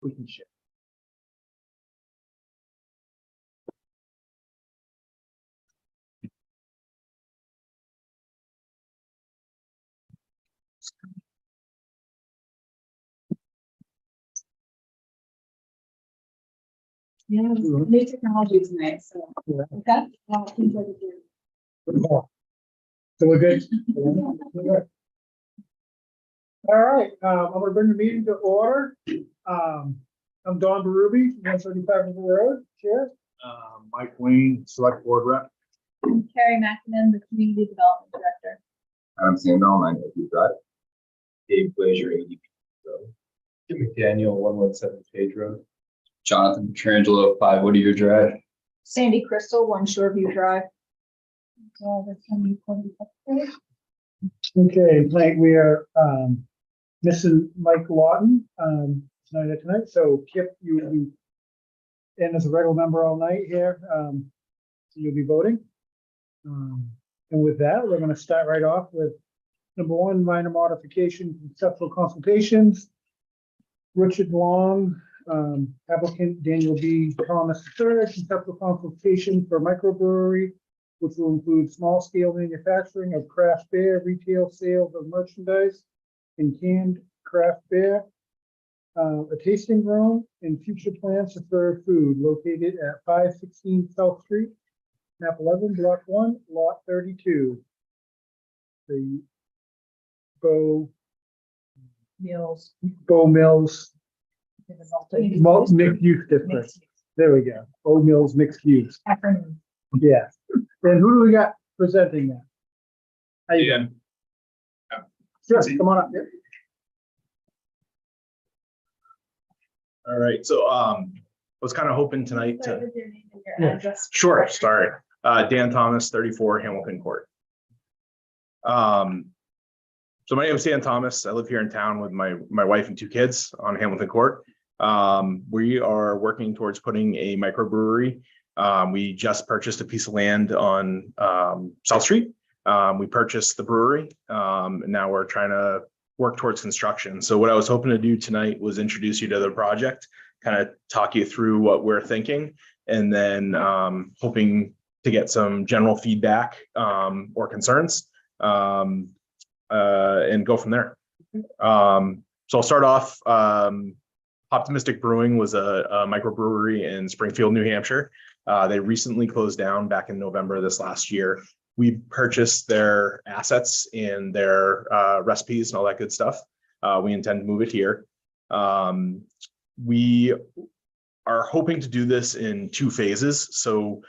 we can share. Yeah, new technology tonight, so we've got things like it. So we're good. All right, I'm gonna bring the meeting to order. I'm Don Berube, 135 River Road, Chair. Mike Wayne, Select Board Rep. Carrie Mackinnon, the Community Development Director. Adam Sandall, 950 Drive. Dave Glazier, 80 Road. Jim McDaniel, 117 Page Road. Jonathan Petrangelo, 5 Whittier Drive. Sandy Crystal, 1 Shoreview Drive. Okay, tonight we are missing Mike Lawton tonight. So Kip, you will be in as a regular member all night here. So you'll be voting. And with that, we're going to start right off with number 1, minor modification, conceptual consultations. Richard Long, applicant Daniel B. Thomas III, conceptual consultation for microbrewery, which will include small-scale manufacturing of craft beer, retail sales of merchandise, and canned craft beer, a tasting room, and future plans to serve food located at 516 South Street, map 11, block 1, lot 32. The Bow Meals. Mills mixed use district. There we go. Bow Mills mixed use. Acronym. Yeah. And who do we got presenting that? How you doing? Sure, come on up. Yeah. All right, so I was kind of hoping tonight to. With your name and your address. Sure, sorry. Dan Thomas, 34 Hamilton Court. So my name is Dan Thomas. I live here in town with my wife and 2 kids on Hamilton Court. We are working towards putting a microbrewery. We just purchased a piece of land on South Street. We purchased the brewery, and now we're trying to work towards construction. So what I was hoping to do tonight was introduce you to the project, kind of talk you through what we're thinking, and then hoping to get some general feedback or concerns, and go from there. So I'll start off. Optimistic Brewing was a microbrewery in Springfield, New Hampshire. They recently closed down back in November this last year. We purchased their assets and their recipes and all that good stuff. We intend to move it here. We are hoping to do this in 2 phases. So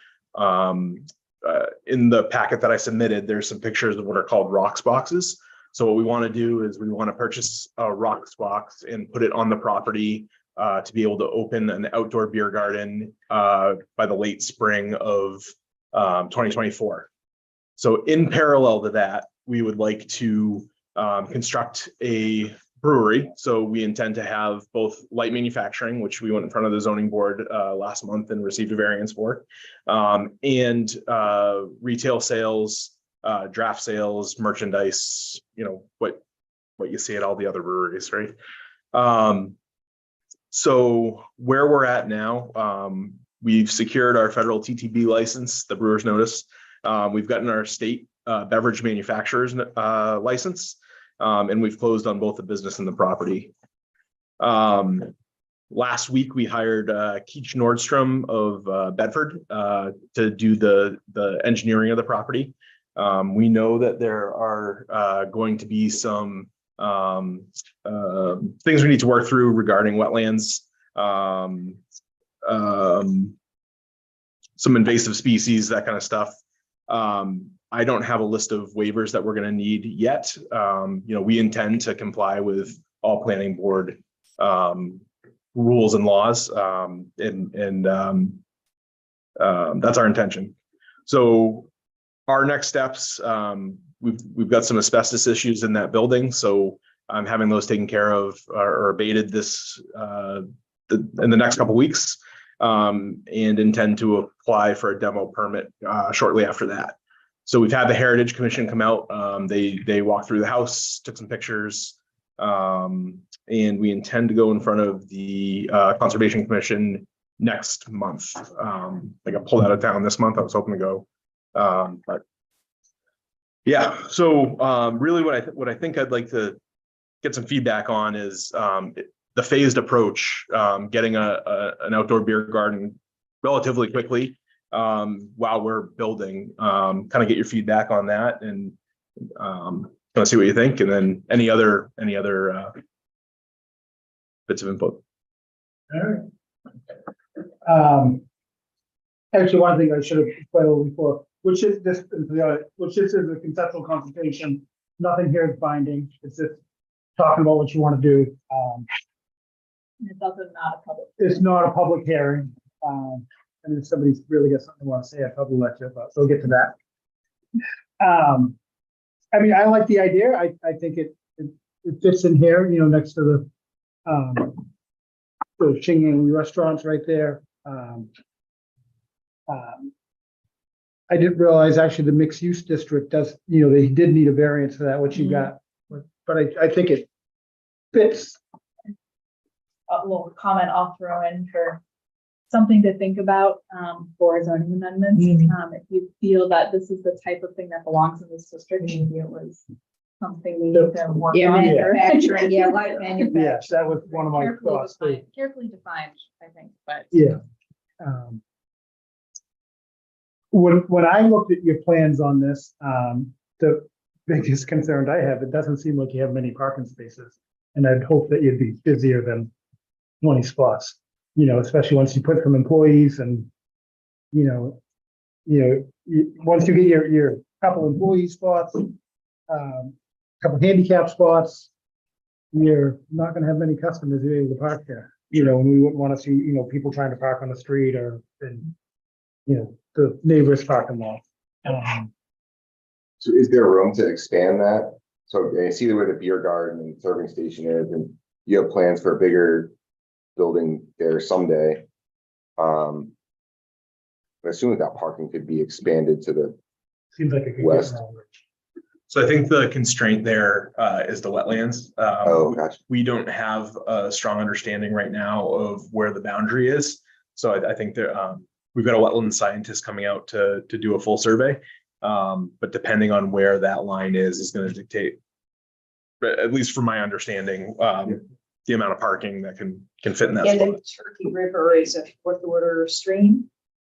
in the packet that I submitted, there's some pictures of what are called rocks boxes. So what we want to do is we want to purchase a rocks box and put it on the property to be able to open an outdoor beer garden by the late spring of 2024. So in parallel to that, we would like to construct a brewery. So we intend to have both light manufacturing, which we went in front of the zoning board last month and received a variance for, and retail sales, draft sales, merchandise, what you see at all the other breweries, right? So where we're at now, we've secured our federal TTB license, the brewer's notice. We've gotten our state beverage manufacturer's license, and we've closed on both the business and the property. Last week, we hired Keach Nordstrom of Bedford to do the engineering of the property. We know that there are going to be some things we need to work through regarding wetlands, some invasive species, that kind of stuff. I don't have a list of waivers that we're going to need yet. We intend to comply with all planning board rules and laws, and that's our intention. So our next steps, we've got some asbestos issues in that building, so I'm having those taken care of or abated this in the next couple of weeks, and intend to apply for a demo permit shortly after that. So we've had the Heritage Commission come out. They walked through the house, took some pictures. And we intend to go in front of the Conservation Commission next month. I got pulled out of town this month. I was hoping to go. But yeah, so really what I think I'd like to get some feedback on is the phased approach, getting an outdoor beer garden relatively quickly while we're building. Kind of get your feedback on that and kind of see what you think, and then any other bits of input. All right. Actually, one thing I should have played a little before, which is this is a conceptual consultation. Nothing here is binding. It's just talking about what you want to do. It's also not a public. It's not a public hearing. And if somebody's really got something they want to say, I'd probably let you, but we'll get to that. I mean, I like the idea. I think it fits in here, you know, next to the Xing restaurants right there. I didn't realize actually the mixed use district does, you know, they did need a variance for that, which you got, but I think it fits. A little comment I'll throw in for something to think about for zoning amendments. If you feel that this is the type of thing that belongs in this district, maybe it was something we need to work Yeah, on. manufacturing, yeah, light manufacturing. Yes, that was one of my thoughts. too. Carefully defined, I think, but. Yeah. When I looked at your plans on this, the biggest concern I have, it doesn't seem like you have many parking spaces. And I'd hope that you'd be busier than 20 spots, you know, especially once you put some employees and, once you get your couple employee spots, couple handicap spots, you're not gonna have many customers who are able to park there. You know, and we wouldn't want to see, you know, people trying to park on the street or, the neighbor's parking lot. So is there room to expand that? So I see where the beer garden and serving station is, and you have plans for a bigger building there someday. I assume that parking could be expanded to the, Seems like a good. West. So I think the constraint there is the wetlands. oh, gotcha. We don't have a strong understanding right now of where the boundary is. So I think there, we've got a wetland scientist coming out to do a full survey. But depending on where that line is going to dictate, but at least from my understanding, the amount of parking that can fit in that And spot. the Turkey River is a fourth order stream.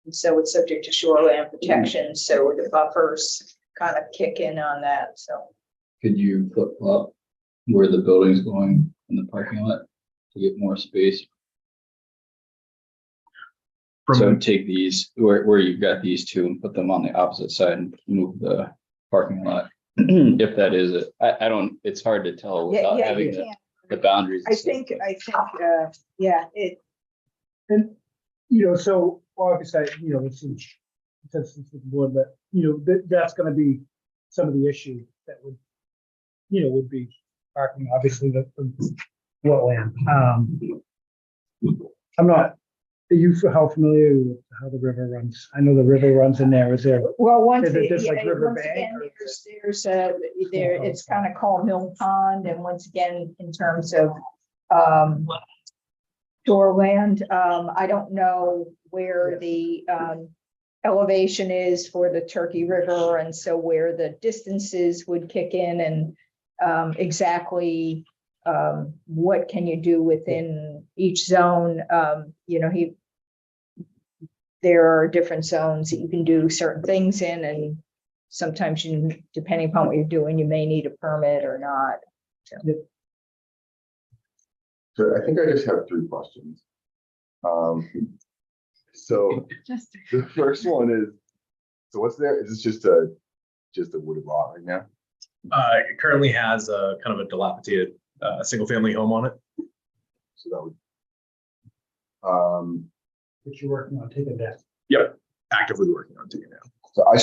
And so it's subject to shoreline protection, so the buffers kind of kick in on that, so. Could you flip flop where the building's going in the parking lot to get more space? So take these, where you've got these two and put them on the opposite side and move the parking lot. If that is it, I don't, it's hard to tell without Yeah, having you can. the boundaries. I think, yeah, it, And, so obviously, it's some consensus with the board, but, that's gonna be some of the issues that would be parking, obviously, the wetland. I'm not, are you how familiar with how the river runs? I know the river runs in there. Is there? well, once, Is it just like yeah, river once bank, again, or is it's kind of called Mill Pond, and once again, in terms of, shoreland, I don't know where the, elevation is for the Turkey River, and so where the distances would kick in, and exactly what can you do within each zone. There are different zones that you can do certain things in, and sometimes you, depending upon what you're doing, you may need a permit or not. So I think I just have 3 questions. So Just the first one is, so what's there? Is this just a wooded lot right now? It currently has a kind of a dilapidated single family home on it. So that would. What you're working on taking that? Yep, actively working on taking it down. So I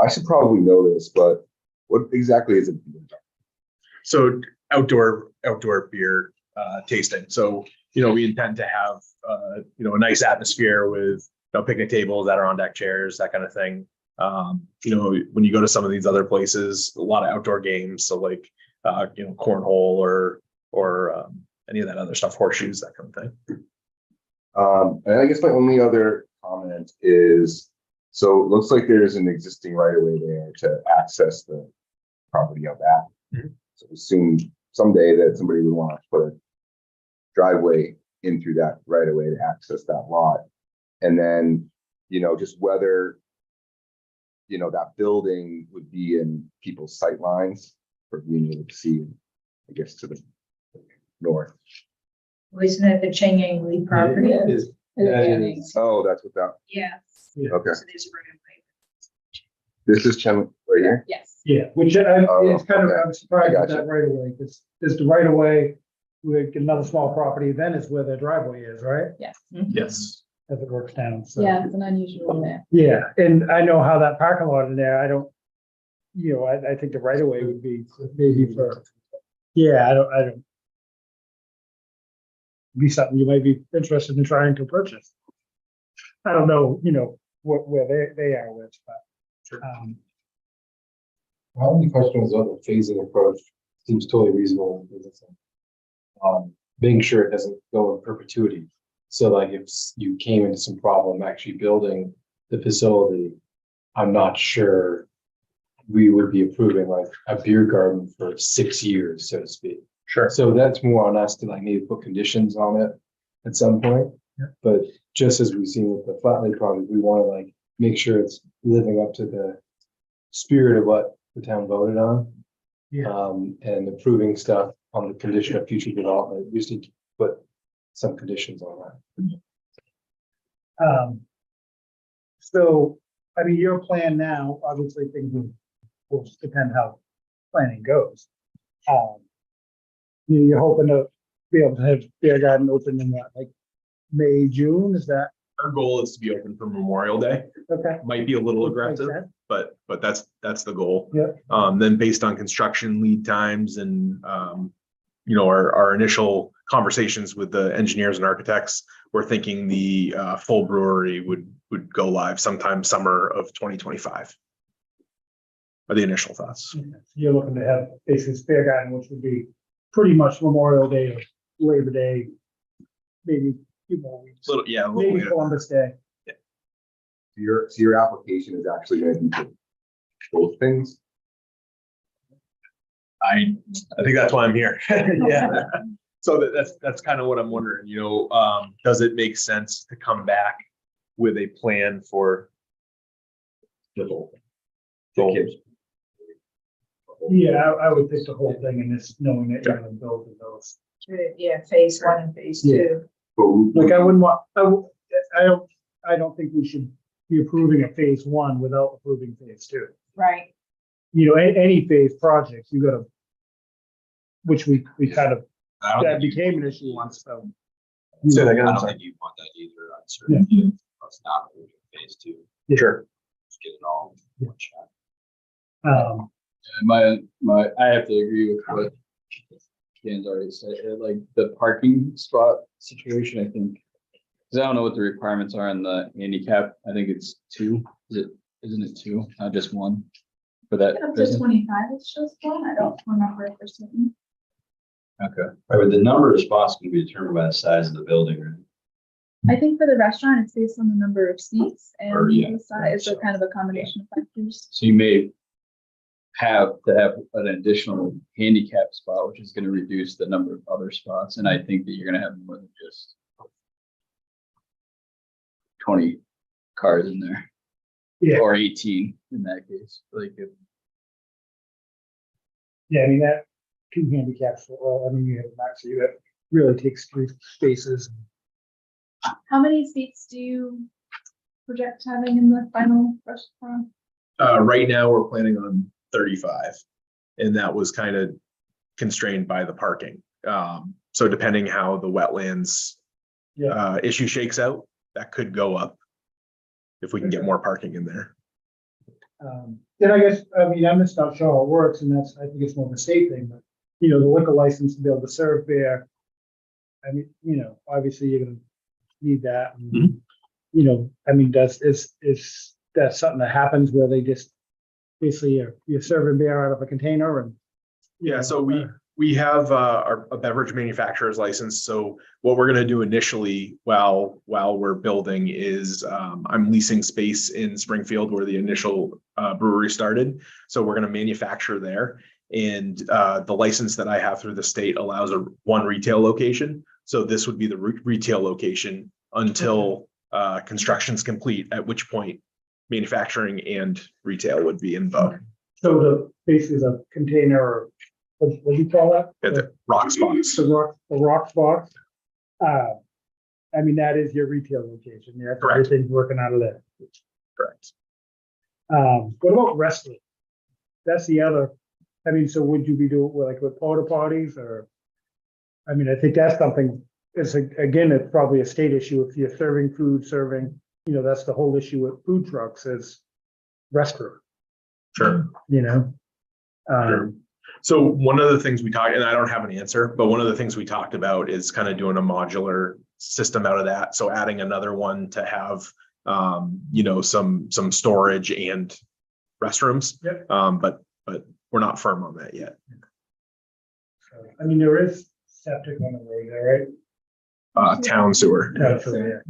should probably know this, but what exactly is it? So outdoor beer tasting. So, we intend to have, a nice atmosphere with, picnic tables, Adirondack chairs, that kind of thing. When you go to some of these other places, a lot of outdoor games. So like, cornhole or, or any of that other stuff, horseshoes, that kind of thing. And I guess my only other comment is, so it looks like there's an existing right of way there to access the property out back. Mhm. So assume someday that somebody would want to put a driveway in through that right of way to access that lot. And then, just whether, that building would be in people's sight lines for being able to see, I guess, to the north. Wasn't it the Cheng Yang Lee property? Oh, that's what that, Yes. okay. So there's a right of way. This is Chen right here? Yes. Yeah, which Oh, it's kind of, okay. I'm surprised I with gotcha. that right away, because there's the right of way. We get another small property, then is where the driveway is, right? Yes. Yes. As it works down, so. Yeah, it's an unusual there. Yeah, and I know how that parking lot in there, I don't, I think the right of way would be maybe for, yeah, I don't. Be something you might be interested in trying to purchase. I don't know, where they are with, but. My only question was on the phasing approach, seems totally reasonable. Making sure it doesn't go in perpetuity. So like if you came into some problem actually building the facility, I'm not sure we would be approving like a beer garden for 6 years, so to speak. Sure. So that's more on us to like need to put conditions on it at some point. Yeah. But just as we've seen with the Flat Lake project, we want to like make sure it's living up to the spirit of what the town voted on. Yeah. And approving stuff on the condition of future development. We just need to put some conditions on that. So, I mean, your plan now, obviously things will depend how planning goes. You're hoping to be able to have beer garden open in what, like May, June, is that Our goal is to be open for Memorial Day. okay? Might be a little Makes aggressive, sense. but that's the goal. Yeah. Then based on construction lead times and, our initial conversations with the engineers and architects, we're thinking the full brewery would go live sometime summer of 2025. Are the initial thoughts. You're looking to have basically beer garden, which would be pretty much Memorial Day or Labor Day, maybe a few more weeks, Little, yeah. a little maybe later. Columbus Day. Your application is actually going to be for both things? I think that's why I'm here. Yeah. So that's kind of what I'm wondering, does it make sense to come back with a plan for the whole? Yeah, I would think the whole thing and this, knowing that you're gonna build with those. Yeah, phase one and phase two. Like, I wouldn't want, I don't think we should be approving a phase one without approving phase two. Right. Any phase project, you gotta, which we kind of, I don't that think became an issue once, so. Say that again, I I'm don't sorry. think you'd want that either. On certain, let's not move to phase two. Sure. Just get it all in one shot. I have to agree with what Dan's already said, like the parking spot situation, I think. Cause I don't know what the requirements are on the handicap. I think it's 2. Isn't it 2, not just 1? For that Up to business? 25, it's just one. I don't remember for certain. Okay. Right, but the number of spots can be determined by the size of the building, right? I think for the restaurant, it's based on the number of seats Or, and yeah, the size, so so, kind of a combination of factors. So you may have to have an additional handicap spot, which is gonna reduce the number of other spots, and I think that you're gonna have more than just 20 cars in there. Yeah. Or 18 in that case, Yeah, I mean, that 2 handicaps, well, I mean, you have max, so you have, really takes 3 spaces. How many seats do you project having in the final restaurant? Right now, we're planning on 35, and that was kind of constrained by the parking. So depending how the wetlands issue shakes out, that could go up if we can get more parking in there. And I guess, I mean, I'm just not sure how it works, and that's, I think it's more of a state thing, but, the liquor license to be able to serve beer. I mean, obviously you're gonna need that. And, I mean, is that something that happens where they just basically you're serving beer out of a container and? Yeah, so We have a beverage manufacturer's license. So what we're gonna do initially while we're building is I'm leasing space in Springfield where the initial brewery started. So we're gonna manufacture there. And the license that I have through the state allows one retail location. So this would be the retail location until construction's complete, at which point manufacturing and retail would be in the Basically the container, or what do you call that? at the Rocks box. The Rocks box. I mean, that is your retail location. Yeah, Correct. everything's working out of there. Correct. What about restaurant? That's the other, I mean, so would you be doing like with porta potties or? I mean, I think that's something, again, it's probably a state issue if you're serving food, that's the whole issue with food trucks is restaurant, Sure. you know? Sure. So one of the things we talked, and I don't have an answer, but one of the things we talked about is kind of doing a modular system out of that. So adding another one to have, some storage and restrooms. Yep. But we're not firm on that yet. So, I mean, there is septic on the road there, right? Town sewer. Yeah, so, yeah.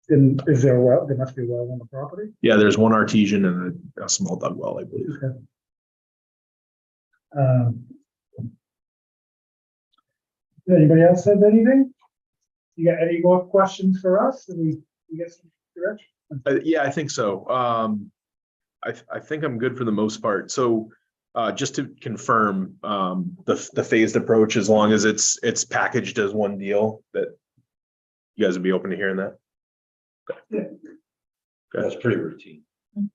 And is there a well? There must be a well on the property. Yeah, there's one artesian and a small dug well, I believe. Okay. Anybody else have anything? You got any more questions for us? Did we get some direction? Yeah, I think so. I think I'm good for the most part. So just to confirm, the phased approach, as long as it's packaged as one deal, that you guys would be open to hearing that? That's pretty routine.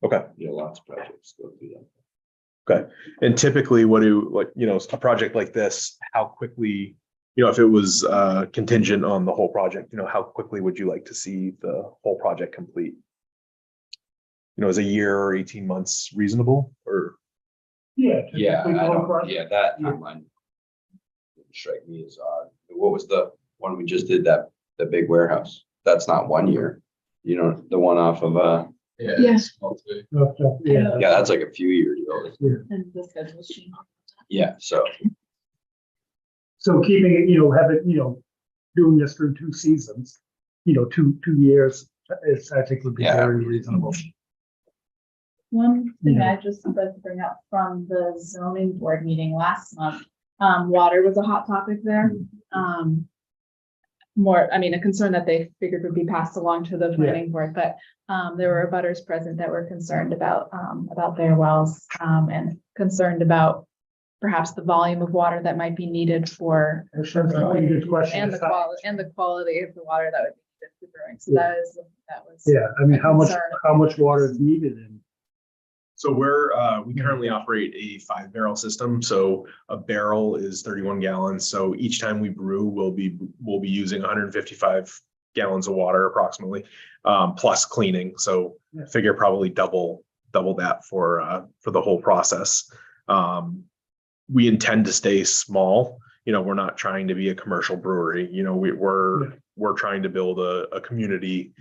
Okay. Yeah, lots of projects go through that. And typically a project like this, how quickly, if it was contingent on the whole project, how quickly would you like to see the whole project complete? Is a year or 18 months reasonable or? Yeah, typically I all don't, projects- yeah, that timeline didn't strike me as odd. What was the one we just did, the big warehouse? That's not 1 year. The one off of, Yeah. Yes. Yeah. yeah, that's like a few years ago. And the schedule's changed. Yeah, so, So keeping it, doing this through 2 seasons, 2 years is, I think would be Yeah. very reasonable. One thing Yeah. I just would like to bring up from the zoning board meeting last month, water was a hot topic there. A concern that they figured would be passed along to the planning board, but there were abutters present that were concerned about their wells, and concerned about perhaps the volume of water that might be needed for That's a good question. and the quality of the water that would be needed for brewing. So Yeah. that was. Yeah, I mean, a concern. how much water is needed in? So we currently operate a 5-barrel system. So a barrel is 31 gallons. So each time we brew, we'll be using 155 gallons of water approximately, plus cleaning. So Yeah. figure probably double that for the whole process. We intend to stay small. We're not trying to be a commercial brewery. We're trying to build a community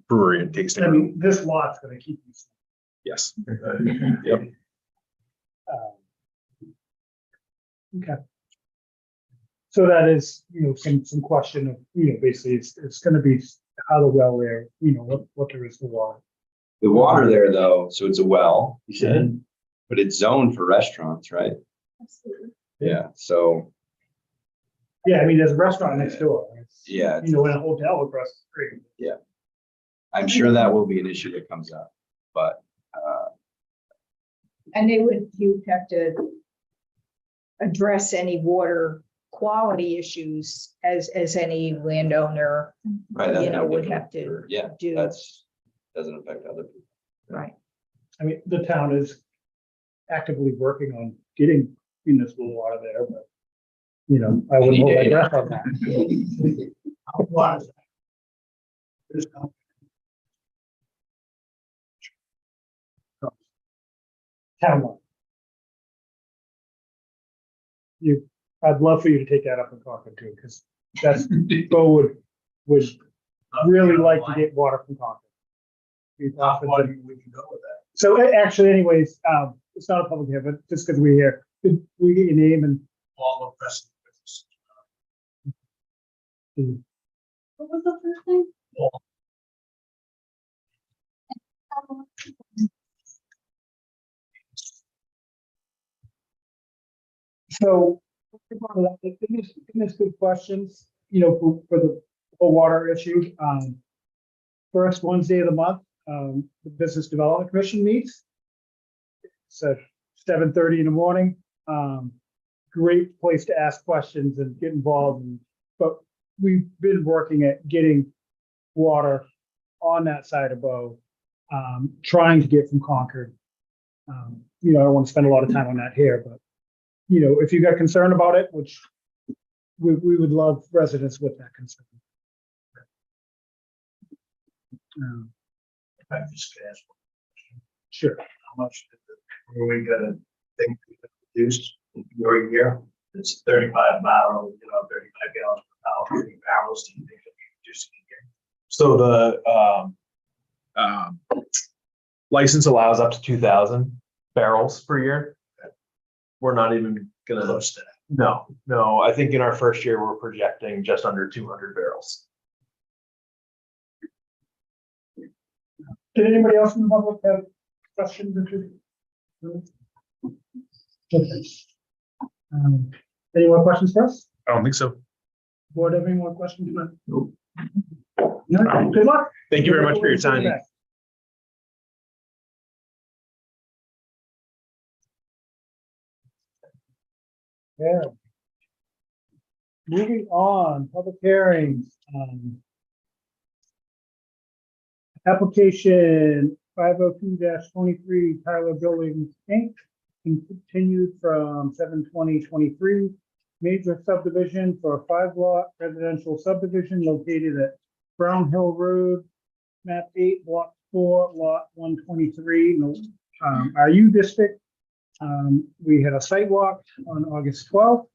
brewery and tasting I room. mean, this lot's gonna keep you. Yes. Yep. Okay. So that is, some question of, basically it's gonna be how the well there, what there is for water. the water there though, so it's a well, you said, but it's zoned for restaurants, right? Absolutely. Yeah, so, Yeah, I mean, there's a restaurant next door. It's, yeah, in a hotel across the street. I'm sure that will be an issue that comes up, but, And you have to address any water quality issues as any landowner, right. that's no would different have to for- Yeah, do. doesn't affect other people. Right. I mean, the town is actively working on getting municipal water there, but, I wouldn't hold my breath on that. Town line. I'd love for you to take that up in Concord too, because that's, Bo would really like to get water from Concord. We can go with that. So actually anyways, it's not a public hearing, but just because we're here, Could we get your name and? All of Preston. What was the first thing? So, goodness, good questions, for the whole water issue. First Wednesday of the month, the Business Development Commission meets. It's at 7:30 in the morning. Great place to ask questions and get involved. But we've been working at getting water on that side of Bow, trying to get from Concord. I don't want to spend a lot of time on that here, but if you got concern about it, which we would love residents with that concern. If I just could ask, Sure. how much are we gonna think we can produce in your year? It's 35 barrels, 35 gallons per hour, 30 barrels, do you think that we produce in a year? So the license allows up to 2,000 barrels per year. We're not even gonna, Close to that. no, I think in our first year, we're projecting just under 200 barrels. Did anybody else in the public have questions or two? Okay. Any more questions for us? I don't think so. Board, have any more questions? Nope. No, good luck. Thank you very much for your time. Yeah. Moving on, public hearings. Application 502-23 Tyler Buildings Inc. Continued from 7/20/23. Major subdivision for a 5-lot residential subdivision located at Brown Hill Road, map 8, block 4, lot 123, in the RU district. We had a site walk on August 12th.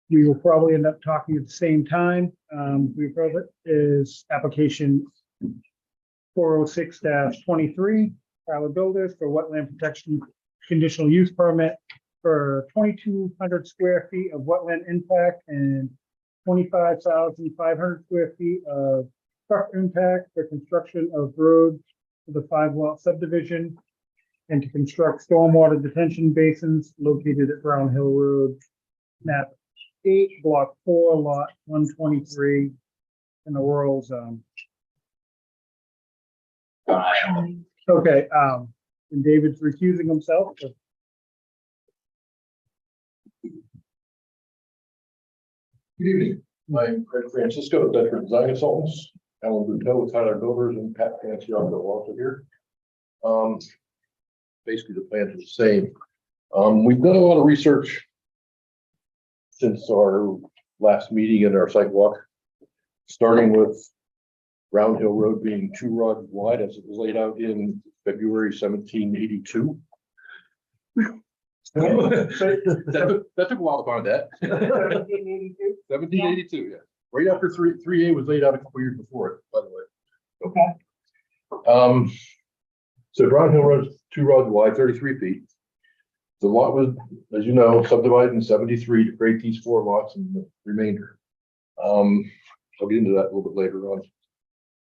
We will probably end up talking at the same time. We heard it is application 406-23, Tyler Builders for wetland protection conditional use permit for 2,200 square feet of wetland impact and 25,500 square feet of truck impact for construction of roads for the 5-lot subdivision and to construct stormwater detention basins located at Brown Hill Road, map 8, block 4, lot 123 in the rural zone. Okay, and David's recusing himself. So Good evening. I'm Craig Francisco, Veteran Design Consultants, Alan Buteau with Tyler Builders and Pat Canciaco also here. Basically, the plans are the same. We've done a lot of research since our last meeting and our site walk, starting with Round Hill Road being 2 rods wide as it was laid out in February 1782. That took a while to find that. 1782, yeah. Right after 3A was laid out a couple years before it, by the way. Okay. So Brown Hill Road is 2 rods wide, 33 feet. The lot was, as you know, subdivided in 73 to create these 4 lots and the remainder. I'll get into that a little bit later on.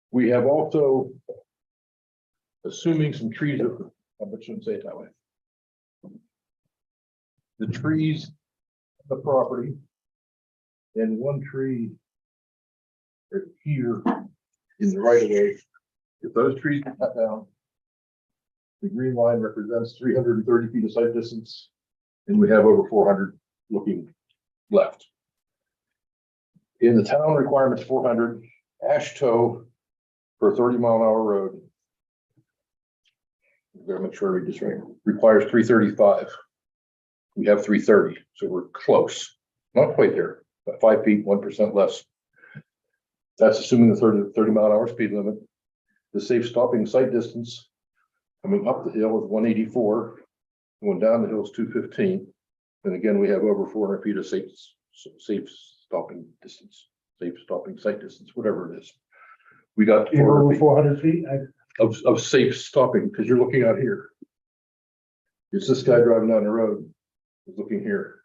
We have also, assuming some trees, I shouldn't say it that way. The trees, the property, and 1 tree right here in the right of way. If those trees are cut down, the green line represents 330 feet of site distance, and we have over 400 looking left. In the town requirements 400, AASHTO for a 30-mile-an-hour road. I'm gonna make sure I read this right. Requires 335. We have 330, so we're close. Not quite there, but 5 feet, 1% less. That's assuming the 30-mile-an-hour speed limit. The safe stopping site distance coming up the hill is 184, going down the hill is 215. And again, we have over 400 feet of safe stopping distance, safe stopping site distance, whatever it is. We got 400 feet 400 feet. of safe stopping, because you're looking out here. It's this guy driving down the road, is looking here.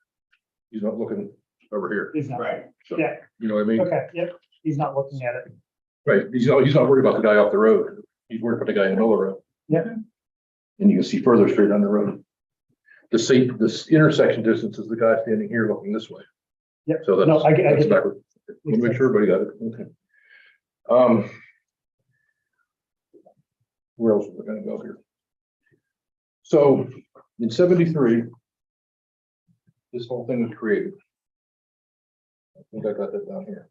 He's not looking over here. He's not, Right. So, yeah, you know what I mean? okay, yep, he's not looking at it. Right, he's not worried about the guy off the road. He's worried about the guy in the middle of the road. Yeah. And you can see further straight down the road. This intersection distance is the guy standing here looking this way. Yep. So that's. No, I get that's that. backward. Want to make sure everybody got it, okay. Where else are we gonna go here? So in 73, this whole thing was created. I think I got that down here.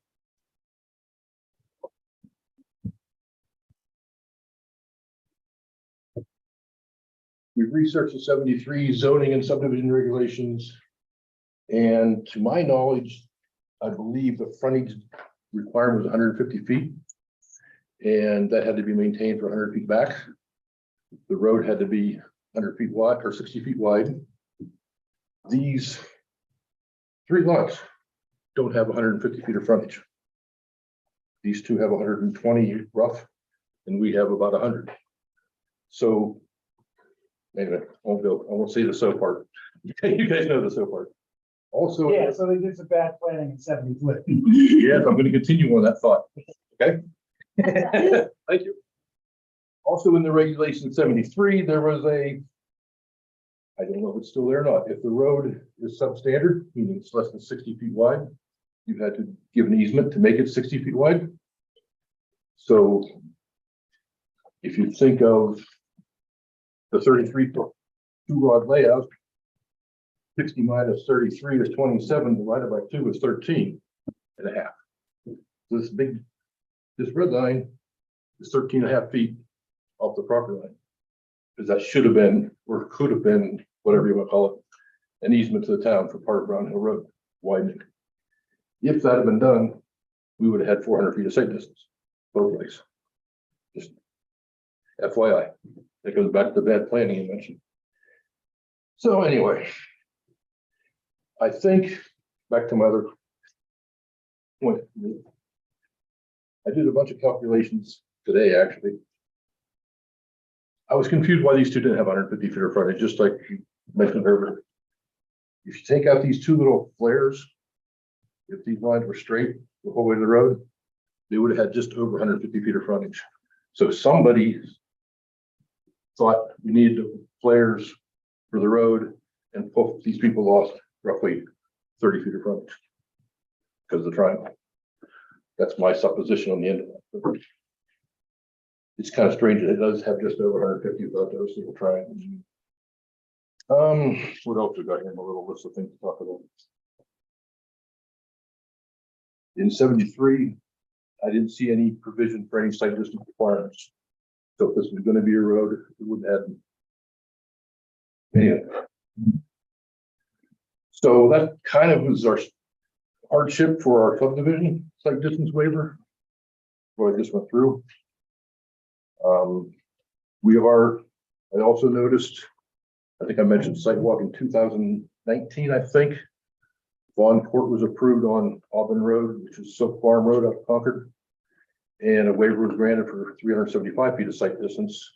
We've researched the 73 zoning and subdivision regulations. And to my knowledge, I believe the frontage requirement was 150 feet. And that had to be maintained for 100 feet back. The road had to be 100 feet wide or 60 feet wide. These 3 lots don't have 150 feet of frontage. These two have 120 rough, and we have about 100. So anyway, I won't say the so part. You guys know the so part. Also, Yeah, so they did some bad planning in 73. yes, I'm going to continue on that thought. Okay. Thank you. Also in the regulation 73, there was I don't know if it's still there or not. If the road is substandard, meaning it's less than 60 feet wide, you had to give an easement to make it 60 feet wide. So if you think of the 33 foot 2-rod layout, 60 minus 33 is 27, divided by 2 is 13 and a half. So this red line is 13 and a half feet off the property line. Because that should have been, or could have been, whatever you want to call it, an easement to the town for part of Brown Hill Road widening. If that had been done, we would have had 400 feet of sight distance both ways. Just FYI, that goes back to the bad planning you mentioned. So anyway, I think back to my other point. I did a bunch of calculations today, actually. I was confused why these two didn't have 150 feet of frontage, just like you mentioned earlier. If you take out these two little flares, if these lines were straight the whole way to the road, they would have had just over 150 feet of frontage. So somebody thought we needed the flares for the road, and these people lost roughly 30 feet of frontage because of the triangle. That's my supposition on the end of that. It's kind of strange that it does have just over 150 without those little triangles. What else we got here? A little list of things to talk about. In 73, I didn't see any provision for any site distance requirements. So if this was going to be a road, it wouldn't have. Anyway. So that kind of was our hardship for our subdivision site distance waiver. What I just went through. I also noticed, I think I mentioned sidewalk in 2019, I think. Vaughn Court was approved on Auburn Road, which is Silk Farm Road up Concord. And a waiver was granted for 375 feet of site distance.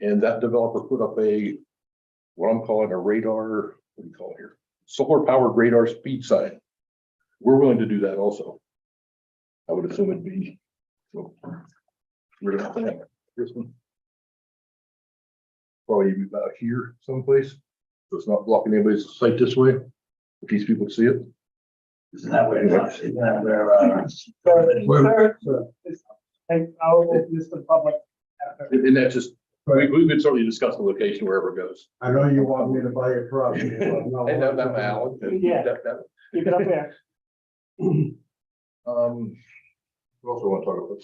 And that developer put up what I'm calling a radar, what do you call it here? Solar powered radar speed sign. We're willing to do that also. I would assume it'd be. So, we're gonna think this one. Probably about here someplace. So it's not blocking anybody's sight this way. If these people see it. Isn't that where, isn't that where, Hey, I'll open this to the public after. And that's just, we could certainly discuss the location wherever it goes. I know you want me to buy your property. And that Alan. Yeah. Keep it up there. What else I want to talk about?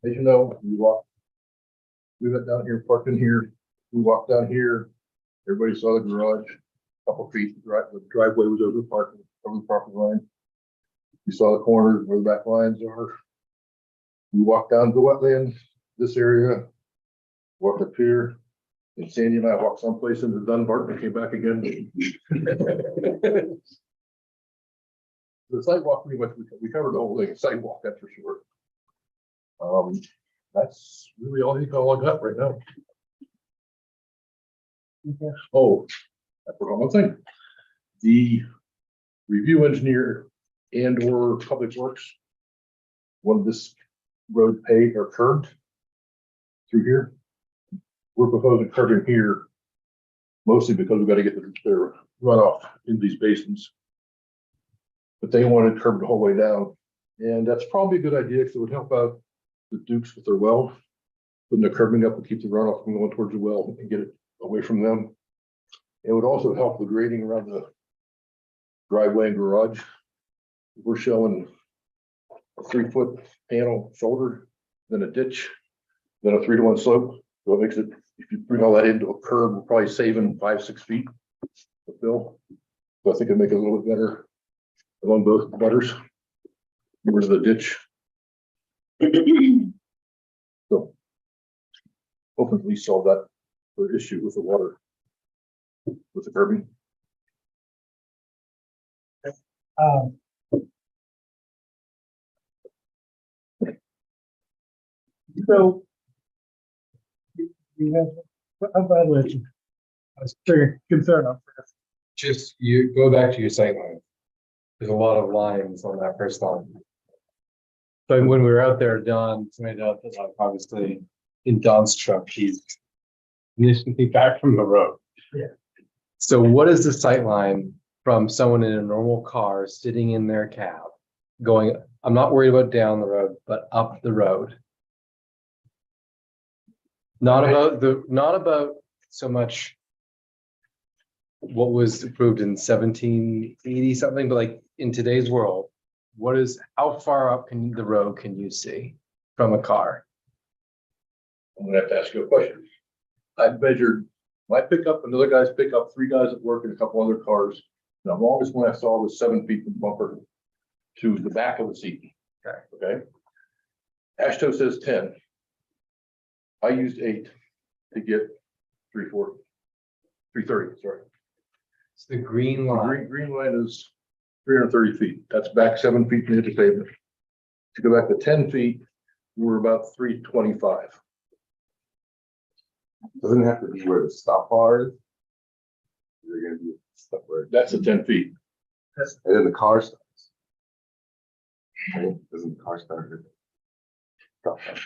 As you know, we went down here, parked in here, we walked down here, everybody saw the garage, couple feet, the driveway was over the property line. We saw the corners where the back lines are. We walked down the wetland, this area, walked up here, and Sandy and I walked someplace into Dunbarton and came back again. The sidewalk, pretty much, we covered the whole thing, sidewalk, that's for sure. That's really all I got right now. Oh, I forgot one thing. The review engineer and or public works wanted this road paved or curbed through here. We're proposing curbing here mostly because we've got to get their runoff in these basins. But they wanted curb the whole way down, and that's probably a good idea because it would help out the Dukes with their well. Putting the curbing up and keep the runoff from going towards the well and get it away from them. It would also help the grading around the driveway and garage. We're showing a 3-foot panel shoulder, then a ditch, then a 3-to-1 slope. So it makes it, if you bring all that into a curb, we're probably saving 5-6 feet to fill. So I think it'd make it a little bit better along both butters. Where's the ditch? So hopefully solve that issue with the water, with the curbing. So. You have, I was very concerned of this. Just, you go back to your sight line. There's a lot of lines on that first line. But when we were out there, Don pointed out that obviously in Don's truck, he's initially back from the road. Yeah. So what is the sight line from someone in a normal car sitting in their cab going, I'm not worried about down the road, but up the road? Not about so much what was approved in 1780 something, but like in today's world, how far up the road can you see from a car? I'm gonna have to ask you a question. I measured my pickup, another guy's pickup, 3 guys at work and a couple other cars. The longest one I saw was 7 feet from bumper to the back of the seat. Okay. AASHTO says 10. I used 8 to get 330, sorry. It's the green line. Green line is 330 feet. That's back 7 feet from the edge of pavement. To go back to 10 feet, we're about 325. Doesn't it have to be where the stop bar is. You're gonna be stuck where, That's the 10 feet. and then the car stops. Right? Doesn't the car start? Stop sign?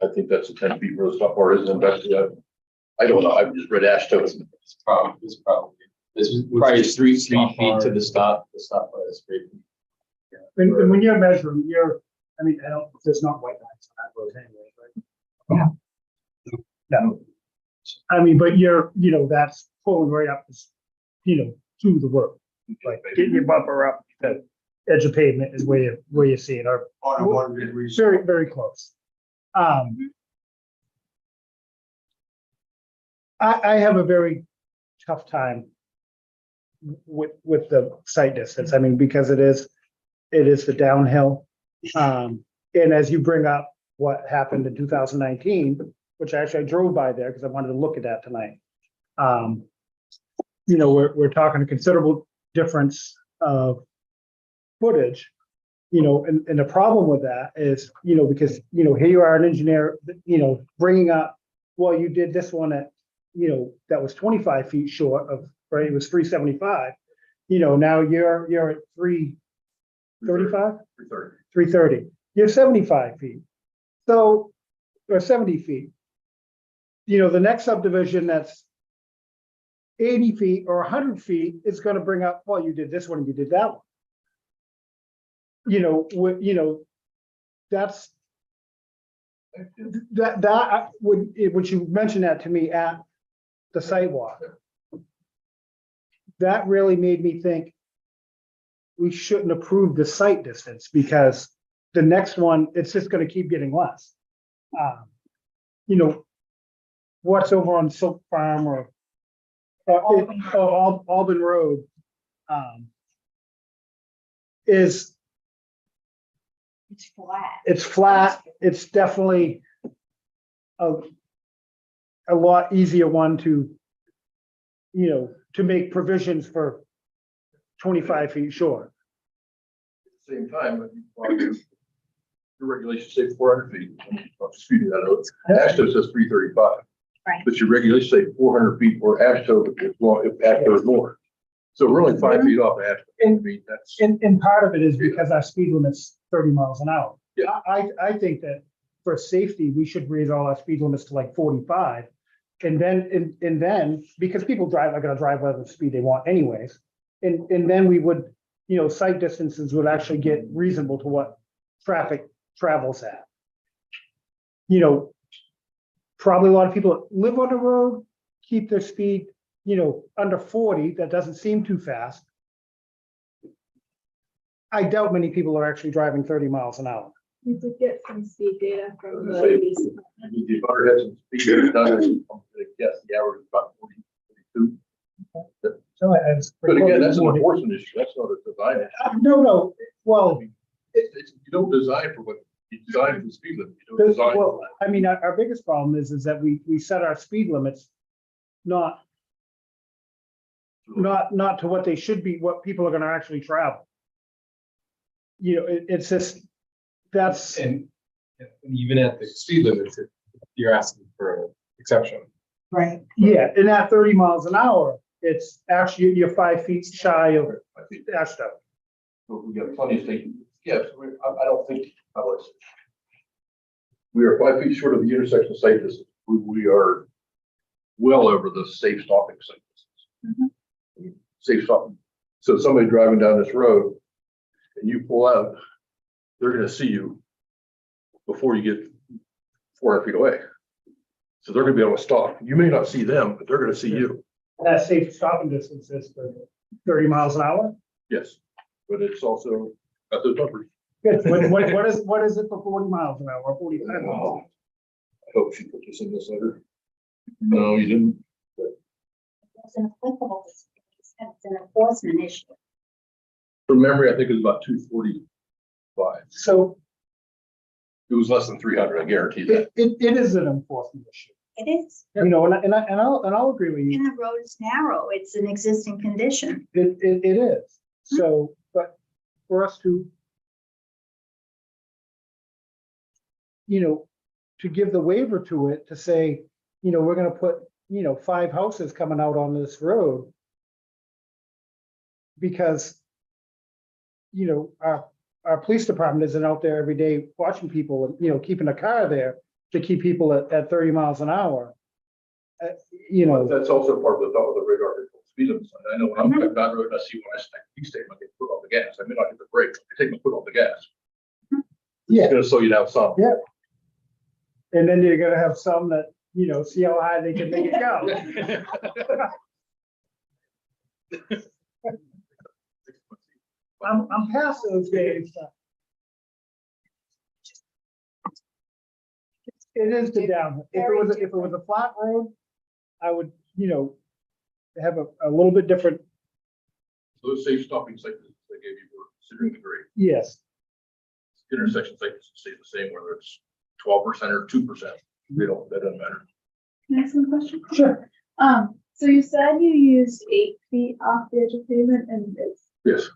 I think that's the 10 feet where the stop bar is, and that's, I don't know, I've just read AASHTO. It's probably, this is probably 3 feet to the stop line is 3 feet. And when you're measuring, there's not white lines on that road anyway, right? No. I mean, but that's pulling right up, to the road. Like getting your bumper up, the edge of pavement is where you see it, or On a 1-degree. very, very close. I have a very tough time with the sight distance. I mean, because it is the downhill. And as you bring up what happened in 2019, which actually I drove by there because I wanted to look at that tonight. We're talking a considerable difference of footage. And the problem with that is, because, here you are an engineer, bringing up, well, you did this one at, that was 25 feet short of, right, it was 375. Now you're at 335, 330, you're 75 feet. So, or 70 feet. The next subdivision that's 80 feet or 100 feet is going to bring up, well, you did this one and you did that one. That's that would you mentioned that to me at the sidewalk. That really made me think we shouldn't approve the site distance, because the next one, it's just going to keep getting less. What's over on Silk Farm or Alban Road is It's flat. It's definitely a lot easier one to make provisions for 25 feet short. the same time, the regulations say 400 feet. I'm speeding that out. ASHTO says 335. Right. But your regulations say 400 feet for ASHTO if ASHTO is more. So we're only 5 feet off ASHTO. Feet. That's And part of it is because our speed limit's 30 miles an hour. Yeah. I think that for safety, we should raise all our speed limits to like 45. And then, because people are gonna drive whatever speed they want anyways. And then we would, sight distances would actually get reasonable to what traffic travels at. Probably a lot of people that live on the road, keep their speed, under 40, that doesn't seem too fast. I doubt many people are actually driving 30 miles an hour. We did get some speed data from the Say- police. the butter has some speed limit done. I'm gonna guess the average is about 40, 42. So But again, that's an enforcement issue. That's not a design issue. No, well, You don't design for what you design for the speed limit. You don't design. well, I mean, our biggest problem is that we set our speed limits not to what they should be, what people are gonna actually travel. It's just, that's, And even at the speed limits, you're asking for an exception. Right. yeah, and at 30 miles an hour, it's actually, you're 5 feet shy of I think ASHTO. we got plenty of stations. Yes, I don't think, we are 5 feet short of the intersection sight distance. We are well over the safe stopping sight distance. Safe stopping. So somebody driving down this road and you pull out, they're gonna see you before you get 400 feet away. So they're gonna be able to stop. You may not see them, but they're gonna see you. That safe stopping distance is for 30 miles an hour. Yes, but it's also got those numbers. Good. What is it for 40 miles an hour, or 45 miles? Oh, I hope she put this in this letter. No, you didn't. It's an applicable, it's an enforcement issue. From memory, I think it was about 245. So It was less than 300, I guarantee that. it is an enforcement issue, It is, and I'll agree with you. and the road is narrow, it's an existing condition. It is. So, but for us to, to give the waiver to it, to say, we're gonna put, 5 houses coming out on this road. Because, our police department isn't out there every day watching people and, keeping a car there to keep people at 30 miles an hour. That's also part of the radar control speed limit sign. I know when I'm driving down the road, and I see when I stack the state, I get put off the gas. I may not hit the brake, I take my foot off the gas. Yeah. It's gonna slow you down some. Yeah. And then you're gonna have some that, see how high they can make it go. I'm past those days. It is the down. If it was a flat road, I would, have a little bit different, Those safe stopping sites they gave you were considering the grade. yes. Intersection sites stay the same, whether it's 12% or 2%. That doesn't matter. Can I ask one question? Sure. So you said you used 8 feet off the edge of pavement and it's Yes.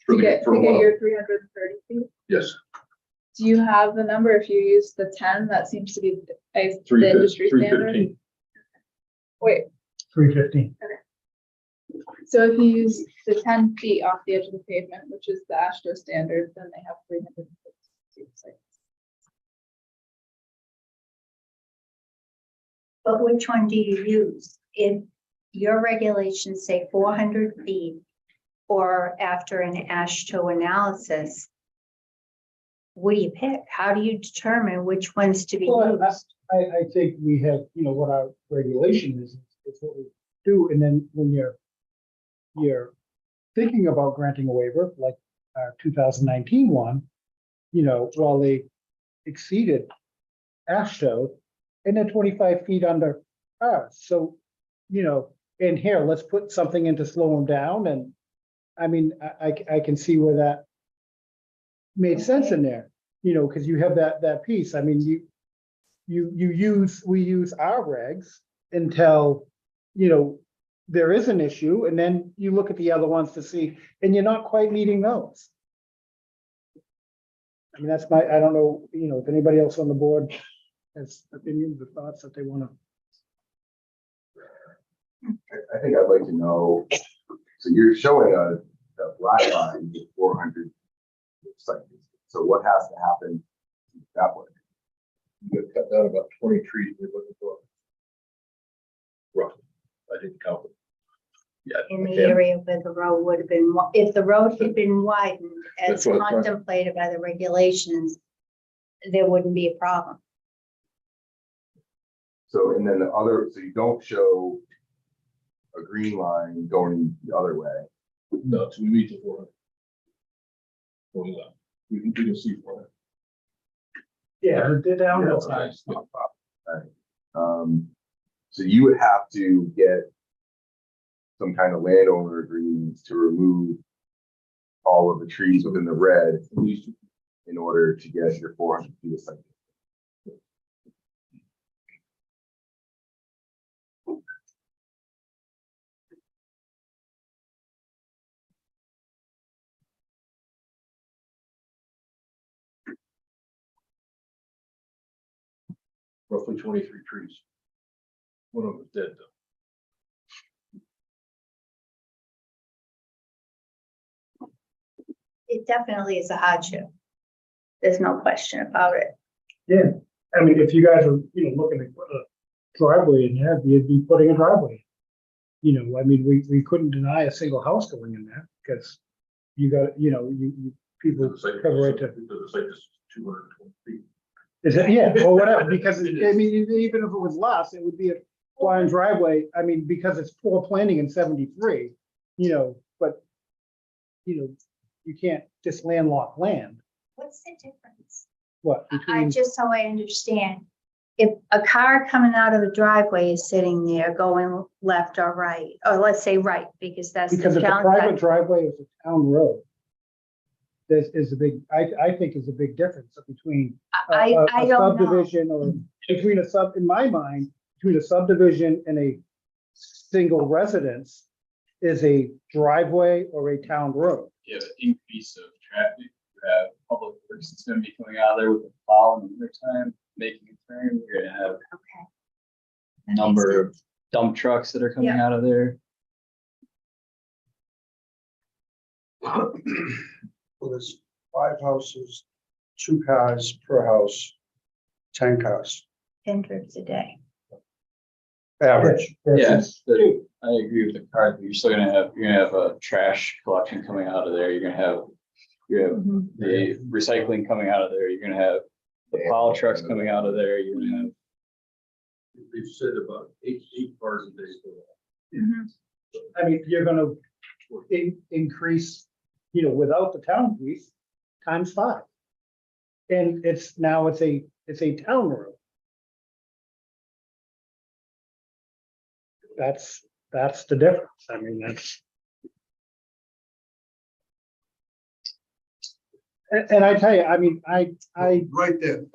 For to the, get for the one, your 330 feet? yes, Do you have the number if you use the 10? That seems to be the 315, industry standard. 315. Wait, 315. so if you use the 10 feet off the edge of the pavement, which is the ASHTO standard, then they have 350 feet. But which one do you use? If your regulations say 400 feet, or after an ASHTO analysis, what do you pick? How do you determine which ones to be Well, used? I think we have, what our regulation is what we do, and then when you're thinking about granting a waiver, like our 2019 one, while they exceeded ASHTO, and they're 25 feet under ours, so, and here, let's put something in to slow them down, and I mean, I can see where that made sense in there, because you have that piece, I mean, we use our regs until, there is an issue, and then you look at the other ones to see, and you're not quite meeting those. I mean, that's my, I don't know, if anybody else on the board has opinions or thoughts that they wanna. I think I'd like to know, so you're showing a black line with 400 site visits. So what has to happen that way? You gotta cut down about 20 trees we're looking for. Roughly, I didn't count them. Yeah. In the I can't- area where the road would have been, if the road had been widened as That's what I'm trying- contemplated by the regulations, there wouldn't be a problem. So, and then so you don't show a green line going the other way. No, so we meet the 400. Going left. We can see 400. Yeah, the downhill Yeah. side. So you would have to get some kind of landowner agreements to remove all of the trees within the red At least in order to get your 400 feet of site. roughly 23 trees. One of them is dead though. It definitely is a hardship. There's no question about it. Yeah, I mean, if you guys are, looking to put a driveway in there, you'd be putting a driveway. I mean, we couldn't deny a single house going in there, because you got, people The site- cover right to. The site is 220 feet. Is it, yeah, or whatever, because, I mean, even if it was less, it would be a blind driveway, I mean, because it's poor planning in 73, but, you can't just landlock land, What's the difference? what, between, Just so I understand, if a car coming out of a driveway is sitting there going left or right, or let's say right, because that's because the it's a town. private driveway, it's a town road. This is a big, I think is a big difference between I a don't know. subdivision or between in my mind, between a subdivision and a single residence is a driveway or a town road. You have an increase of traffic, you have public works that's gonna be coming out of there with the plow in the winter time, making a turn, you're gonna have Okay. a number of dump trucks that are coming Yeah. out of there. Well, there's 5 houses, 2 cars per house, 10 cars, 10 trips a day. average. Yeah, versus but two. I agree with the cars, but you're gonna have a trash collection coming out of there, you're gonna have the recycling coming out of there, you're gonna have the plow trucks coming out of there, you're gonna have. They've said about eight cars a day. I mean, you're gonna increase, without the town police, times 5. And it's a town road. That's the difference. I mean, that's. And I tell you, I mean, I, Right there.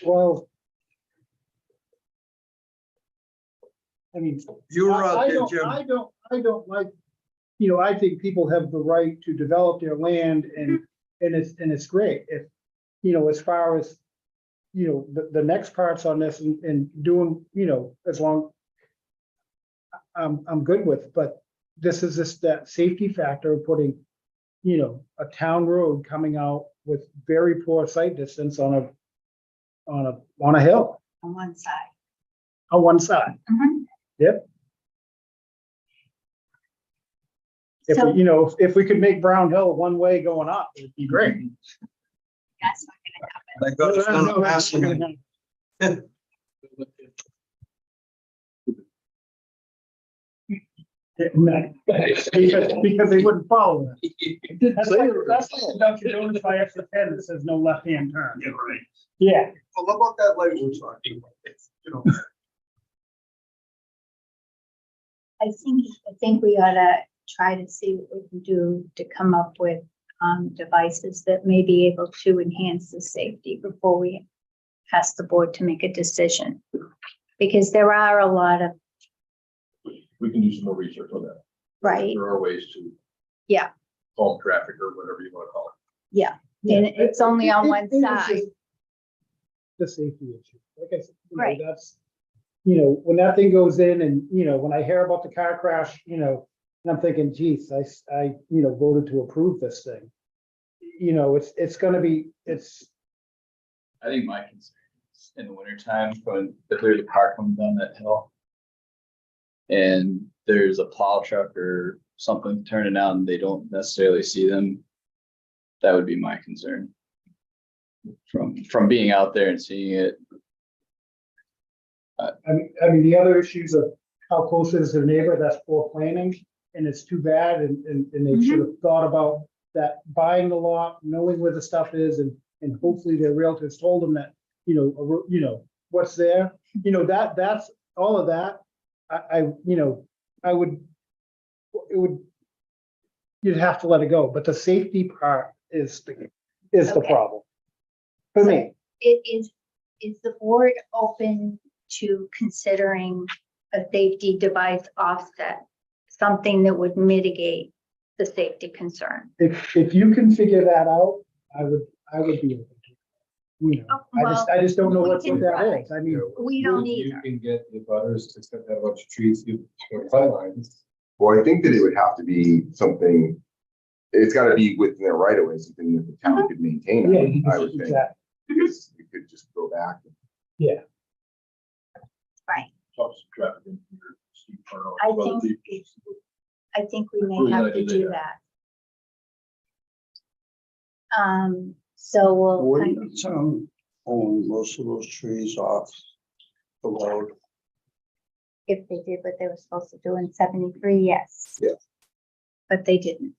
well. I mean. You were out I there, don't- Jim. I don't like, I think people have the right to develop their land and it's great if, as far as, the next parts on this and doing, as long. I'm good with, but this is just that safety factor of putting, a town road coming out with very poor sight distance on a hill On one side. on one side. Mhm. Yep. If, So- if we could make Brown Hill one way going up, it'd be great. That's not gonna happen. Thank God it's not a mass limit. Because they wouldn't follow it. That's like the Dunkin' Donuts by extra 10 that says no left-hand turn. Yeah, right. Yeah. Well, how about that light we're talking about? I think we ought to try to see what we can do to come up with devices that may be able to enhance the safety before we ask the board to make a decision. Because there are a lot of, We can do some more research on that. right, There are ways to. Yeah. Calm traffic or whatever you want to call it. And it's only on one It is side. just The safety issue, like I said, Right. that's, when that thing goes in and, when I hear about the car crash, and I'm thinking, geez, I voted to approve this thing. It's gonna be, I think my concern is in the wintertime, when if there's a car coming down that hill. And there's a plow truck or something turning out and they don't necessarily see them. That would be my concern. From being out there and seeing it. I mean, the other issues of how close is their neighbor, that's poor planning, and it's too bad, and they should have thought about that, buying the lot, knowing where the stuff is, and hopefully their realtors told them that, what's there, that's, all of that, you'd have to let it go, but the safety part is the Okay. problem. For me, Is the board open to considering a safety device offset? Something that would mitigate the safety concern? if you can figure that out, I would be open to it. I just don't know we what can that try. is, I mean. We don't You either. can get the butters to set that a bunch of trees, you, sidelines. Well, I think that it would have to be something, it's gotta be within their right of way, something that the town could maintain, Yeah, I would think. exactly. Because you could just go back. Right. Stops traffic in here, steep turn off, I other think, people. I think we Really may have good to idea. do that. So we'll, Wouldn't the town own most of those trees off the road? if they did what they were supposed to do in 73, yes. Yeah. But they didn't.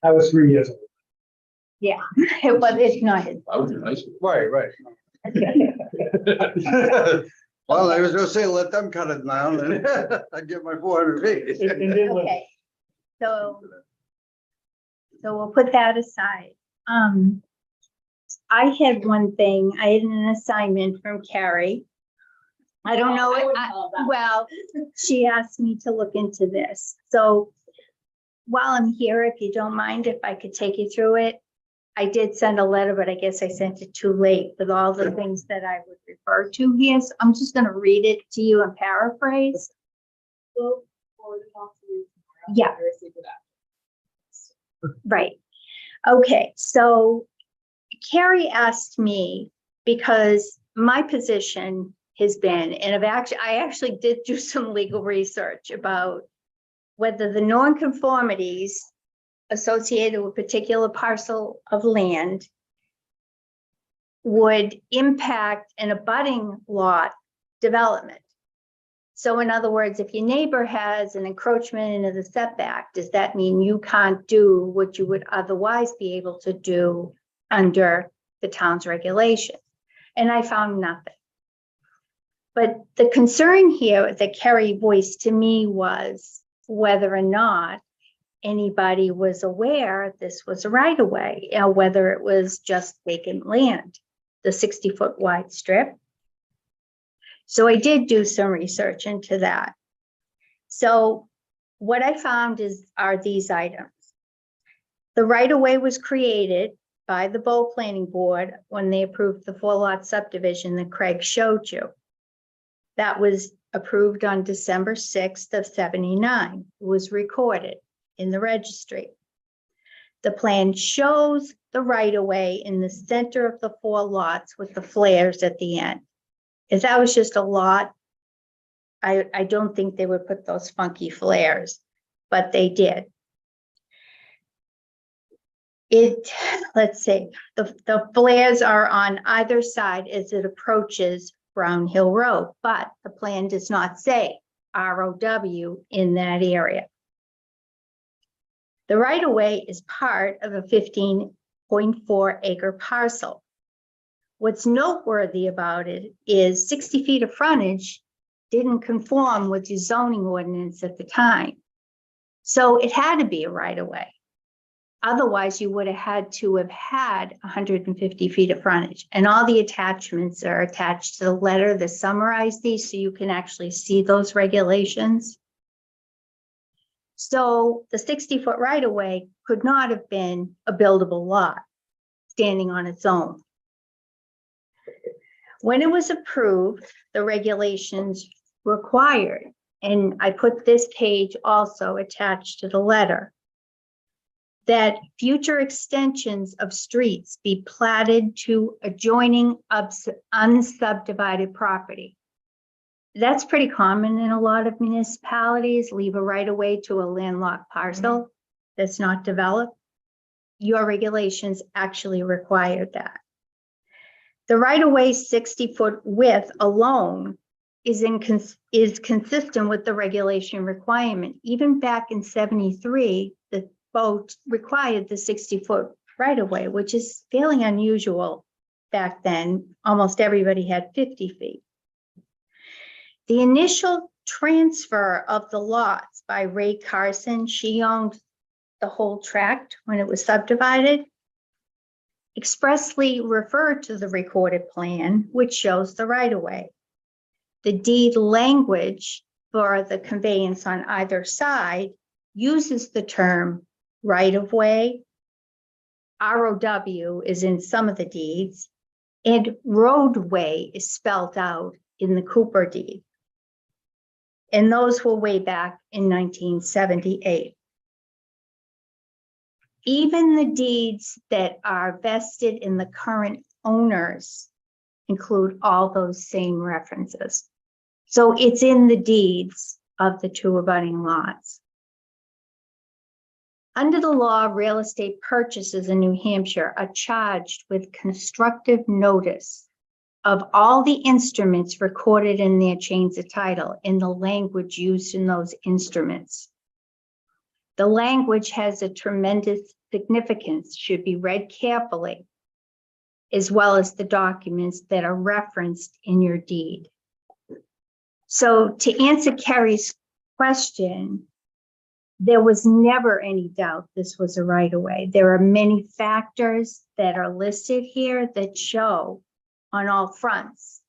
I was 3 years old. Yeah, it's not his. I would be nice. Right. fault. Well, I was gonna say, let them cut it down and I'd get my 400 feet. Okay, so we'll put that aside. I had one thing, I had an assignment from Carrie. I don't know, I wouldn't call it that. well, she asked me to look into this, so while I'm here, if you don't mind, if I could take you through it. I did send a letter, but I guess I sent it too late with all the things that I would refer to here, so I'm just gonna read it to you and paraphrase. We'll forward it off to you tomorrow. Yeah. I received it Right. Okay, so Carrie asked me, because my position has been, and I actually did do some legal research about whether the nonconformities associated with a particular parcel of land would impact an abutting lot development. So in other words, if your neighbor has an encroachment into the setback, does that mean you can't do what you would otherwise be able to do under the town's regulation? And I found nothing. But the concern here that Carrie voiced to me was whether or not anybody was aware this was a right of way, or whether it was just vacant land, the 60-foot wide strip. So I did do some research into that. So what I found are these items. The right of way was created by the Bow Planning Board when they approved the 4-lot subdivision that Craig showed you. That was approved on December 6th of 79. It was recorded in the registry. The plan shows the right of way in the center of the 4 lots with the flares at the end. If that was just a lot, I don't think they would put those funky flares, but they did. Let's see, the flares are on either side as it approaches Brown Hill Road, but the plan does not say ROW in that area. The right-of-way is part of a 15.4 acre parcel. What's noteworthy about it is 60 feet of frontage didn't conform with the zoning ordinance at the time. So it had to be a right-of-way. Otherwise, you would have had to have had 150 feet of frontage. And all the attachments are attached to the letter that summarize these, so you can actually see those regulations. So the 60-foot right-of-way could not have been a buildable lot standing on its own. When it was approved, the regulations required, and I put this page also attached to the letter, that future extensions of streets be platted to adjoining unsubdivided property. That's pretty common in a lot of municipalities, leave a right of way to a landlocked parcel that's not developed. Your regulations actually required that. The right of way 60-foot width alone is consistent with the regulation requirement. Even back in 73, the vote required the 60-foot right of way, which is fairly unusual back then. Almost everybody had 50 feet. The initial transfer of the lots by Ray Carson, she owned the whole tract when it was subdivided, expressly referred to the recorded plan, which shows the right of way. The deed language for the conveyance on either side uses the term right of way. ROW is in some of the deeds, and roadway is spelled out in the Cooper deed. And those were way back in 1978. Even the deeds that are vested in the current owners include all those same references. So it's in the deeds of the two abutting lots. Under the law, real estate purchases in New Hampshire are charged with constructive notice of all the instruments recorded in their chains of title in the language used in those instruments. The language has a tremendous significance, should be read carefully, as well as the documents that are referenced in your deed. So to answer Kerry's question, there was never any doubt this was a right-of-way. There are many factors that are listed here that show on all fronts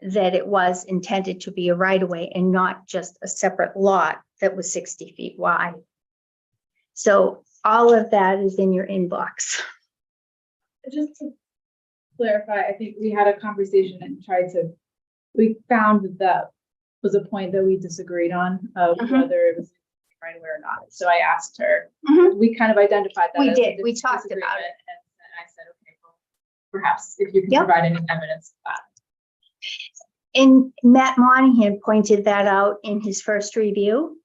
that it was intended to be a right-of-way and not just a separate lot that was 60 feet wide. So all of that is in your inbox. Just to clarify, I think we had a conversation and we found that was a point that we disagreed on of whether it was right away or not. So I asked her, we kind of identified that. We as a did. We talked about disagreement, it. And I said, okay, well, perhaps if you can Yep. provide any evidence of that. And Matt Monahan pointed that out in his first review.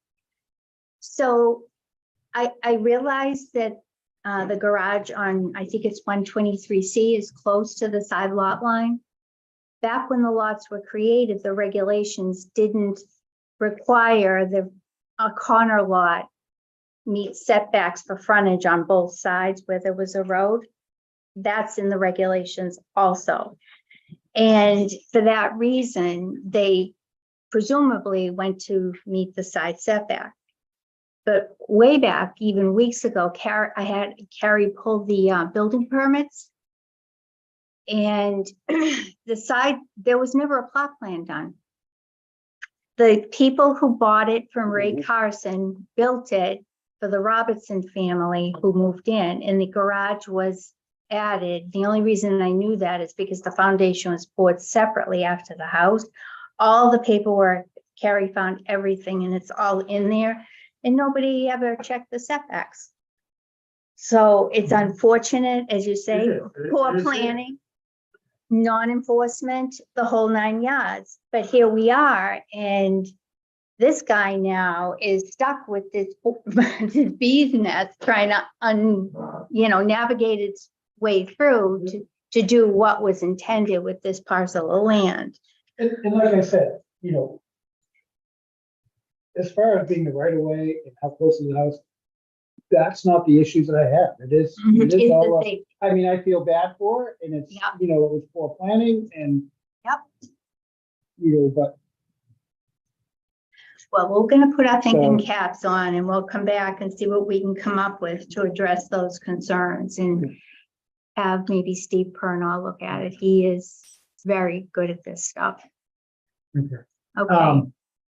So I realized that the garage on, I think it's 123C, is close to the side lot line. Back when the lots were created, the regulations didn't require a corner lot meet setbacks for frontage on both sides where there was a road. That's in the regulations also. And for that reason, they presumably went to meet the side setback. But way back, even weeks ago, I had Carrie pull the building permits. And there was never a plot plan done. The people who bought it from Ray Carson built it for the Robertson family who moved in, and the garage was added. The only reason I knew that is because the foundation was poured separately after the house. All the paperwork, Carrie found everything, and it's all in there, and nobody ever checked the setbacks. So it's unfortunate, as you say, poor planning, non-enforcement, the whole 9 yards. But here we are, and this guy now is stuck with this, this bee's nest, trying to navigate its way through to do what was intended with this parcel of land. And like I said, as far as being the right of way and how close to the house, that's not the issues that I have. It is It's the all, same. I mean, I feel bad for it, and it's, Yep. it was poor planning and. Yep. But. Well, we're gonna put our thinking So- caps on, and we'll come back and see what we can come up with to address those concerns and have maybe Steve Pernall look at it. He is very good at this stuff. Okay. Okay,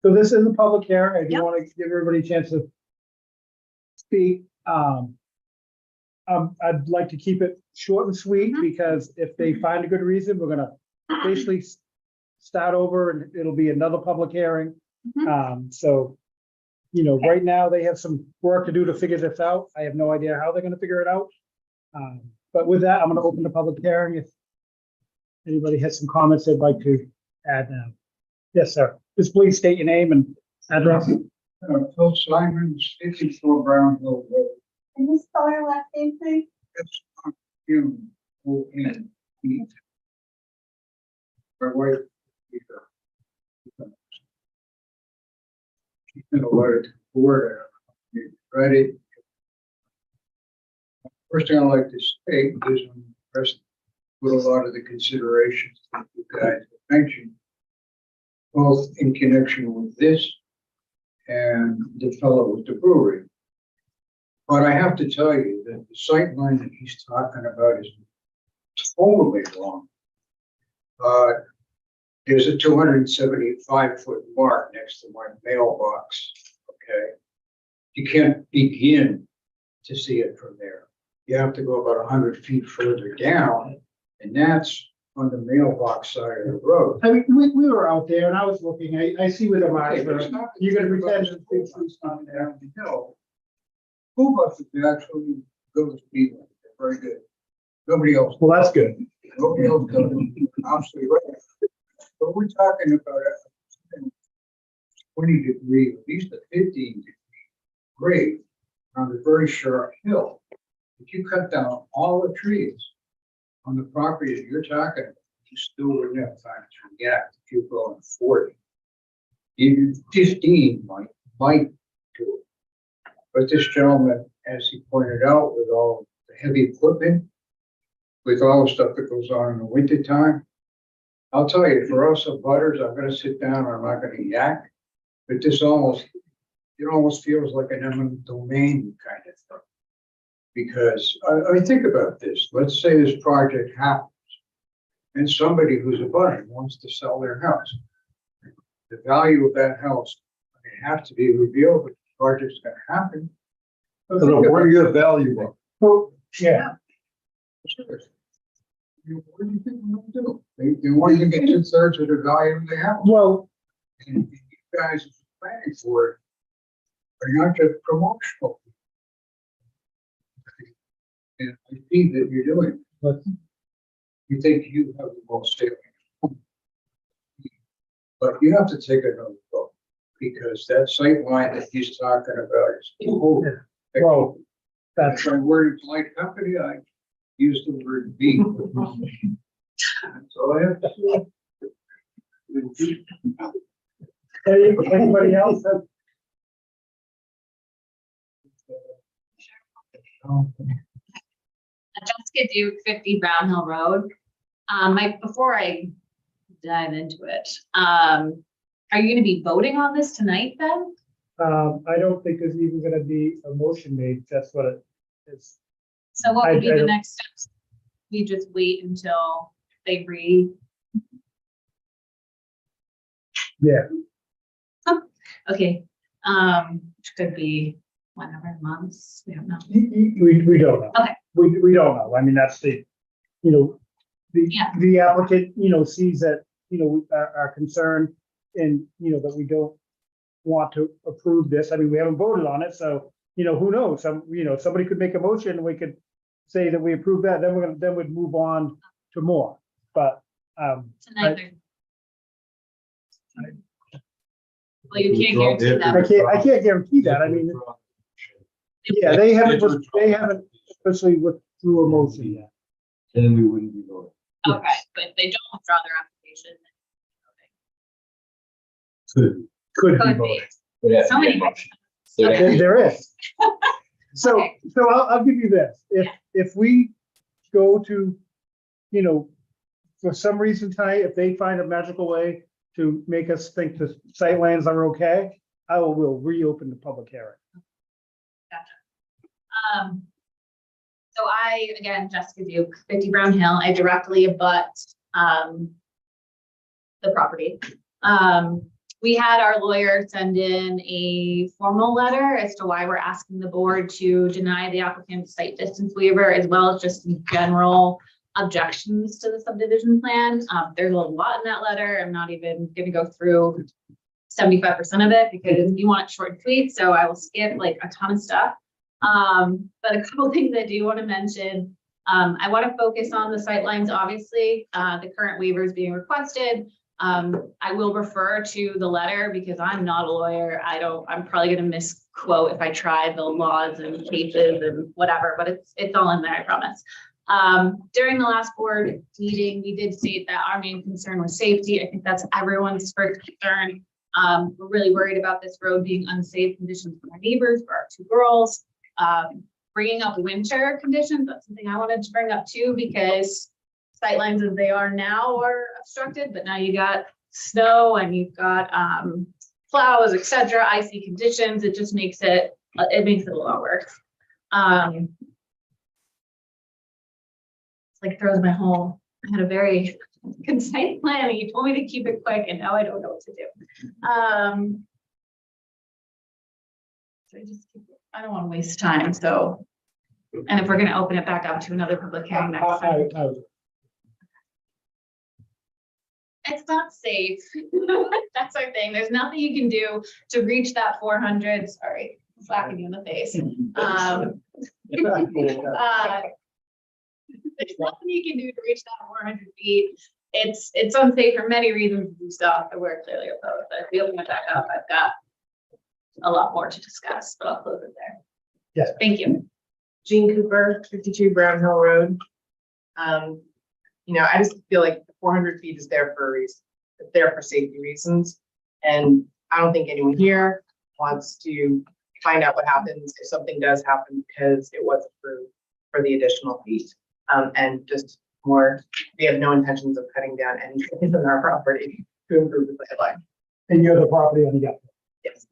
So this is a public hearing. I do Yep. want to give everybody a chance to speak. I'd like to keep it short and sweet, because if they find a good reason, we're gonna basically start over and it'll be another public hearing. So, right now they have some work to do to figure this out. I have no idea how they're gonna figure it out. But with that, I'm gonna open the public hearing. If anybody has some comments they'd like to add now. Yes, sir. Just please state your name and address. Phil Simon, 54 Brown Hill Road. Can you spell your last name, please? That's not Hume, O-N-E. My wife. She sent a letter to the board. Read it. First thing I'd like to say is I'm impressed with a lot of the considerations that you guys have mentioned, both in connection with this and the fellow with the brewery. But I have to tell you that the sight line that he's talking about is totally wrong. There's a 275-foot mark next to my mailbox, okay? You can't begin to see it from there. You have to go about 100 feet further down, and that's on the mailbox side of the road. I mean, we were out there and I was looking, I see where the marks Okay, but are. it's not- You're gonna pretend. School bus coming down the hill. School buses actually go to speed limit. They're very good. Nobody else. Well, that's good. Nobody else does. Absolutely right. But we're talking about a 20-degree, at least a 15-degree grade on a very sharp hill. If you cut down all the trees on the property that you're talking about, you still wouldn't have time to react if you're going 40. Even 15 might do it. But this gentleman, as he pointed out, with all the heavy equipment, with all the stuff that goes on in the winter time, I'll tell you, for us butters, I'm gonna sit down and I'm not gonna yak, but it almost feels like an eminent domain kind of thing. Because I think about this, let's say this project happens and somebody who's a butter wants to sell their house. The value of that house, it has to be revealed, but the project's gonna happen. So think about- Where your value? Well, yeah, Seriously. What do you think we're gonna do? They want to get 2/3 of the value of the house. well, And you guys planning for it are not just promotional. And I see that you're doing it. but You think you have the most salient. But you have to take another look, because that sight line that he's talking about is. well, that's, That's my word, polite company, I use the word be. So I have to. anybody else? Jessica Duke, 50 Brown Hill Road. Before I dive into it, are you gonna be voting on this tonight then? I don't think there's even gonna be a motion made, that's what it is. So what would be I the don't- next steps? You just wait until they read? Yeah, Okay, which could be whenever months, we don't know. we don't know. Okay. We don't know, I mean, that's the, Yeah. the applicant, sees that, our concern and, that we don't want to approve this, I mean, we haven't voted on it, so, who knows, somebody could make a motion, and we could say that we approve that, then we'd move on to more, but, Tonight. Well, you can't guarantee I that. can't guarantee that, I mean, yeah, they haven't officially withdrew a motion yet. Then we wouldn't be voting. Okay, but if they don't withdraw their application, Could be could voted. be. So many questions. There is. So, Okay. I'll give you this, if we go to, for some reason tonight, if they find a magical way to make us think the sightlines are okay, will reopen the public hearing. So again, Jessica Duke, 50 Brown Hill, I directly abut, the property. we had our lawyer send in a formal letter as to why we're asking the board to deny the applicant's site distance waiver, as well as just some general objections to the subdivision plan. There's a lot in that letter. I'm not even gonna go through 75% of it because you want it short and sweet, so I will skip like a ton of stuff. But a couple things I do want to mention. I want to focus on the sightlines, obviously, the current waivers being requested. I will refer to the letter because I'm not a lawyer. I'm probably going to misquote if I try the laws and cases and whatever, but it's all in there, I promise. During the last board meeting, we did state that our main concern was safety. I think that's everyone's first concern. We're really worried about this road being unsafe conditions for our neighbors, for our two girls. Bringing up winter conditions, that's something I wanted to bring up too, because sightlines as they are now are obstructed, but now you got snow and you've got plows, etc., icy conditions. It just makes it a lot worse. It's like throws my whole. I had a very concise plan and you told me to keep it quick and now I don't know what to do. So I don't want to waste time, so, and if we're gonna open it back up to another public hearing next time. It's not safe. That's our thing. There's nothing you can do to reach that 400, sorry, slapping you in the face. There's nothing you can do to reach that 400 feet. It's unsafe for many reasons and stuff that we're clearly opposed. If we open it back up, I've got a lot more to discuss, but I'll close it there. Yes. Thank you. Jean Cooper, 52 Brown Hill Road. I just feel like the 400 feet is there for a reason. It's there for safety reasons. And I don't think anyone here wants to find out what happens if something does happen because it was approved for the additional feet. And just more, we have no intentions of cutting down any trees on our property to improve the sightline. And you're the property on the upper. Yes.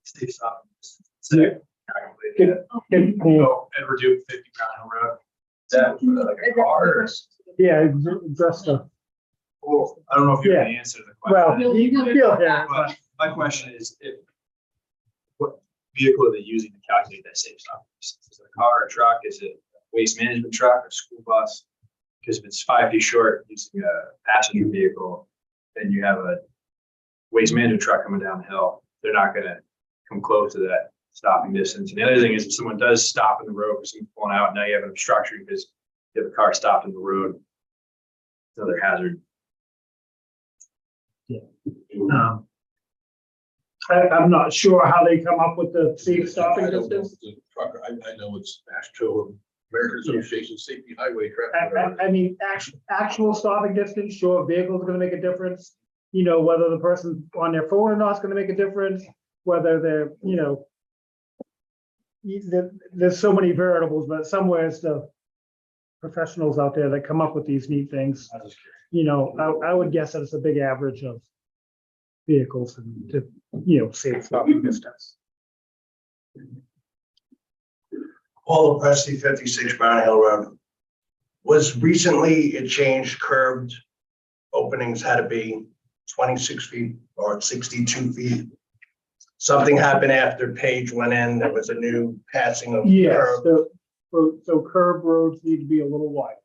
Steve stop. Can- Edward Duke, 50 Brown Hill Road. Is that like a car or? Yeah, just the, Well, I don't know if you have an answer to the question. well, you can feel that, But my question is, what vehicle are they using to calculate that safe stop? Is it a car, a truck? Is it a waste management truck, a school bus? Because if it's 5 feet short using a passenger vehicle, then you have a waste management truck coming down the hill. They're not gonna come close to that stopping distance. And the other thing is if someone does stop in the road, because someone's pulling out, now you have an obstruction because you have a car stopped in the road. It's another hazard. I'm not sure how they come up with the safe stopping I don't know distance. if the trucker, I know it's AASHTO, American Association of Safety Highway Traffic. I mean, actual stopping distance, sure, vehicle's gonna make a difference. Whether the person on their phone or not is gonna make a difference, whether they're, there's so many variables, but somewhere it's the professionals out there that come up with these neat things. I would guess that it's a big average of vehicles and to, safe stopping distance. Paul Presley, 56 Brown Hill Road. Was recently it changed, curved openings had to be 26 feet or 62 feet. Something happened after Page went in, there was a new passing of Yes, curb. so curb roads need to be a little wide.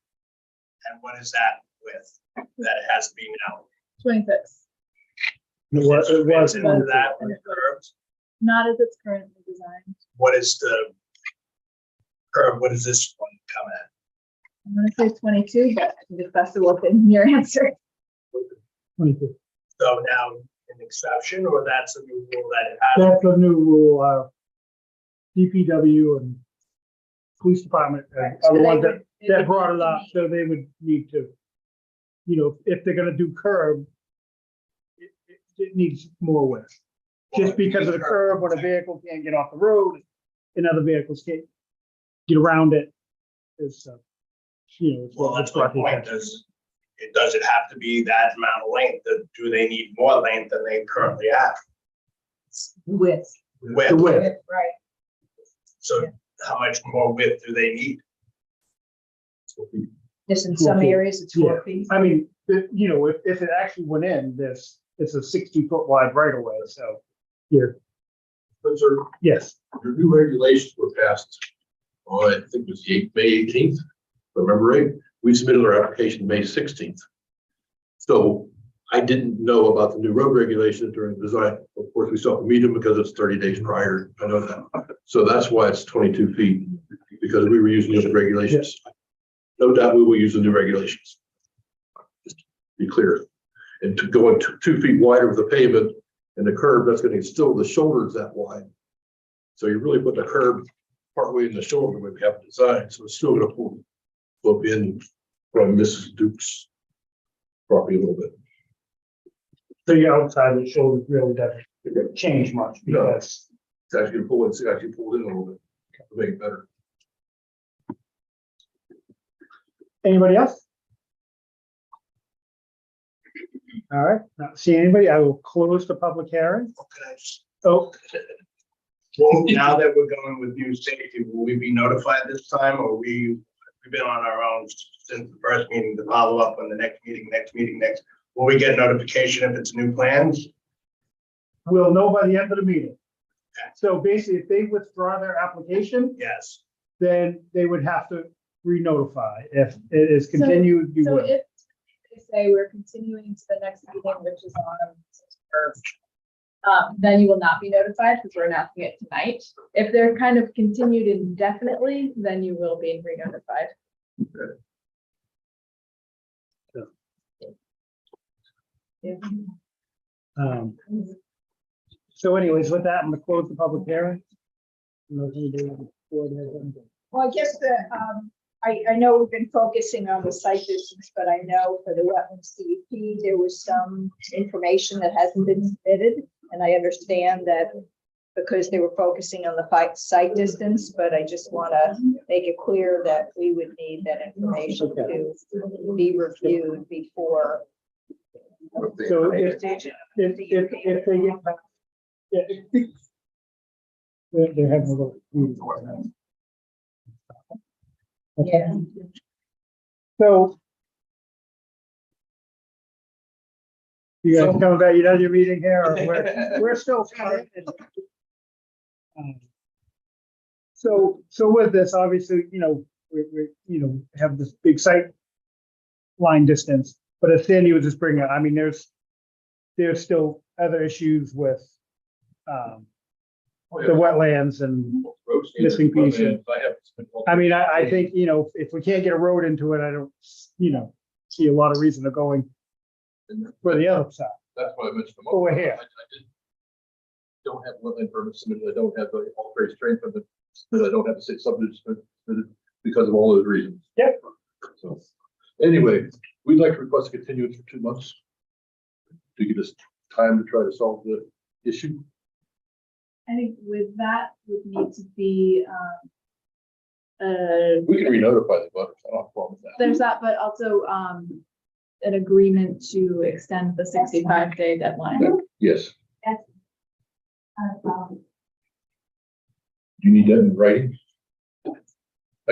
And what is that with, that it has to be now? 26, It was. Into that with curbs? not as it's currently designed. What is the curb, what does this one come at? I'm gonna say 22, but I think it's best to look in your answer. 22. So now an exception, or that's a new rule that it has? That's a new rule, DPW and police department are the ones that brought it up, so they would need to, if they're gonna do curb, it needs more width. Just because of the curb, when a vehicle can't get off the road and other vehicles can't get around it, is, it's Well, what that's it's my brought to point, attention. does it have to be that amount of length, do they need more length than they currently have? With. Width, The width. Right. so how much more width do they need? Just in some areas, it's 4 feet. I mean, you know, if it actually went in, it's a 60-foot wide right of way, so. Here, But sir, yes, your new regulations were passed, oh, I think it was May 18th. Remember, right? We submitted our application May 16th. So I didn't know about the new road regulations during design. Of course, we still have to meet them because it's 30 days prior. I know that. So that's why it's 22 feet, because we were using the regulations. No doubt we will use the new regulations. Just to be clear. And to go 2 feet wider with the pavement and the curb, that's going to still, the shoulders that wide. So you really put the curb partway in the shoulder when we have it designed. So it's still going to pull up in from Mrs. Duke's property a little bit. so the outside of the shoulder really doesn't change much because. It's actually gonna pull, it's actually pulled in a little bit to make it better. Anybody else? All right, not seeing anybody, I will close the public hearing. Can I just- Oh, Well, now that we're going with new safety, will we be notified this time, or we've been on our own since the first meeting to follow up on the next meeting, next? Will we get notification if it's new plans? we'll know by the end of the meeting. So basically, if they withdraw their application, Yes. then they would have to re-notify. If it is continued, you So would. if they say we're continuing to the next meeting, which is on first, then you will not be notified because we're announcing it tonight. If they're kind of continued indefinitely, then you will be re-notified. Um, So anyways, with that, I'm gonna close the public hearing. Well, I guess I know we've been focusing on the site distance, but I know for the wetlands CUP, there was some information that hasn't been submitted. And I understand that because they were focusing on the site distance, but I just want to make it clear that we would need that information to be reviewed before. So if they get back. Yeah, they're having a little. Yeah. So. You guys coming back, you done your meeting here, or we're still starting. So with this, obviously, you know, we have this big site line distance, but as Sandy was just bringing up, I mean, there's still other issues with the wetlands and missing pieces. I mean, I think, you know, if we can't get a road into it, I don't, see a lot of reason to going for the other side. That's why I mentioned. Over here. Don't have wetland permits submitted, I don't have the all phase train permit, I don't have the state subdivision submitted because of all those reasons. Yep. So, anyway, we'd like to request a continuance for 2 months to give us time to try to solve the issue. I think with that would need to be, We can re-notify the butters, I don't have a problem with that. there's that, but also, an agreement to extend the 65-day deadline. Yes. Do you need that in writing? I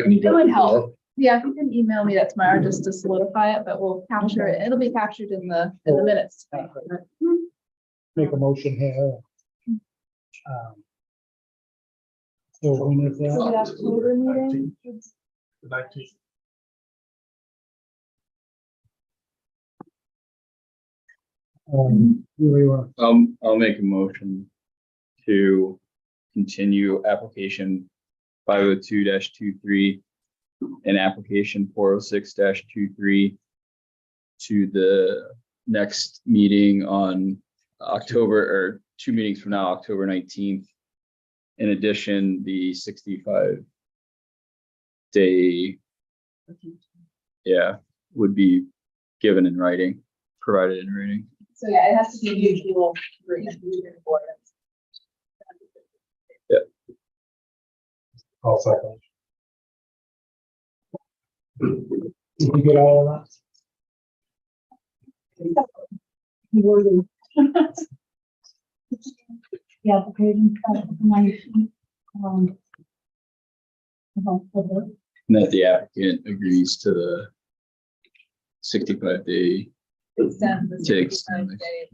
can need that. It would tomorrow. help. Yeah, if you can email me that tomorrow just to solidify it, but we'll capture it. It'll be captured in the minutes. Make a motion here. So when is So the that? October meeting, The 19th. Really want, I'll make a motion to continue application 502-23 and application 406-23 to the next meeting on October, or 2 meetings from now, October 19th. In addition, the 65-day, would be given in writing, provided in writing. so yeah, it has to be usual. I'll second. Did you get all of that? The application. And that the applicant agrees to the 65 day. Extend the To extend 65 days.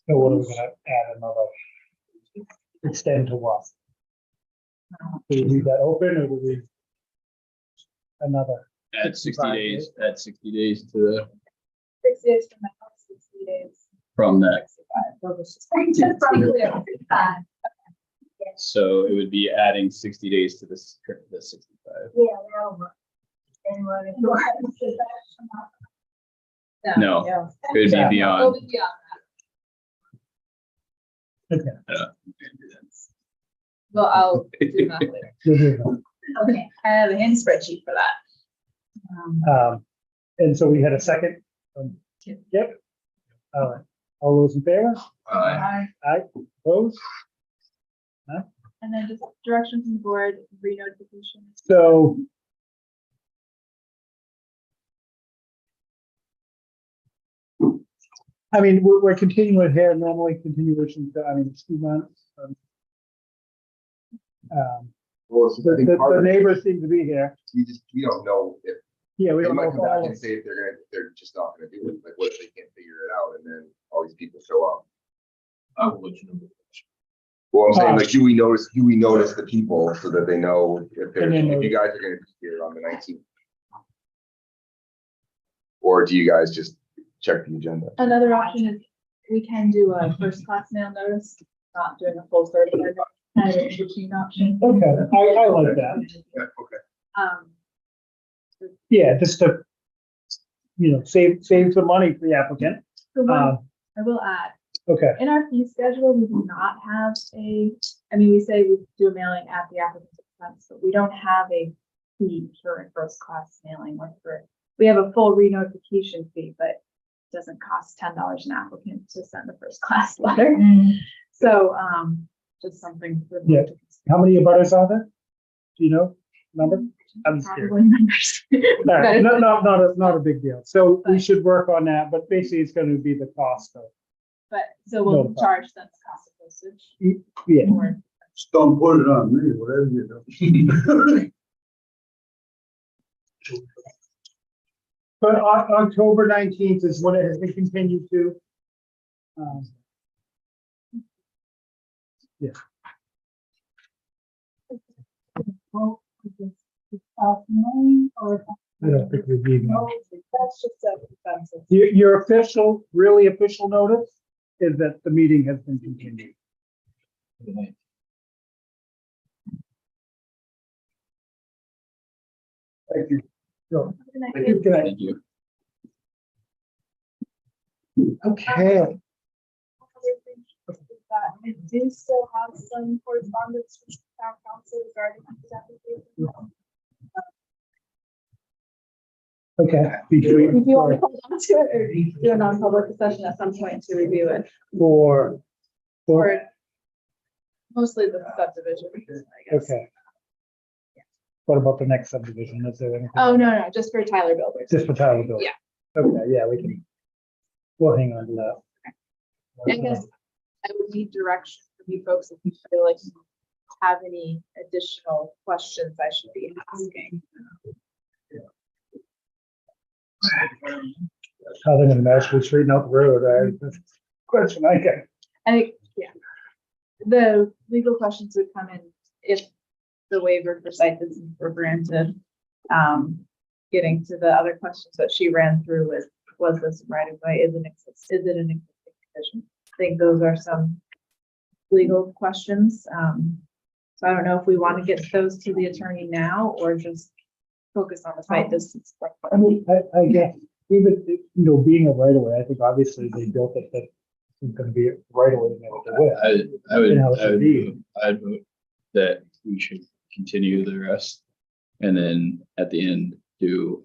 So what are we gonna add another? Extend to what? Do we leave that open or do we? Another, Add 60 65 days, add 60 days to the, 6 days from now, 60 days. from that. 65. So it's just probably a fine. So it would be adding 60 days to this, the 65. Yeah, that'll work. And when it's your- No, Yeah. it would be We'll beyond. be beyond that. Well, I'll do that later. Okay. I have a hand spreadsheet for that. And so we had a second. Yep. All right, all those in favor? Aye, opposed? And then just direction from the board, re-notification. So. I mean, we're continuing here, normally continuation, I mean, it's 2 months. Well, I think part The of it, neighbors seem to be here. we don't know if, Yeah, we they don't know might if come back all and of, say if they're just not gonna do it, like what if they can't figure it out and then all these people show up? I will let you know. Well, I'm saying like, do we notice the people so that they know if they're, And then if you guys are gonna be here on the 19th? Or do you guys just check the agenda? Another option is we can do a first class mail notice, not doing a full 30 minute, kind of an in-between option. okay, I like that. Yeah, okay. Um, Yeah, just to, save some money for the applicant. so one, Um, I will add, Okay, in our fee schedule, we do not have we say we do a mailing at the applicant's expense, but we don't have a fee for a first class mailing or we have a full re-notification fee, but it doesn't cost $10 an applicant to send a first class letter. So, just something. for the Yeah. board to consider. how many abutters are there? Do you know, number? I'm just curious. Probably numbers. All right, not a big deal. So we should work on that, but basically it's gonna be the cost of, But, so we'll Notify. charge them the cost of postage. yeah. Or Just don't put it on me, whatever you do. But October 19th is when it has been continued to. Yeah. I don't think we need that. That's just a consensus. Your official, really official notice is that the meeting has been continued. Thank you. Go. Thank you. Good night. Thank you. Okay. I do still have some correspondence from town council regarding this application. Okay. If you want to hold on to it or do a non-public session at some point to review it, For, or mostly the subdivision, I guess. okay. What about the next subdivision? Is there anything? Oh, no, just for Tyler Builders. Just for Tyler Bill? Yeah. Okay, yeah, we can. We'll hang on to that. I guess I would need direction from you folks if you feel like you have any additional questions I should be asking. How they're gonna magically straighten out the road, that's a question I get. I think, yeah. The legal questions would come in if the waiver for site distance were granted. Getting to the other questions that she ran through with, was this right of way, is it an existing condition? I think those are some legal questions. So I don't know if we want to get those to the attorney now or just focus on the site distance. I mean, I guess, even, being a right of way, I think obviously they built it that it's gonna be a right of way no matter what. I'd vote that we should continue the rest. And then at the end, do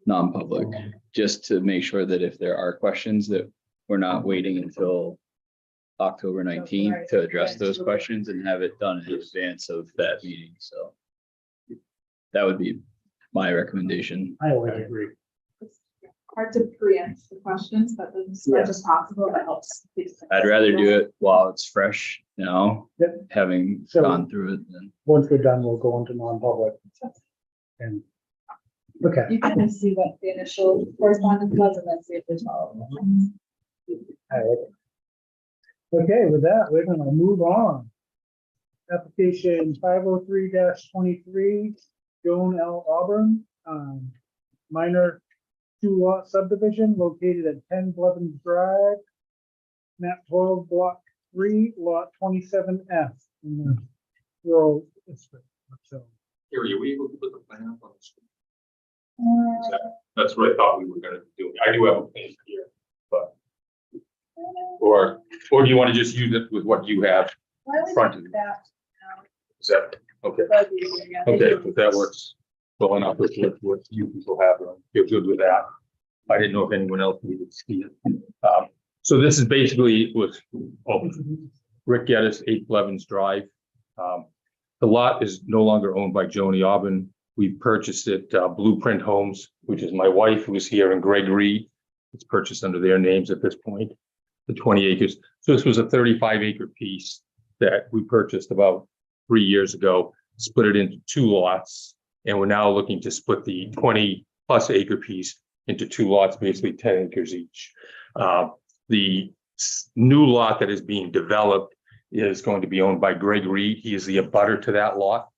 non-public, just to make sure that if there are questions that we're not waiting until October 19th to address those questions and have it done in advance of that meeting. So that would be my recommendation. I always agree. Hard to preempt the questions, but as much as possible, that helps. I'd rather do it while it's fresh now, Yep. having So- gone through it then. Once we're done, we'll go into non-public. And Okay. You can just see what the initial correspondence was and then see if there's all. All right. Okay, with that, we're gonna move on. Application 503-23, Joan L. Auburn, minor 2-lot subdivision located at 10 Blevins Drive, map 12, block 3, lot 27F in the rural district. So, Gary, are we able to put the plan up on the screen? That's what I thought we were gonna do. I do have a plan here, but. Or do you want to just use it with what you have? Front of you. Is that, okay, okay, if that works well enough with what you people have, you're good with that. I didn't know if anyone else needed to see it. So this is basically with Rick Geddes, 8 Blevins Drive. The lot is no longer owned by Joni Auburn. We purchased it, Blueprint Homes, which is my wife who is here, and Greg Reed. It's purchased under their names at this point, the 20 acres. So this was a 35-acre piece that we purchased about 3 years ago, split it into 2 lots. And we're now looking to split the 20+ acre piece into 2 lots, basically 10 acres each. The new lot that is being developed is going to be owned by Greg Reed. He is the abutter to that lot.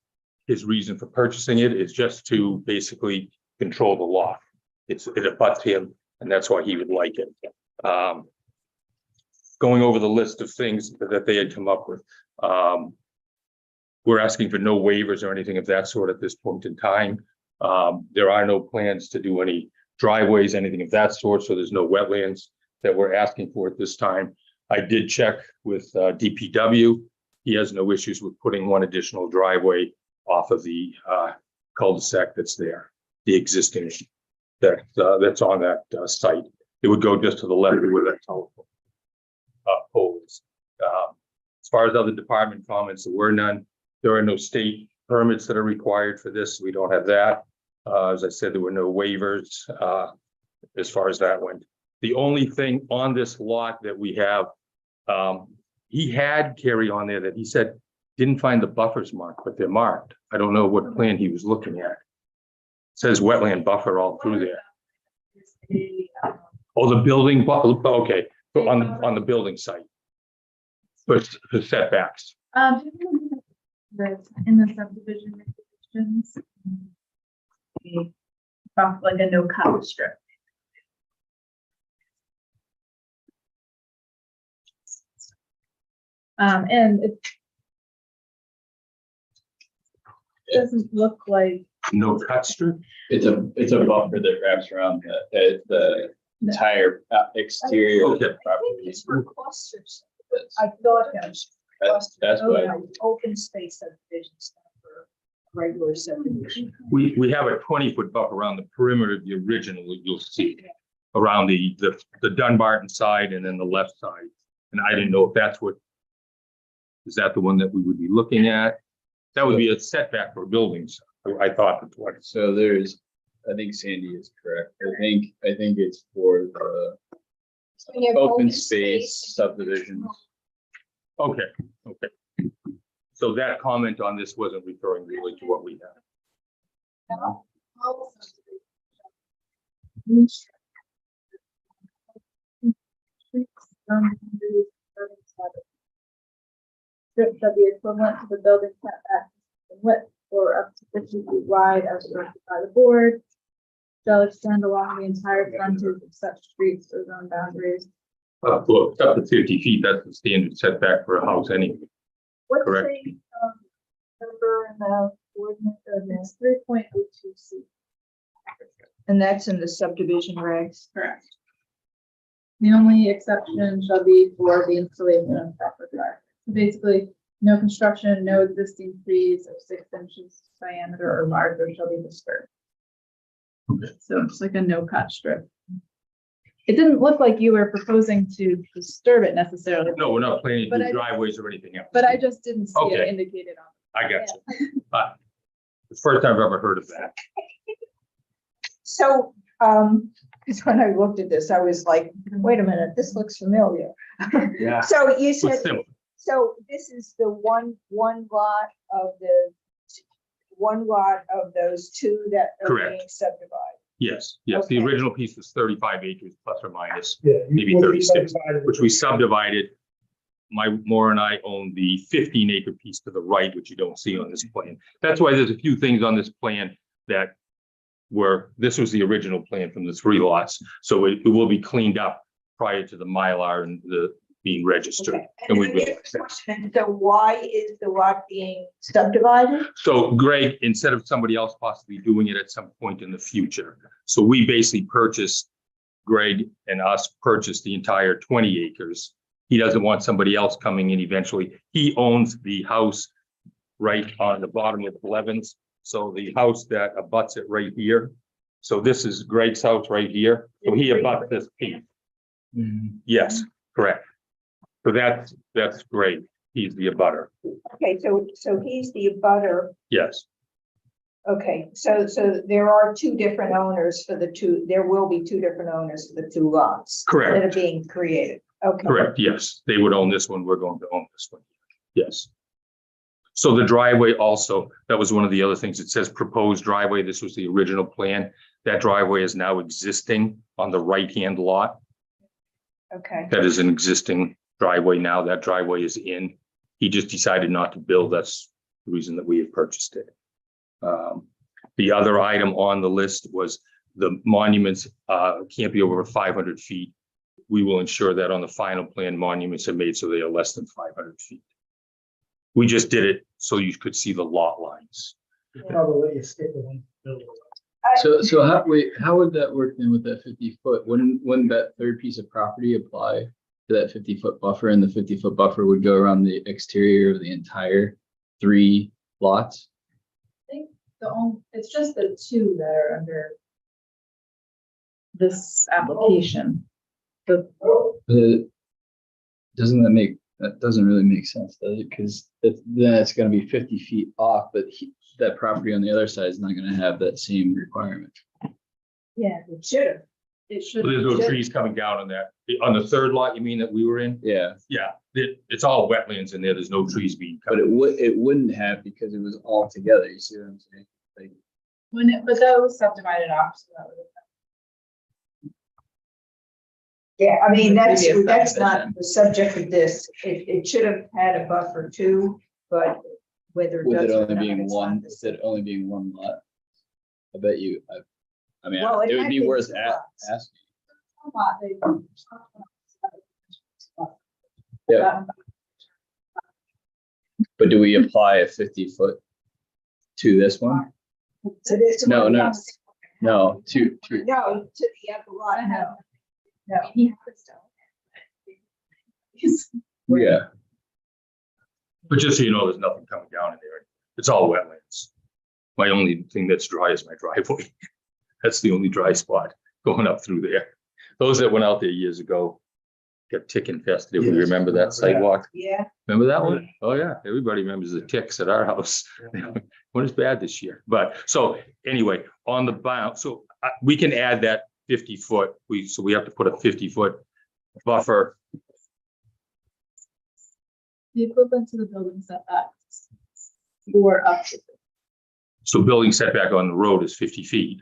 His reason for purchasing it is just to basically control the lot. It abuts him, and that's why he would like it. Going over the list of things that they had come up with. We're asking for no waivers or anything of that sort at this point in time. There are no plans to do any driveways, anything of that sort, so there's no wetlands that we're asking for at this time. I did check with DPW. He has no issues with putting one additional driveway off of the cul-de-sac that's there, the existing that's on that site. It would go just to the left of where that telephone pole is. As far as other department comments, there were none. There are no state permits that are required for this. We don't have that. As I said, there were no waivers as far as that went. The only thing on this lot that we have, he had Carrie on there that he said didn't find the buffers marked, but they're marked. I don't know what plan he was looking at. It says wetland buffer all through there. Oh, the building, okay, so on the building site. For setbacks. In the subdivision regulations. Like a no cut strip. And it doesn't look like. No cut strip? It's a buffer that wraps around the entire exterior of the property. Clusters. I thought that was That's what. open space subdivisions for regular subdivision. We have a 20-foot buffer around the perimeter of the original, you'll see, around the Dunbarton side and then the left side. And I didn't know if that's what, is that the one that we would be looking at? That would be a setback for buildings. I thought that's what. So there's, I think Sandy is correct. I think it's for the We have open space subdivisions. Okay. So that comment on this wasn't referring really to what we have. Strip shall be equivalent to the building setback in width or up to 50 feet wide as directed by the board. Shall extend along the entire frontage of such streets or zone boundaries. Look, up to 50 feet, that's the standard setback for a house anyway. What's Correct. the number in the ordinance? It's 3.02C. And that's in the subdivision regs. Correct. The only exception shall be for the installation of proper drive. So basically, no construction, no existing trees of 6 inches diameter or larger shall be disturbed. Okay. So it's like a no cut strip. It didn't look like you were proposing to disturb it necessarily. No, we're not planning to But do I- driveways or anything else. But I just didn't see it Okay. indicated on. I got you. But it's the first time I've ever heard of that. So, because when I looked at this, I was like, wait a minute, this looks familiar. Yeah. So you It's said, simple. so this is the one lot of the one lot of those two that are Correct. being subdivided. Yes, yes, the Okay. original piece was 35 acres plus or minus, Yeah. maybe what we 36, subdivided. which we subdivided. Maura and I own the 15-acre piece to the right, which you don't see on this plan. That's why there's a few things on this plan that this was the original plan from the 3 lots. So it will be cleaned up prior to the Mylar and the being registered. Okay. And we then will. the next question, so why is the lot being subdivided? So Greg, instead of somebody else possibly doing it at some point in the future, so we basically purchased, Greg and us purchased the entire 20 acres. He doesn't want somebody else coming in eventually. He owns the house right on the bottom of Blevins. So the house that abuts it right here. So this is Greg's house right here. So he abuts this piece. Yes, correct. So that's great. He's the abutter. Okay, so he's the abutter. Yes, Okay, so there are two different owners for the two, there will be two different owners for the two lots. Correct. That are being created. Okay. correct. Yes, they would own this one. We're going to own this one. Yes. So the driveway also, that was one of the other things. It says proposed driveway. This was the original plan. That driveway is now existing on the right-hand lot. Okay. That is an existing driveway now. That driveway is in. He just decided not to build. That's the reason that we have purchased it. The other item on the list was the monuments can't be over 500 feet. We will ensure that on the final plan, monuments are made so they are less than 500 feet. We just did it so you could see the lot lines. Probably let you skip the one. building. So how would that work then with that 50-foot? Wouldn't that third piece of property apply to that 50-foot buffer, and the 50-foot buffer would go around the exterior of the entire 3 lots? I think it's just the 2 that are under this application. That doesn't really make sense, does it? Because then it's gonna be 50 feet off, but that property on the other side is not gonna have that same requirement. Yeah, it should have. It should. So there's no trees coming down on that. On the third lot, you mean that we were in? Yeah, Yeah, it's all wetlands in there. There's no trees being cut. but it wouldn't have because it was all together. You see what I'm saying? Like, But that was subdivided off, so that would have. Yeah, I mean, that's Previous not subdivision. the subject of this. It should have had a buffer too, but whether it with does. it or only not, being it's one, not the instead of only being one lot. I bet you, I mean, Well, it it would might be be worth two lots. asking. Yeah. Yeah, but do we apply a 50-foot to this one? So this No, one- no. No, to No, to the other lot, no. No. He has to. yeah. But just so you know, there's nothing coming down in there. It's all wetlands. My only thing that's dry is my driveway. That's the only dry spot going up through there. Those that went out there years ago got tick infested. If you Yes. remember that sidewalk. Yeah, Remember that one? Oh, yeah. Everybody remembers the ticks at our house. What is bad this year? But so anyway, on the bound, so we can add that 50-foot. So we have to put a 50-foot buffer. The equivalent to the building setbacks. Or up to. So building setback on the road is 50 feet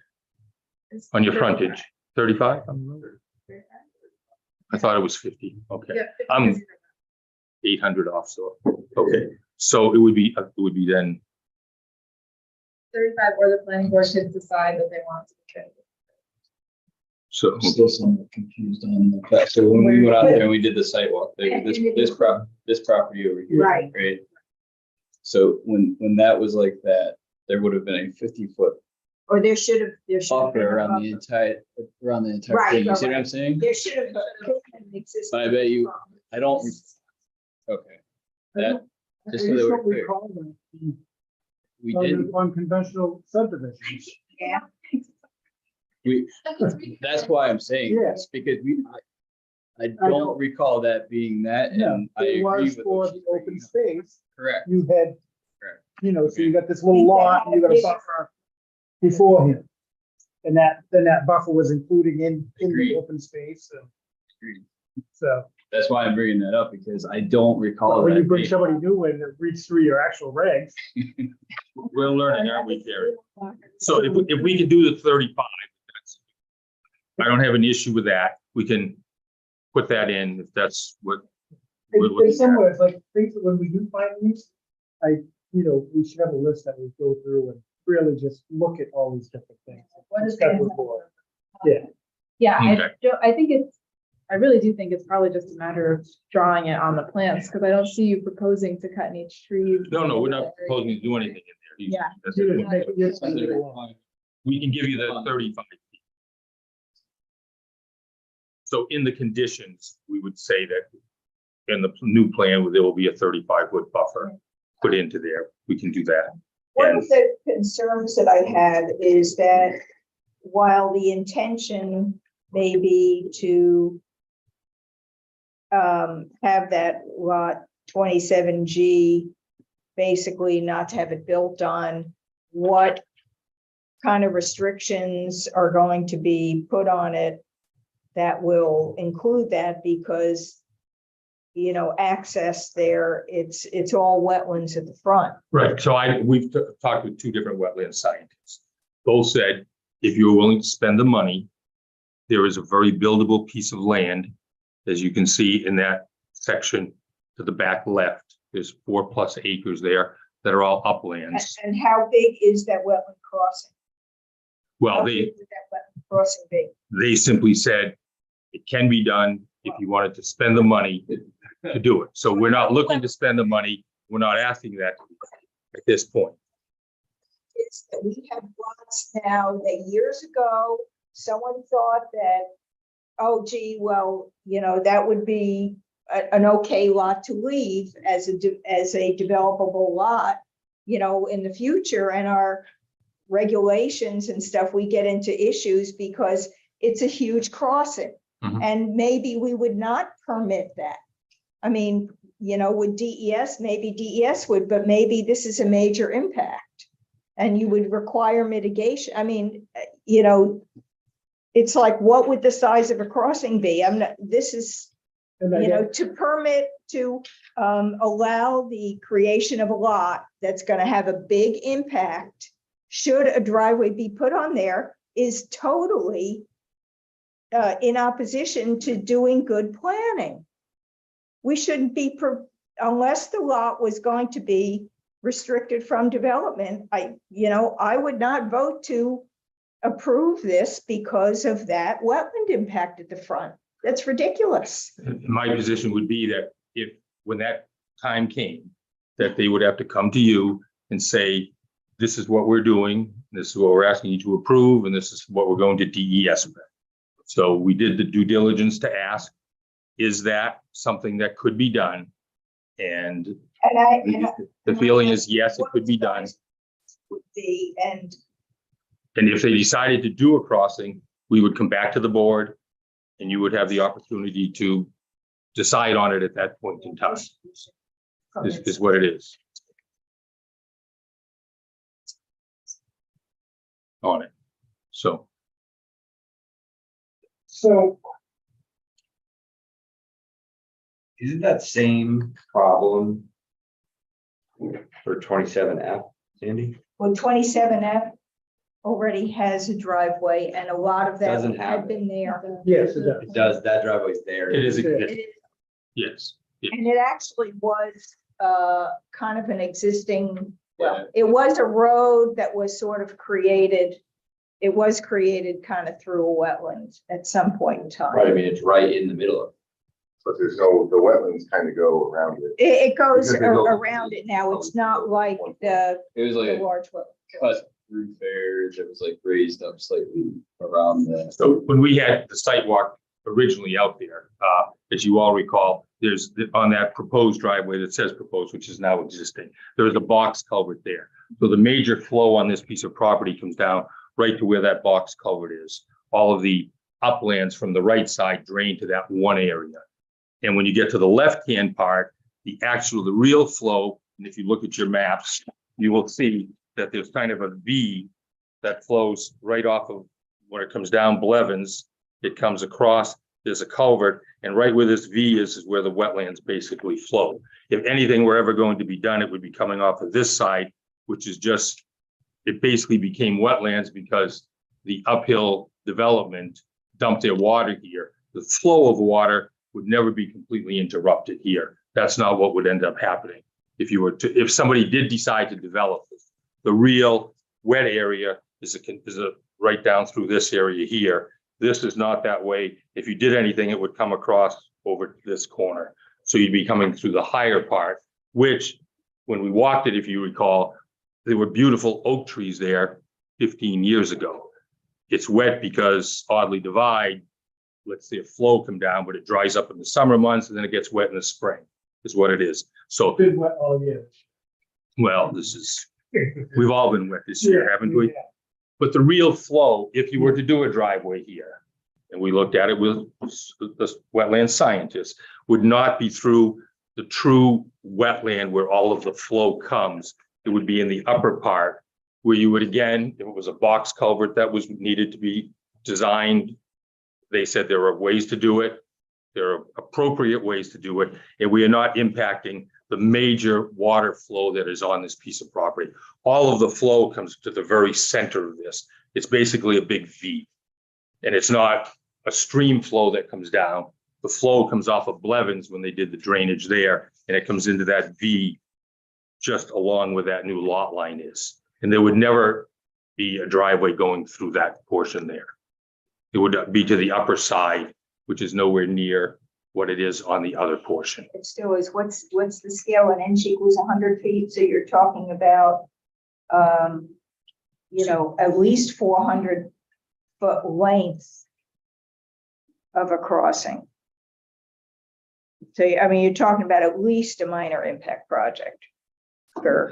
on your frontage, 35 on the road? I thought it was 50. Okay, Yeah, I'm 800 off, so, okay. So it would be then, 35, or the planning board could decide that they want to. so, I'm still somewhat confused on the fact. So when we went out there and we did the sidewalk, this property over here. Right. Right. So when that was like that, there would have been a 50-foot or there should have been buffer a around the buffer. entire Right, thing. You right, see what I'm right. saying? There should have been an existing. I bet you, I don't, okay. That, just so I that we're don't clear, recall that we on did, on conventional subdivisions. Yeah, that's why I'm saying Yeah. this, because I I know. don't recall that being that, No, and I it agree was with for what the she's open bringing up. space. Correct. You had, Correct. you know, so you got this little lot and you got a buffer before him. And then that buffer was including in the Agreed. open space. Agreed. So, That's why I'm bringing that up, because I don't recall When you bring that. somebody new in that reads through your actual regs. We're learning, aren't we, Gary? So if we can do the 35, that's, I don't have an issue with that. We can put that in if that's what. we're looking In some at. ways, like, things that when we do find these, we should have a list that we go through and really just look at all these different things. What is Discuss the- with board. Yeah, Yeah, Okay. I think I really do think it's probably just a matter of drawing it on the plans, because I don't see you proposing to cut any trees. No, we're not proposing to do anything in there. Yeah. That's you it. just make it, you just make it along. We can give you the 35 feet. So in the conditions, we would say that in the new plan, there will be a 35-foot buffer put into there. We can do that. One of the concerns that I have is that while the intention may be to have that lot 27G basically not to have it built on, what kind of restrictions are going to be put on it that will include that? Because access there, it's all wetlands at the front. Right, so we've talked with two different wetland scientists. Both said, if you're willing to spend the money, there is a very buildable piece of land, as you can see in that section to the back left. There's 4+ acres there that are all uplands. And how big is that wetland crossing? Well, How big would that wetland crossing be? they simply said it can be done if you wanted to spend the money to do it. So we're not looking to spend the money. We're not asking that at this point. Is that we have lots now that years ago, someone thought that, oh gee, well, that would be an okay lot to leave as a developable lot, in the future, and our regulations and stuff, we get into issues because it's a huge crossing. Mhm. And maybe we would not permit that. I mean, with DES, maybe DES would, but maybe this is a major impact. And you would require mitigation. I mean, it's like, what would the size of a crossing be? This is, And I get- to permit to allow the creation of a lot that's going to have a big impact, should a driveway be put on there, is totally in opposition to doing good planning. We shouldn't be, unless the lot was going to be restricted from development, I would not vote to approve this because of that wetland impact at the front. That's ridiculous. My position would be that when that time came, that they would have to come to you and say, this is what we're doing, this is what we're asking you to approve, and this is what we're going to DES with. So we did the due diligence to ask, is that something that could be done? And the feeling is, yes, it could be done. Would be, and And if they decided to do a crossing, we would come back to the board and you would have the opportunity to decide on it at that point in time, is what it is. On it. So, Isn't that same problem for 27F, Sandy? well, 27F already has a driveway, and a lot of that Doesn't have had been there. Yes, it does. It does, that driveway's there. it is, It is, yes. and it actually was kind of an existing, Yeah. well, it was a road that was sort of created. It was created kind of through a wetland at some point in time. Right, I mean, it's right in the middle of. But the wetlands kind of go around it. It goes Because they go- around it now. It's not like the It was like a large wetland. cut through there that was like raised up slightly around the. So when we had the site walk originally out there, as you all recall, there's on that proposed driveway that says proposed, which is now existing, there is a box culvert there. So the major flow on this piece of property comes down right to where that box culvert is. All of the uplands from the right side drain to that one area. And when you get to the left-hand part, the real flow, and if you look at your maps, you will see that there's kind of a V that flows right off of when it comes down Blevins. It comes across there's a culvert, and right where this V is where the wetlands basically flow. If anything were ever going to be done, it would be coming off of this side, which is just, it basically became wetlands because the uphill development dumped their water here. The flow of water would never be completely interrupted here. That's not what would end up happening. If somebody did decide to develop this, the real wet area is right down through this area here. This is not that way. If you did anything, it would come across over this corner. So you'd be coming through the higher part, which when we walked it, if you recall, there were beautiful oak trees there 15 years ago. It's wet because Oddly Divide lets the flow come down, but it dries up in the summer months and then it gets wet in the spring, is what it is. So, Been wet all year. well, we've all been wet this year, haven't we? But the real flow, if you were to do a driveway here, and we looked at it with the wetland scientists, would not be through the true wetland where all of the flow comes. It would be in the upper part where you would, again, if it was a box culvert that was needed to be designed, they said there are ways to do it. There are appropriate ways to do it, and we are not impacting the major water flow that is on this piece of property. All of the flow comes to the very center of this. It's basically a big V. And it's not a stream flow that comes down. The flow comes off of Blevins when they did the drainage there, and it comes into that V just along where that new lot line is. And there would never be a driveway going through that portion there. It would be to the upper side, which is nowhere near what it is on the other portion. It still is, what's the scale? An inch equals 100 feet, so you're talking about, at least 400-foot length of a crossing. So, I mean, you're talking about at least a minor impact project.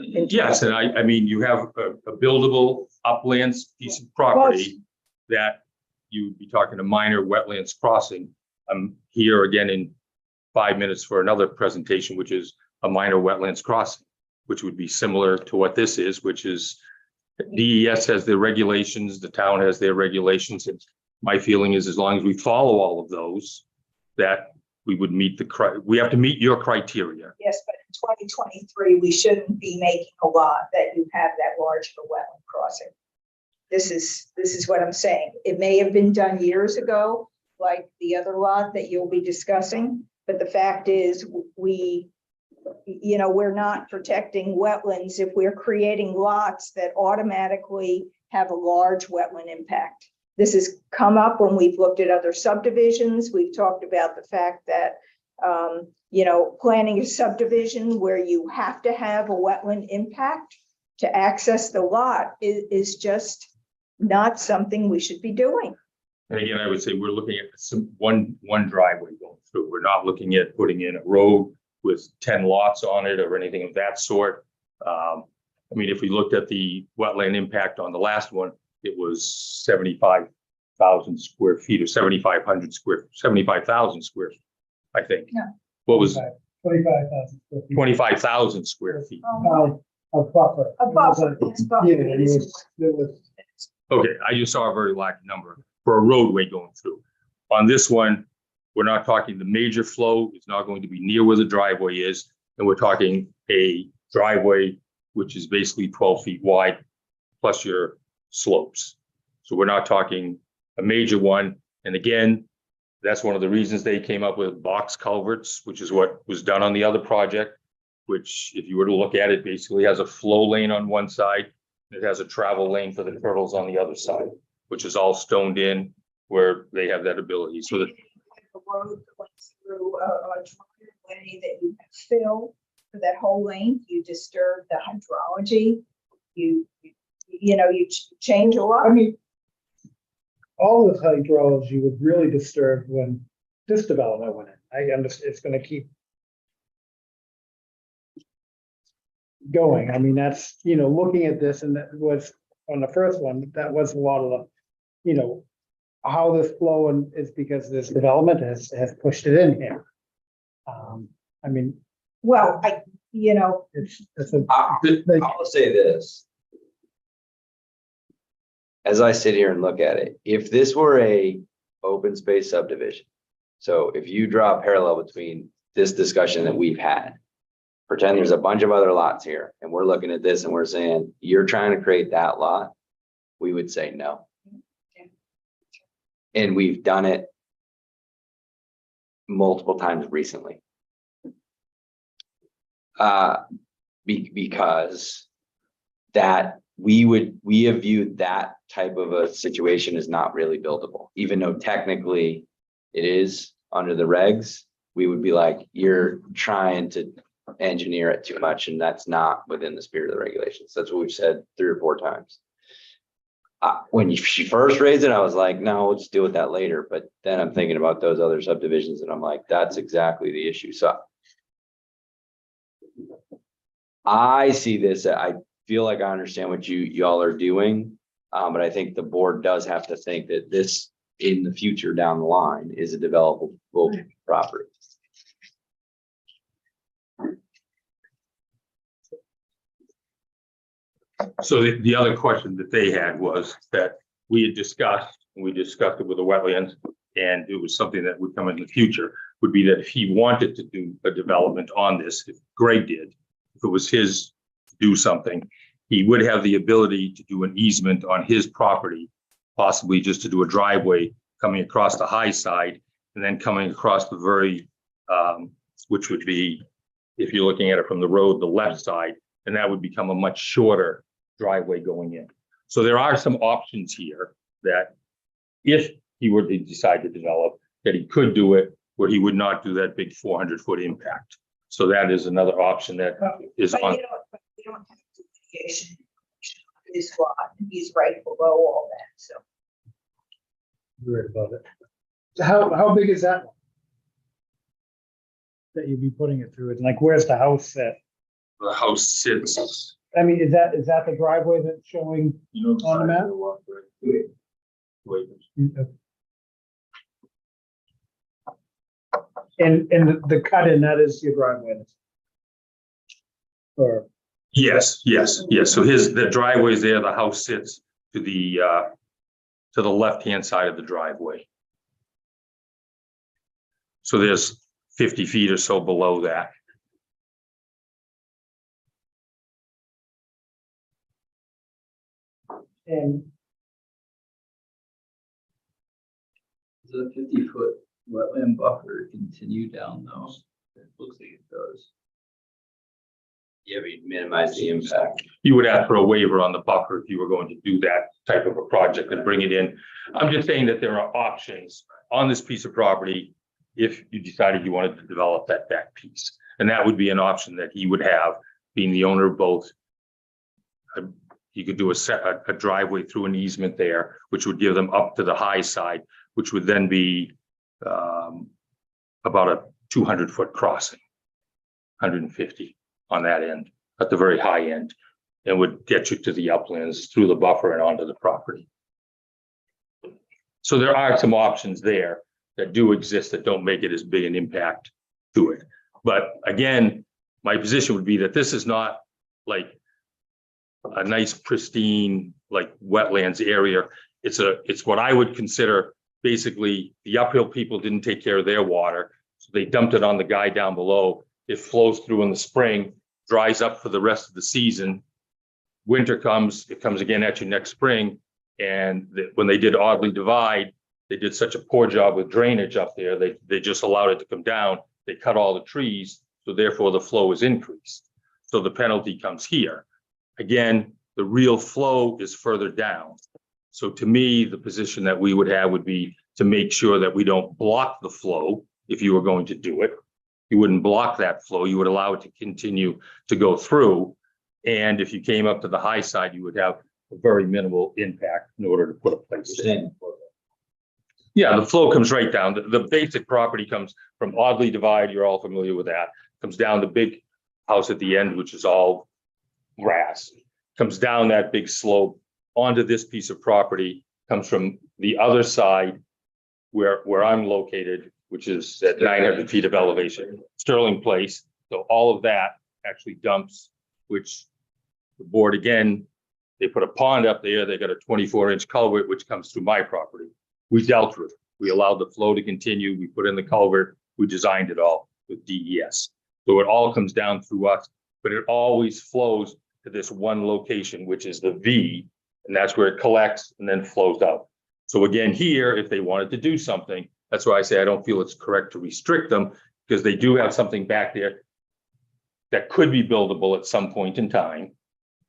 Yes, and I mean, you have a buildable uplands piece of property that you would be talking a minor wetlands crossing. I'm here again in 5 minutes for another presentation, which is a minor wetlands crossing, which would be similar to what this is, which is DES has their regulations, the town has their regulations. And my feeling is as long as we follow all of those, that we would meet we have to meet your criteria. Yes, but in 2023, we shouldn't be making a law that you have that large of a wetland crossing. This is what I'm saying. It may have been done years ago, like the other lot that you'll be discussing, but the fact is we're not protecting wetlands if we're creating lots that automatically have a large wetland impact. This has come up when we've looked at other subdivisions. We've talked about the fact that, planning a subdivision where you have to have a wetland impact to access the lot is just not something we should be doing. And again, I would say we're looking at one driveway going through. We're not looking at putting in a road with 10 lots on it or anything of that sort. I mean, if we looked at the wetland impact on the last one, it was 75,000 square feet or 75,000 square, I think. No. What was 25,000. 25,000 square feet? A buffer. A buffer, it's buffer. Yeah, it was. Okay, I just saw a very large number for a roadway going through. On this one, we're not talking the major flow. It's not going to be near where the driveway is. And we're talking a driveway, which is basically 12 feet wide, plus your slopes. So we're not talking a major one. And again, that's one of the reasons they came up with box culverts, which is what was done on the other project, which if you were to look at it, basically has a flow lane on one side. It has a travel lane for the turtles on the other side, which is all stoned in where they have that ability. So that The road that went through a driveway that you have fill for that whole length, you disturb the hydrology. You change a lot. I mean, all the hydrology would really disturb when this development went in. I understand it's gonna keep going. I mean, that's, looking at this, and that was on the first one, that was a lot of the, how this flowing is because this development has pushed it in here. I mean, Well, it's a. I'll say this. As I sit here and look at it, if this were a open space subdivision So if you draw a parallel between this discussion that we've had, pretend there's a bunch of other lots here, and we're looking at this and we're saying, you're trying to create that lot, we would say no. And we've done it multiple times recently. Because that we have viewed that type of a situation as not really buildable, even though technically it is under the regs. We would be like, you're trying to engineer it too much, and that's not within the spirit of the regulations. That's what we've said 3 or 4 times. When she first raised it, I was like, no, we'll just deal with that later. But then I'm thinking about those other subdivisions, and I'm like, that's exactly the issue. So I see this, I feel like I understand what y'all are doing. But I think the board does have to think that this in the future down the line is a developable property. So the other question that they had was that we had discussed, and we discussed it with the wetlands, and it was something that would come in the future, would be that if he wanted to do a development on this, if Greg did, if it was his to do something, he would have the ability to do an easement on his property, possibly just to do a driveway coming across the high side and then coming across the very, which would be, if you're looking at it from the road, the left side, and that would become a much shorter driveway going in. So there are some options here that if he were to decide to develop, that he could do it where he would not do that big 400-foot impact. So that is another option that is But on. you don't have to litigation of his lot, he's right below all that, so. You're right above it. So how big is that one? That you'd be putting it through? And like, where's the house at? The house sits, I mean, is that the driveway that's showing you know, on the map? And the cut in, that is your driveway? Or, yes. So the driveway is there, the house sits to the left-hand side of the driveway. So there's 50 feet or so below that. and Does a 50-foot wetland buffer continue down though? It looks like it does. Yeah, we minimize the impact. You would ask for a waiver on the buffer if you were going to do that type of a project and bring it in. I'm just saying that there are options on this piece of property if you decided you wanted to develop that back piece. And that would be an option that he would have, being the owner of both. You could do a driveway through an easement there, which would give them up to the high side, which would then be about a 200-foot crossing, 150 on that end, at the very high end, and would get you to the uplands through the buffer and onto the property. So there are some options there that do exist that don't make it as big an impact to it. But again, my position would be that this is not like a nice pristine, like wetlands area. It's what I would consider basically the uphill people didn't take care of their water. So they dumped it on the guy down below. It flows through in the spring, dries up for the rest of the season. Winter comes, it comes again at you next spring. And when they did Oddly Divide, they did such a poor job with drainage up there. They just allowed it to come down. They cut all the trees, so therefore the flow is increased. So the penalty comes here. Again, the real flow is further down. So to me, the position that we would have would be to make sure that we don't block the flow if you were going to do it. You wouldn't block that flow. You would allow it to continue to go through. And if you came up to the high side, you would have a very minimal impact in order to put a place in. Yeah, the flow comes right down. The basic property comes from Oddly Divide. You're all familiar with that. Comes down the big house at the end, which is all grass. Comes down that big slope onto this piece of property. Comes from the other side where I'm located, which is at 900 feet of elevation, Sterling Place. So all of that actually dumps, which the board, again, they put a pond up there. They got a 24-inch culvert, which comes through my property. We dealt with it. We allowed the flow to continue. We put in the culvert. We designed it all with DES. So it all comes down through us, but it always flows to this one location, which is the V, and that's where it collects and then flows out. So again, here, if they wanted to do something, that's why I say I don't feel it's correct to restrict them, because they do have something back there that could be buildable at some point in time.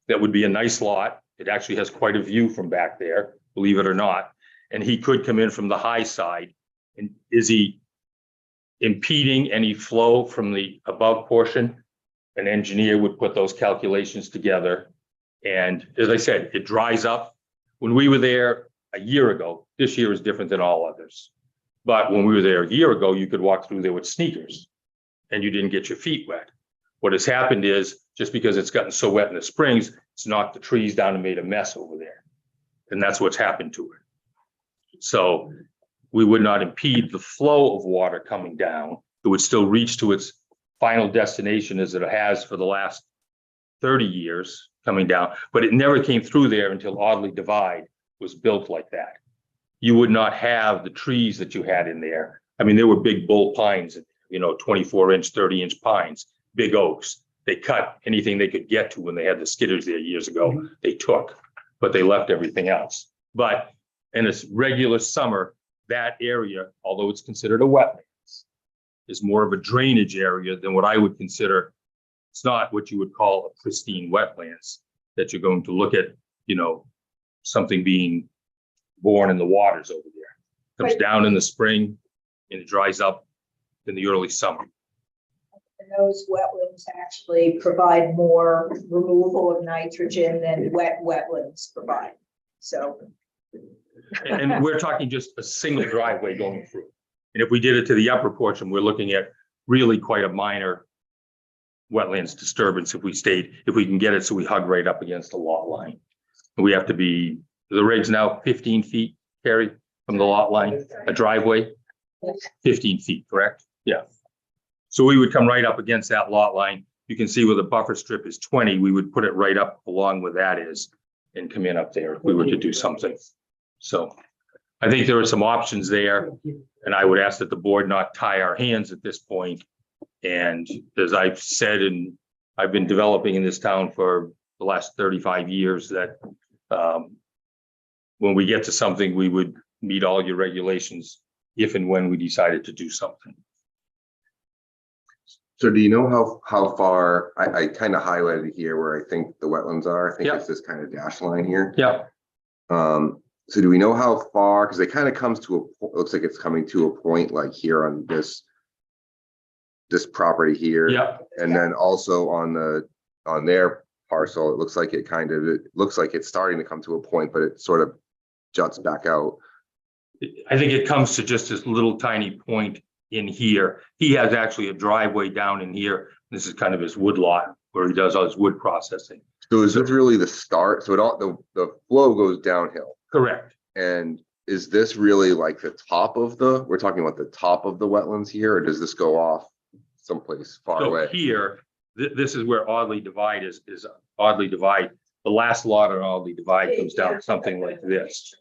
That would be a nice lot. It actually has quite a view from back there, believe it or not. And he could come in from the high side. And is he impeding any flow from the above portion? An engineer would put those calculations together. And as I said, it dries up. When we were there a year ago, this year is different than all others. But when we were there a year ago, you could walk through there with sneakers and you didn't get your feet wet. What has happened is, just because it's gotten so wet in the springs, it's knocked the trees down and made a mess over there. And that's what's happened to it. So we would not impede the flow of water coming down. It would still reach to its final destination as it has for the last 30 years coming down, but it never came through there until Audley Divide was built like that. You would not have the trees that you had in there. I mean, there were big bull pines, 24-inch, 30-inch pines, big oaks. They cut anything they could get to when they had the skidders there years ago. They took, but they left everything else. But in a regular summer, that area, although it's considered a wetlands, is more of a drainage area than what I would consider. It's not what you would call a pristine wetlands that you're going to look at, something being born in the waters over there. Comes down in the spring and it dries up in the early summer. And those wetlands actually provide more removal of nitrogen than wet wetlands provide. So. And we're talking just a single driveway going through. And if we did it to the upper portion, we're looking at really quite a minor wetlands disturbance if we can get it so we hug right up against the lot line. And we have to be, the regs now 15 feet, Carrie, from the lot line, a driveway, 15 feet, correct? Yeah. So we would come right up against that lot line. You can see where the buffer strip is 20, we would put it right up along where that is and come in up there if we were to do something. So I think there are some options there, and I would ask that the board not tie our hands at this point. And as I've said, and I've been developing in this town for the last 35 years, that when we get to something, we would meet all your regulations if and when we decided to do something. So do you know how far, I kind of highlighted here where I think the wetlands are? I think it's this kind of dash line here. Yeah. So do we know how far, because it kind of comes to looks like it's coming to a point like here on this property here. Yeah. And then also on their parcel, it looks like it's starting to come to a point, but it sort of juts back out. I think it comes to just this little tiny point in here. He has actually a driveway down in here. This is kind of his wood lot where he does all his wood processing. So is this really the start? So the flow goes downhill. Correct. And is this really like the top of we're talking about the top of the wetlands here, or does this go off someplace far So away? here, this is where Audley Divide is Audley Divide. The last lot on Audley Divide comes down something like this.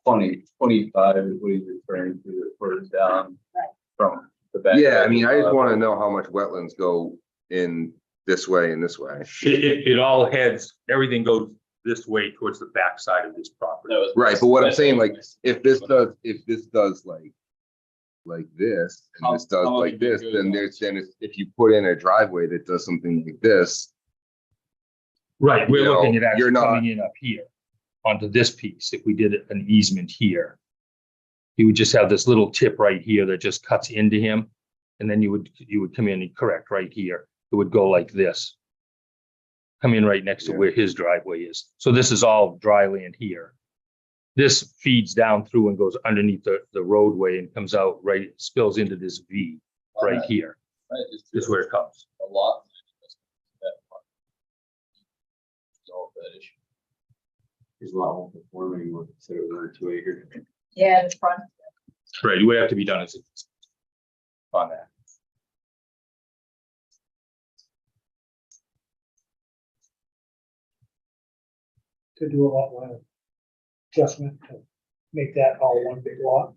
25 is what he's referring to, where it's down from the back. Yeah, I mean, I just want to know how much wetlands go in this way and this way. It all heads, everything goes this way towards the back side of this property. Right, but what I'm saying, like, if this does like this, and this does like this, then if you put in a driveway that does something like this. Right, we're You know, looking at actually you're not- coming in up here onto this piece. If we did an easement here, you would just have this little tip right here that just cuts into him. And then you would come in and correct right here. It would go like this. Come in right next to where his driveway is. So this is all dry land here. This feeds down through and goes underneath the roadway and comes out right, spills into this V right here. This is where it comes. A lot. Resolve that issue. Is lot one conforming or consider it 2 acre? Yeah, the front. Right, it would have to be done as on that. To do a lot line. adjustment to make that all one big lot.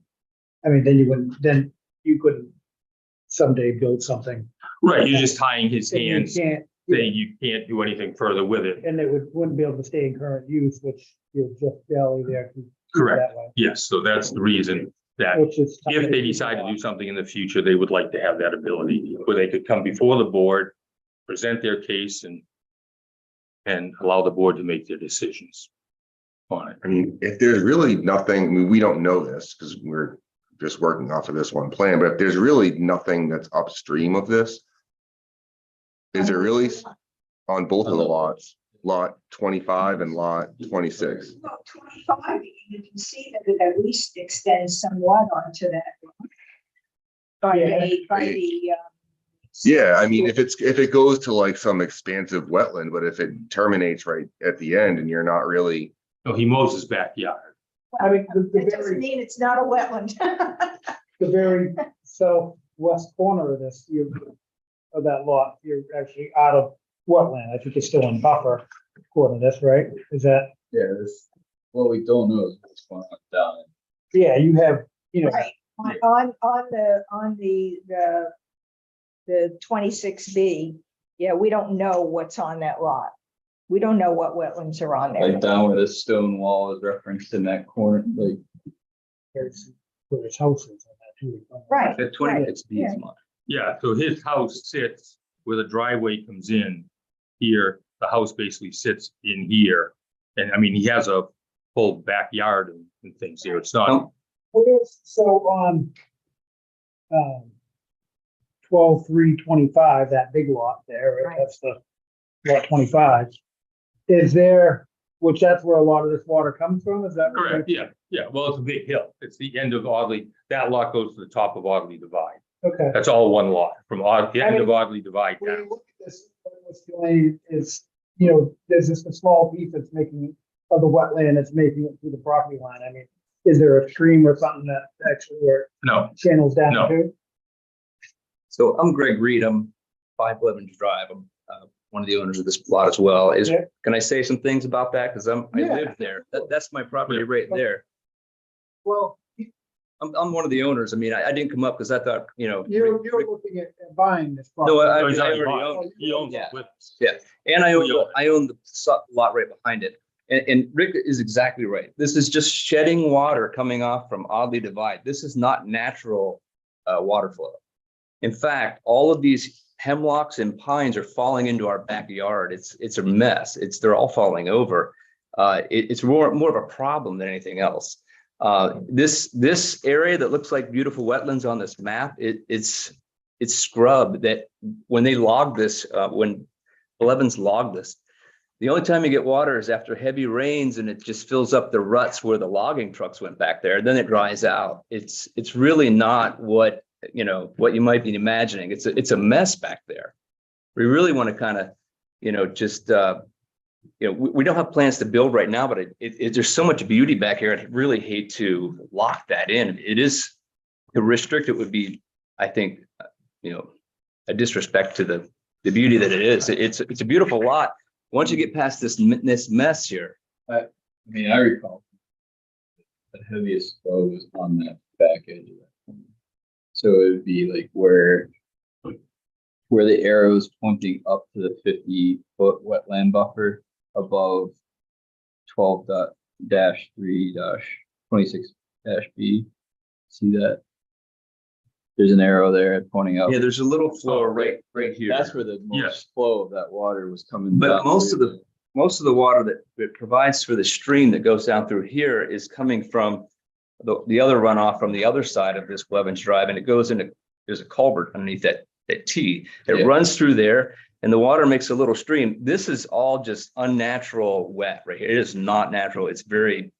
I mean, then you couldn't someday build something. Right, you're just tying his that you hands, can't, saying you can't do anything further with it. and it wouldn't be able to stay in current use, which you're just barely there to keep it Correct. that way. Yes, so that's the reason that Which is. if they decide to do something in the future, they would like to have that ability, where they could come before the board, present their case and allow the board to make their decisions on it. I mean, if there's really nothing, I mean, we don't know this because we're just working off of this one plan, but if there's really nothing that's upstream of this, is there really on both of the lots, lot 25 and lot 26? Well, 25, you can see that it at least extends somewhat onto that. By the. Yeah, I mean, if it goes to like some expansive wetland, but if it terminates right at the end and you're not really, No, he mows his backyard. I mean, the It doesn't mean it's not a wetland. the very southwest corner of this, of that lot, you're actually out of wetland. I think it's still in buffer according to this, right? Is that, Yeah, this, what we don't know is what's going on down. yeah, you have, Right, on the 26B, yeah, we don't know what's on that lot. We don't know what wetlands are on Like there. down where the stone wall is referenced in that corner, like. there's where his house is on that too. Right. The 26B is mine. Yeah, so his house sits where the driveway comes in here, the house basically sits in here. And I mean, he has a full backyard and things here. It's not, So on 12/3/25, that big lot there, right? Right. That's the lot 25. Is there, which that's where a lot of this water comes from, is that? correct, yeah, yeah. Well, it's a big hill. It's the end of Audley. That lot goes to the top of Audley Divide. Okay. That's all one lot from the end of Audley Divide When down. you look at this, what's going is, there's just a small piece that's making, of the wetland that's making it through the property line. I mean, is there a stream or something that actually where No, it channels down No. to? So I'm Greg Reed. I'm 511 Drive. I'm one of the owners of this lot as well. Yeah. Can I say some things about that? Because I Yeah. live there. That's my property right there. Well, I'm one of the owners. I mean, I didn't come up because I thought, you're looking at buying this property. No, No, he's I already already bought own it. He owns it Yeah. with us. Yeah, and I own, We own it. I own the lot right behind it. And Rick is exactly right. This is just shedding water coming off from Audley Divide. This is not natural water flow. In fact, all of these hemlocks and pines are falling into our backyard. It's a mess. They're all falling over. It's more of a problem than anything else. This area that looks like beautiful wetlands on this map, it's scrub that when they log this, when Blevins logged this, the only time you get water is after heavy rains and it just fills up the ruts where the logging trucks went back there. Then it dries out. It's really not what you might be imagining. It's a mess back there. We really want to kind of, just, we don't have plans to build right now, but there's so much beauty back here. I'd really hate to lock that in. It is to restrict it would be, I think, a disrespect to the beauty that it is. It's a beautiful lot. Once you get past this mess here. I mean, I recall the heaviest flow was on that back edge of that. So it would be like where the arrow is pointing up to the 50-foot wetland buffer above 12-3-26-B. See that? There's an arrow there pointing up. Yeah, there's a little flow right here. That's where the Yes. most flow of that water was coming. But down most of through. the water that it provides for the stream that goes down through here is coming from the other runoff from the other side of this Blevins Drive, and it goes into, there's a culvert underneath that T. It Yeah. runs through there, and the water makes a little stream. This is all just unnatural wet right here. It is not natural. It's very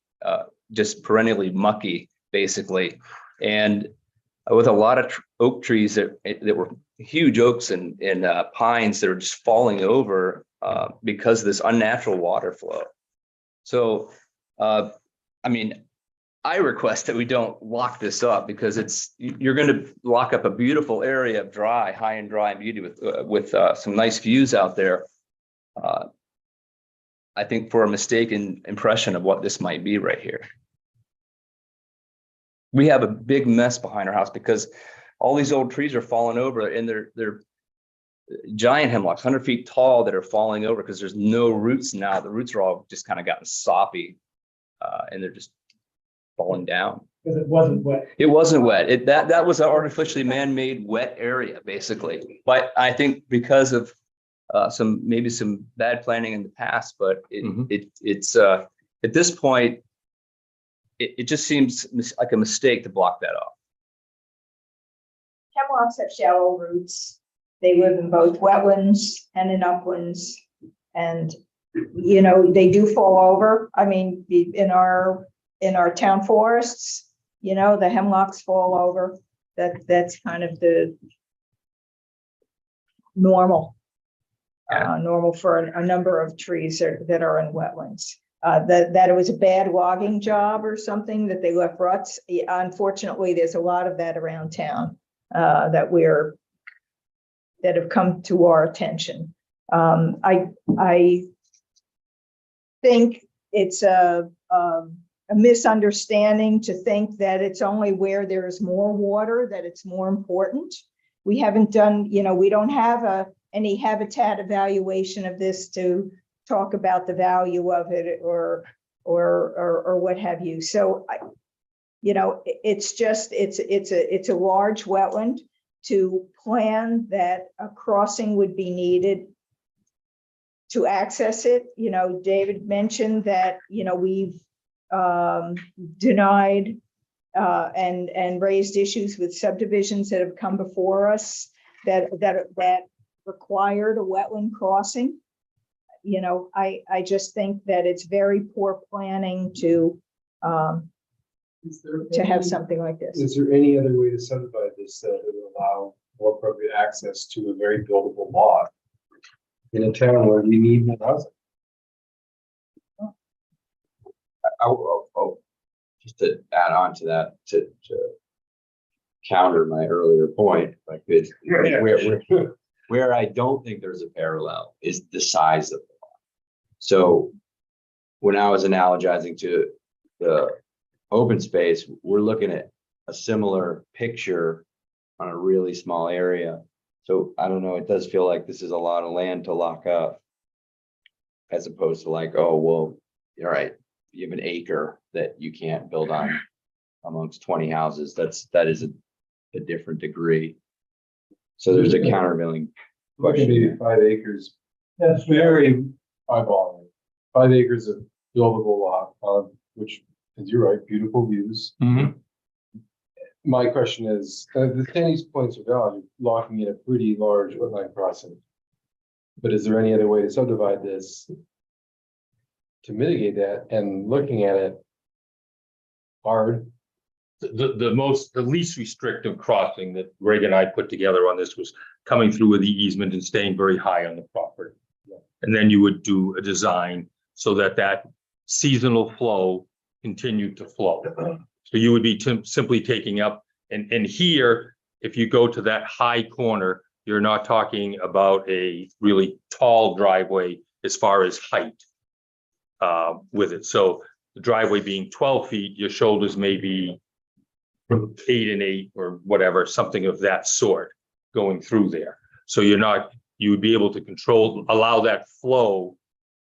just perennially mucky, basically, and with a lot of oak trees that were huge oaks and pines that are just falling over because of this unnatural water flow. So, I mean, I request that we don't lock this up because you're going to lock up a beautiful area of high and dry beauty with some nice views out there. I think, for a mistaken impression of what this might be right here. We have a big mess behind our house because all these old trees are falling over and they're giant hemlocks, 100 feet tall, that are falling over because there's no roots now. The roots are all just kind of gotten soppy, and they're just falling down. Because it wasn't wet. It wasn't wet. That was an artificially man-made wet area, basically. But I think because of maybe some bad planning in the past, but it's at this point, it just seems like a mistake to block that off. Hemlocks have shallow roots. They live in both wetlands and in uplands. And, you know, they do fall over. I mean, in our town forests, you know, the hemlocks fall over. That's kind of the normal. Normal for a number of trees that are in wetlands. That it was a bad logging job or something, that they left ruts. Unfortunately, there's a lot of that around town that have come to our attention. I think it's a misunderstanding to think that it's only where there is more water that it's more important. We haven't done, you know, we don't have any habitat evaluation of this to talk about the value of it or what have you. So, you know, it's just, it's a large wetland. To plan that a crossing would be needed to access it. You know, David mentioned that, you know, we've denied and raised issues with subdivisions that have come before us that required a wetland crossing. You know, I just think that it's very poor planning to have something like this. Is there any other way to subdivide this that would allow more appropriate access to a very buildable lot in a town where we need more housing? Just to add on to that, to counter my earlier point, if I could, where I don't think there's a parallel is the size of the lot. So when I was analogizing to the open space, we're looking at a similar picture on a really small area. So I don't know, it does feel like this is a lot of land to lock up, as opposed to like, oh, well, all right, you have an acre that you can't build on amongst 20 houses. That is a different degree. So there's a countervailing question. Maybe 5 acres. That's Very eyeballing. 5 acres of buildable lot, which, as you're right, beautiful views. My question is, the Tenny's points are valid, locking in a pretty large wetland crossing. But is there any other way to subdivide this to mitigate that? And looking at it hard. The least restrictive crossing that Greg and I put together on this was coming through with the easement and staying very high on the property. And then you would do a design so that seasonal flow continued to flow. So you would be simply taking up, and here, if you go to that high corner, you're not talking about a really tall driveway as far as height with it. So the driveway being 12 feet, your shoulders may be 8 and 8 or whatever, something of that sort going through there. So you would be able to allow that flow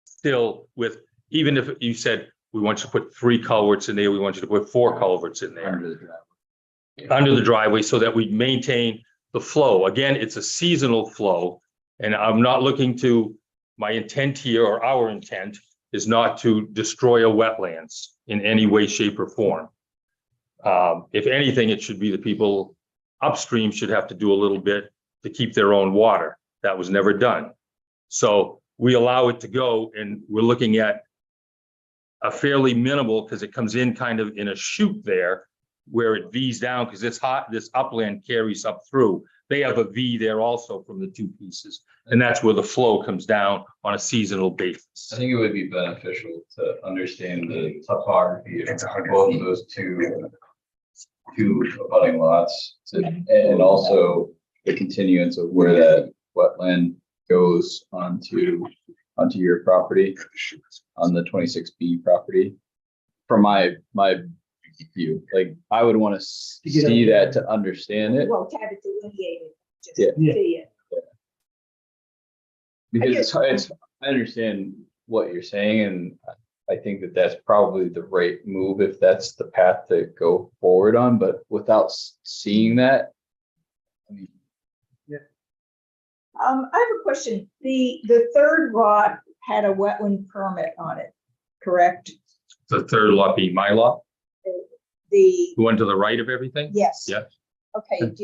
still with, even if you said, we want you to put 3 culverts in there, we want you to put 4 culverts in there. Under the driveway, so that we maintain the flow. Again, it's a seasonal flow, and I'm not looking to, my intent here, or our intent, is not to destroy a wetlands in any way, shape, or form. If anything, it should be the people upstream should have to do a little bit to keep their own water. That was never done. So we allow it to go, and we're looking at a fairly minimal, because it comes in kind of in a chute there where it V's down, because this upland carries up through. They have a V there also from the 2 pieces, and that's where the flow comes down on a seasonal basis. I think it would be beneficial to understand the topography of both of those two abutting lots, and also the continuance of where that wetland goes onto onto your property on the 26B property. From my view, like, I would want to see that to understand it. Well, to have it delineated, just Yeah. to see it. Because I understand what you're saying, and I think that that's probably the right move if that's the path to go forward on, but without seeing that. I mean, I have a question. The third lot had a wetland permit on it, correct? The third lot being my lot, The, the one to the right of everything? yes. Yeah, Okay,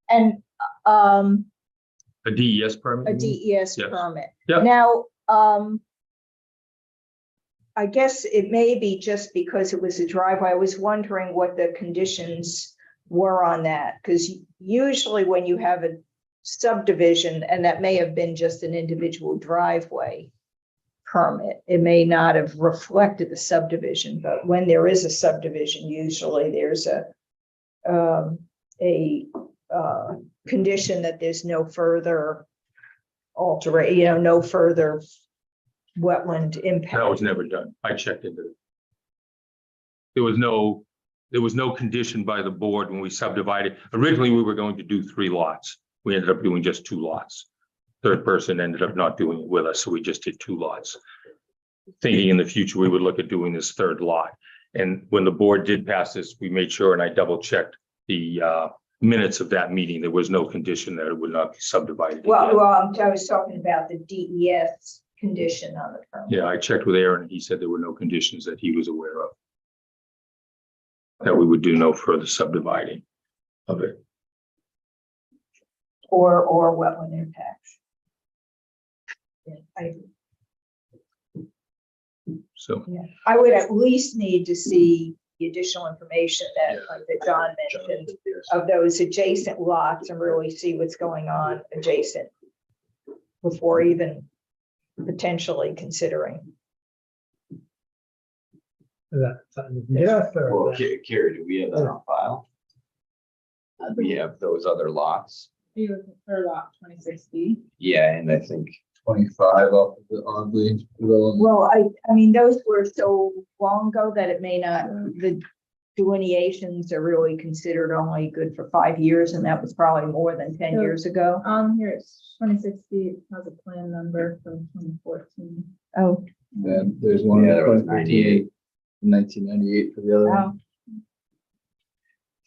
and, a DES permit? a you mean? DES Yes. permit. Yeah. Now, I guess it may be just because it was a driveway. I was wondering what the conditions were on that, because usually when you have a subdivision, and that may have been just an individual driveway permit, it may not have reflected the subdivision, but when there is a subdivision, usually there's a condition that there's no further no further wetland impact. That was never done. I checked into it. There was no condition by the board when we subdivided. Originally, we were going to do 3 lots. We ended up doing just 2 lots. Third person ended up not doing it with us, so we just did 2 lots. Thinking in the future, we would look at doing this 3rd lot. And when the board did pass this, we made sure, and I double checked the minutes of that meeting. There was no condition that it would not be subdivided. again. Well, I was talking about the DES condition on the permit. Yeah, I checked with Aaron and he said there were no conditions that he was aware of. That we would do no further subdividing of it. Or wetland impacts. Yeah, So, I would at least need to see the additional information that John mentioned of those adjacent lots and really see what's going on adjacent before even potentially considering. Is that something you can get us or? Well, Carrie, do we have that on file? We have those other lots. You for lot 26B. Yeah, and I think 25 off of the Audley development. Well, I mean, those were so long ago that it may not, the delineations are really considered only good for 5 years, and that was probably more than 10 years ago. Here it's 26B, it has a plan number from 2014. Oh, Then there's one Yeah, there was in 1998 for the other wow. one.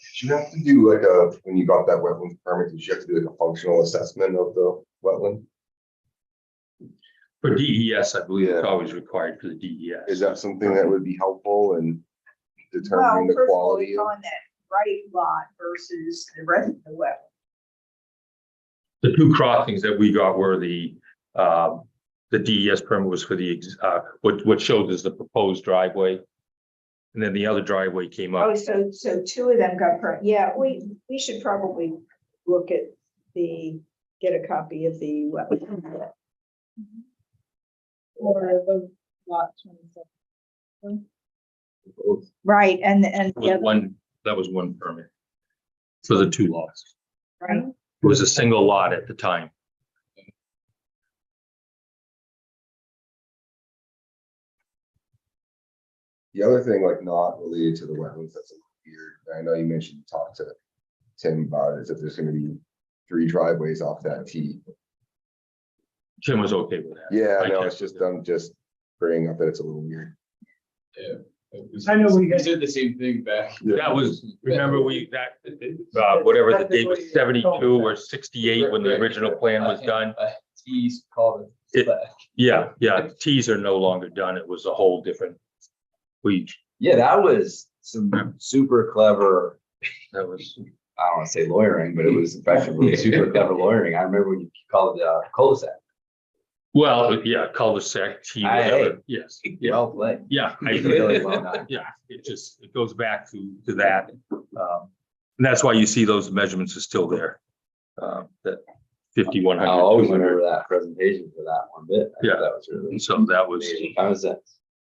Did you have to do like when you got that wetland permit, did you have to do like a functional assessment of the wetland? for DES, I believe it's Yeah. always required for the DES. Is that something that would be helpful in Well, determining the first of all, quality it's of? on that right lot versus the rest of the wetland. The 2 crossings that we got were the DES permit was for the, what showed as the proposed driveway. And then the other driveway came Oh, up. so 2 of them got, yeah, we should probably look at get a copy of the wetland. Or the lot 27. Right, and the other, That was one permit for the 2 lots. right, It was a single lot at the time. The other thing, like not related to the wetlands, that's a little weird. I know you mentioned you talked to Tim about it, is that there's gonna be 3 driveways off that T. Tim was okay with that. Yeah, I no, checked it's just, with him. I'm just bringing up that it's a little weird. I know we had- did the same thing back. That was, remember whatever the date was, 72 or 68 when the original plan was done. T's called it. Yeah, Ts are no longer done. It was a whole different. Yeah, that was some super clever, That was, I don't want to say lawyering, but it was effectively super clever lawyering. I remember when you called it cul-de-sac. well, yeah, cul-de-sac, T, whatever, yes, yeah, Well played. yeah. I Really well done. Yeah, it goes back to that. And that's why you see those measurements are still there. That 5,100, I'll always 200. remember that presentation for that one bit. I Yeah. thought That was really. And so that was, amazing. How was that?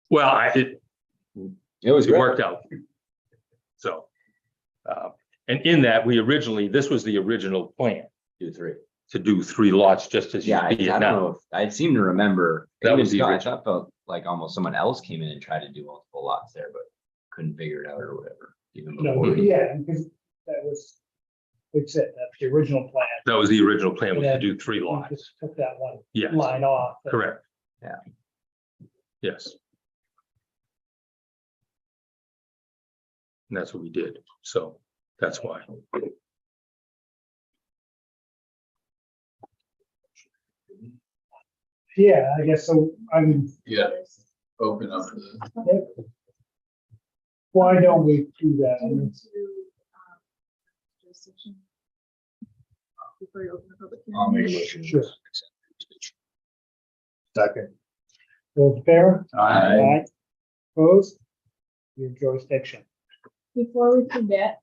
well, It was it great. worked out. So, and in that, this was the original plan. 2, 3. to do 3 lots just as you Yeah, I see it don't now. know if, I seem to remember. That even was the Scott, I original. thought felt like almost someone else came in and tried to do multiple lots there, but couldn't figure it out or whatever, even No, before. yeah, because that was, that's it, that's the original plan. That was the original plan, was to Yeah. do 3 We lots. just took that one Yes, line off. correct. Yeah. Yes. And that's what we did. So that's why. Yeah, I guess so. I'm, Yeah, open up to the. why don't we do that? I mean, Jurisdiction. Before you open the public I'll hearing. make a motion. Sure. Second. Those in favor? Aye. Opposed? Your jurisdiction. Before we forget,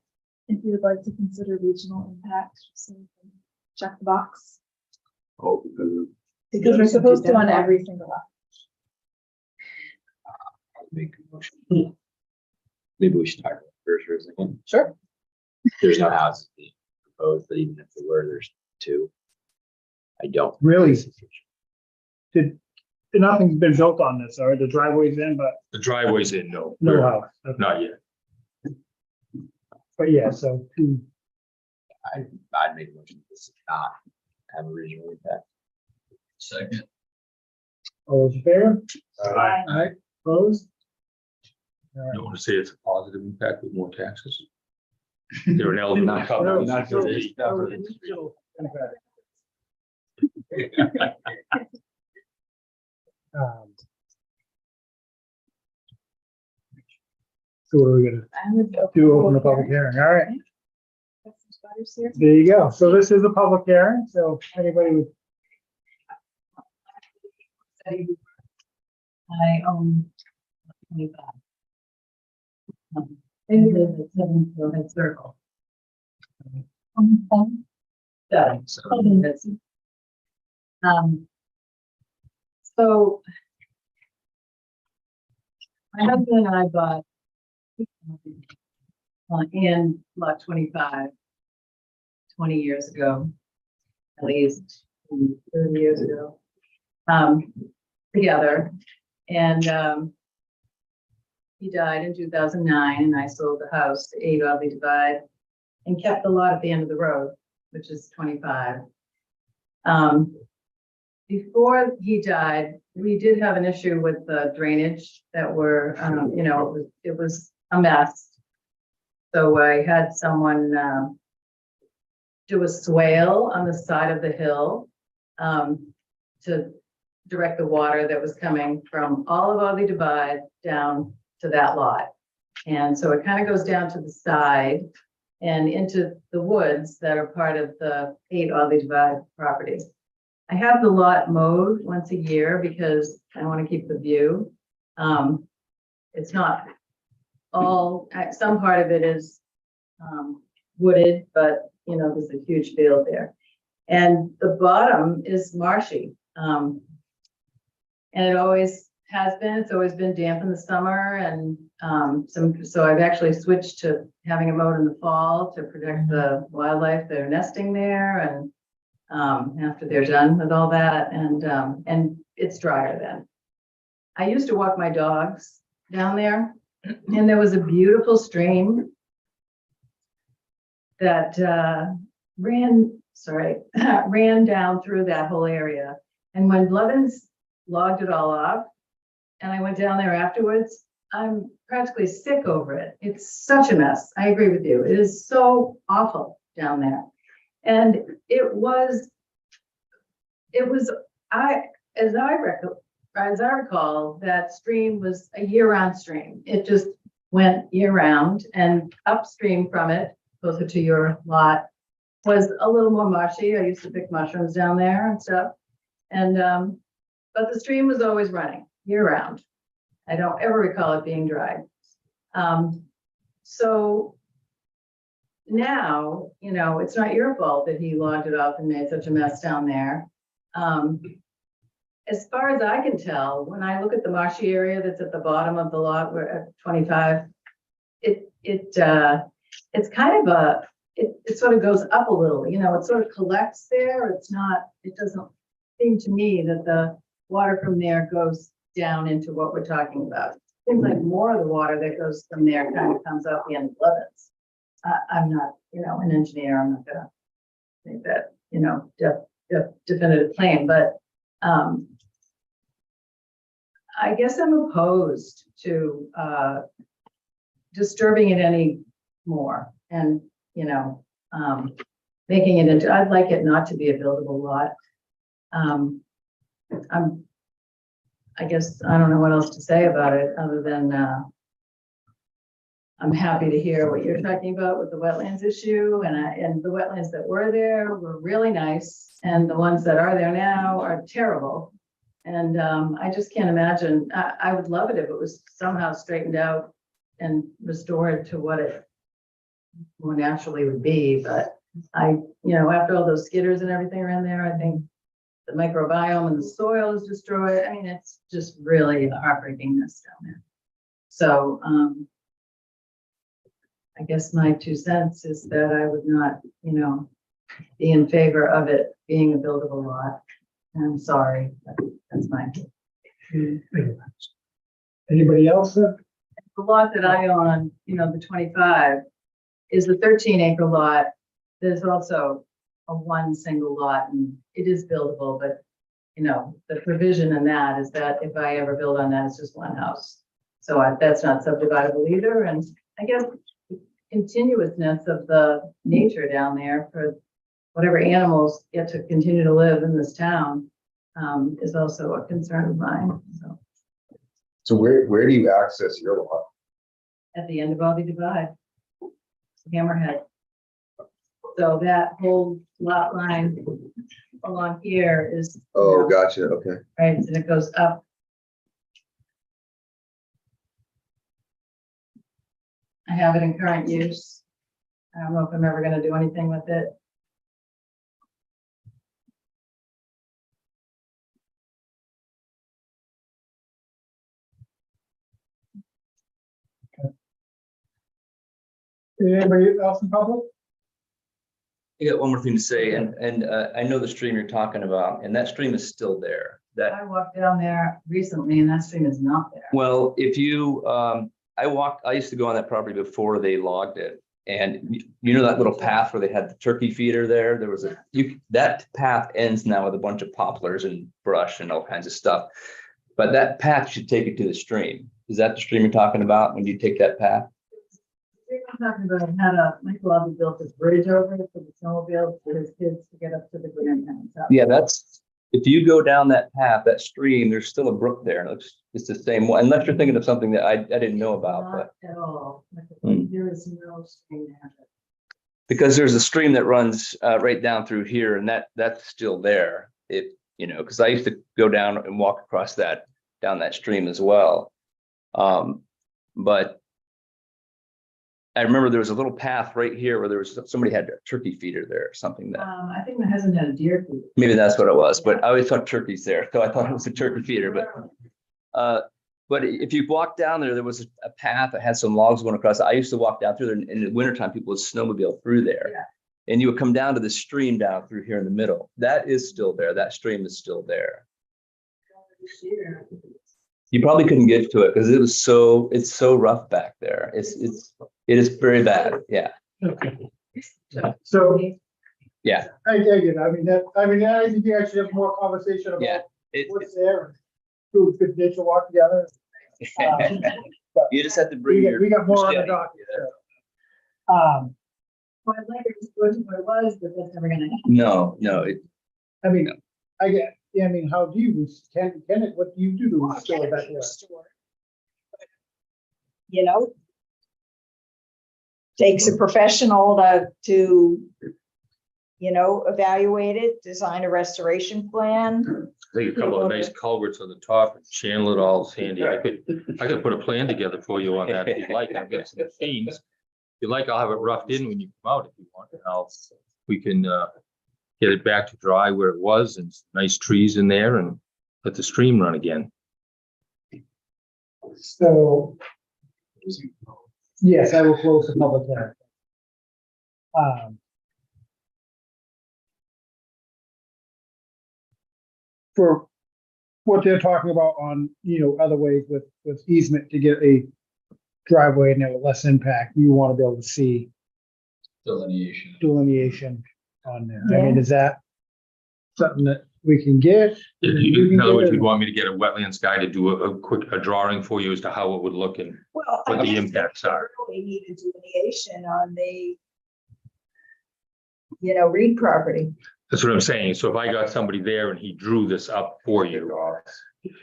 if you would like to consider regional impact, just so you can check the box. Oh, Because we're supposed to on every single one. I'll make a motion. Maybe we should talk about it first for a second. Sure. There's no houses being proposed, but even if there were, there's 2. I don't. Really? Nothing's been built on this, or the driveway's in, but The driveway's in, no. no house. Okay. Not yet. But yeah, so two, I'd make a motion to this not have a regional impact. Second. all those in favor? Aye. Opposed? You want to say it's a positive impact with more taxes? They're an eligible Not- couple. not for this. So what are we gonna I would do? Open the public hearing. All right, Got some spotters here. there you go. So this is a public hearing, so anybody with, I own 25. I And live you're- at 7 Hillhead Circle. So my husband and I bought in lot 25 20 years ago, at least 30 years ago, together. And he died in 2009, and I sold the house to 8 Audley Divide and kept the lot at the end of the road, which is 25. Before he died, we did have an issue with the drainage that were, it was a mess. So I had someone do a swale on the side of the hill to direct the water that was coming from all of Audley Divide down to that lot. And so it kind of goes down to the side and into the woods that are part of the 8 Audley Divide property. I have the lot mowed once a year because I want to keep the view. It's not all, some part of it is wooded, but there's a huge field there. And the bottom is marshy. And it always has been. It's always been damp in the summer, and so I've actually switched to having it mowed in the fall to protect the wildlife that are nesting there, and after they're done with all that, and it's drier then. I used to walk my dogs down there, and there was a beautiful stream that ran down through that whole area. And when Blevins logged it all off, and I went down there afterwards, I'm practically sick over it. It's such a mess. I agree with you. It is so awful down there. And as I recall, that stream was a year-round stream. It just went year-round, and upstream from it, closer to your lot, was a little more marshy. I used to pick mushrooms down there and stuff. And, but the stream was always running year-round. I don't ever recall it being dry. So now, it's not your fault that he logged it off and made such a mess down there. As far as I can tell, when I look at the marshy area that's at the bottom of the lot, we're at 25, it's kind of it sort of goes up a little, you know, it sort of collects there. It's not, it doesn't seem to me that the water from there goes down into what we're talking about. Seems like more of the water that goes from there kind of comes out the end of Levin's. I'm not, you know, an engineer, I'm not gonna make that, you know, definitive claim, but I guess I'm opposed to disturbing it any more and, you know, making it into, I'd like it not to be a buildable lot. I guess, I don't know what else to say about it other than I'm happy to hear what you're talking about with the wetlands issue, and the wetlands that were there were really nice, and the ones that are there now are terrible. And I just can't imagine, I would love it if it was somehow straightened out and restored to what it more naturally would be, but you know, after all those skidders and everything around there, I think the microbiome and the soil is destroyed. I mean, it's just really a heartbreaking mess down there. So I guess my 2 cents is that I would not, you know, be in favor of it being a buildable lot. I'm sorry, but that's my. Anybody else? The lot that I own, you know, the 25 is the 13-acre lot. There's also a one single lot, and it is buildable, but you know, the provision in that is that if I ever build on that, it's just one house. So that's not subdividable either. And I guess the continuousness of the nature down there for whatever animals get to continue to live in this town is also a concern of mine. So where do you access your lot? At the end of Audi Divide, Hammerhead. So that whole lot line along here is. Oh, gotcha, okay. Right, and it goes up. I have it in current use. I don't know if I'm ever gonna do anything with it. Anybody else in public? I got one more thing to say, and I know the stream you're talking about, and that stream is still there. That, I walked down there recently and that stream is not there. well, if you, I used to go on that property before they logged it. And you know that little path where they had the turkey feeder there? There was that path ends now with a bunch of poplars and brush and all kinds of stuff. But that path should take it to the stream. Is that the stream you're talking about when you take that path? I'm talking about had Michael Abbey built this bridge over it for the snowmobiles for his kids to get up to the grandparents' house. Yeah, if you go down that path, that stream, there's still a brook there. And it's the same one, unless you're thinking of something that I didn't know about, but. Not at all. There is no stream there. Because there's a stream that runs right down through here, and that's still there. You know, because I used to go down and walk across down that stream as well. But I remember there was a little path right here where somebody had a turkey feeder there or something that. I think my husband had a deer feeder. Maybe that's what it was, but I always thought turkeys there, so I thought it was a turkey feeder, but if you walk down there was a path that had some logs going across. I used to walk down through there, and in the wintertime, people would snowmobile through there. Yeah. And you would come down to the stream down through here in the middle. That is still there. That stream is still there. You probably couldn't get to it because it's so rough back there. It is very bad. Yeah. Okay. So, Yeah. I dig it. I mean, I think you actually have more conversation about Yeah. what's there. And do a good nature walk together. You just have to bring We got more on the machete. docket. Well, I'd like it to go to what it was, but that's never gonna happen. No. I mean, I mean, how do you, can it, what do you do to restore that? You know, takes a professional to, you know, evaluate it, design a restoration plan. I think a couple of nice culverts on the top, and channel it all, Sandy. I could put a plan together for you on that if you'd like. I've got some machines. If you like, I'll have it roughed in when you come out if you want. And we can get it back to dry where it was and some nice trees in there and let the stream run again. So, yes, I will close the public hearing. For what they're talking about on, other ways with easement to get a driveway and have less impact, you want to be able to see Delineation. delineation on there. I mean, is that something that we can get? In other words, you'd want me to get a wetlands guy to do a quick drawing for you as to how it would look and Well, what the I guess impacts are. we need a delineation on the, Reed property. That's what I'm saying. So if I got somebody there and he drew this up for you,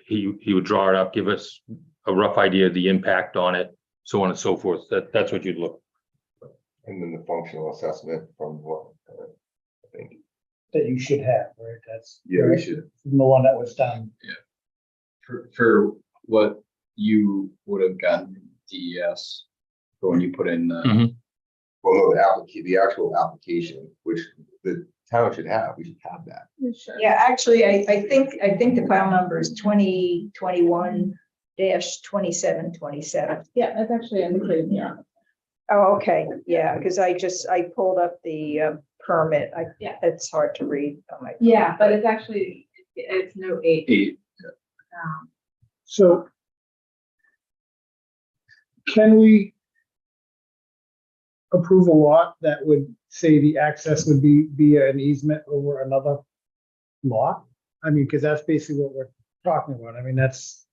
he would draw it up, give us a rough idea of the impact on it, so on and so forth. That's what you'd look. And then the functional assessment from what, I think, That you should have, right? That's. yeah, we should. From the one that was done. For what you would have gotten from DES for when you put in the. Well, no, the actual application, which the town should have, we should have that. Yeah, actually, I think the file number is 2021-2727. Yeah, that's actually indicated here. Oh, okay, yeah, because I pulled up the permit. Yeah. It's hard to read on my. Yeah, but it's actually, it's note 8. 8. So can we approve a lot that would say the access would be via an easement over another lot? I mean, because that's basically what we're talking about. I mean, that's.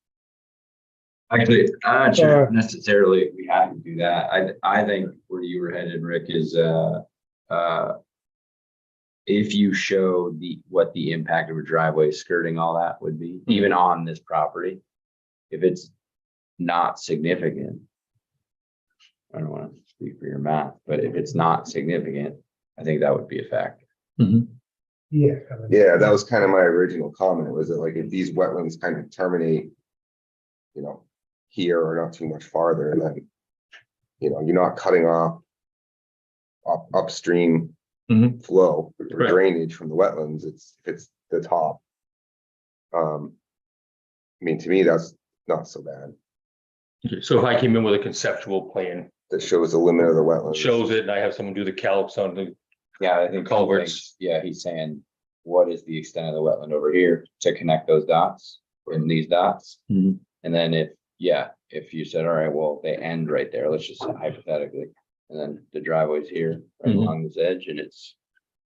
Actually, I'm not sure necessarily we have to do that. I think where you were headed, Rick, is if you show what the impact of a driveway skirting all that would be, even on this property, if it's not significant. I don't want to speak for your math, but if it's not significant, I think that would be a factor. Yeah. Yeah, that was kind of my original comment, was that like if these wetlands kind of terminate, here or not too much farther, and then, you're not cutting off upstream flow or Right. drainage from the wetlands, if it's the top. I mean, to me, that's not so bad. Okay, so if I came in with a conceptual plan, That shows the limit of the wetlands. shows it, and I have someone do the calcs on the Yeah, I think culverts. Yeah, he's saying, what is the extent of the wetland over here to connect those dots and these dots? Mhm. And then if you said, all right, well, they end right there, let's just say hypothetically, and then the driveway's here, right Mhm. along this edge, and it's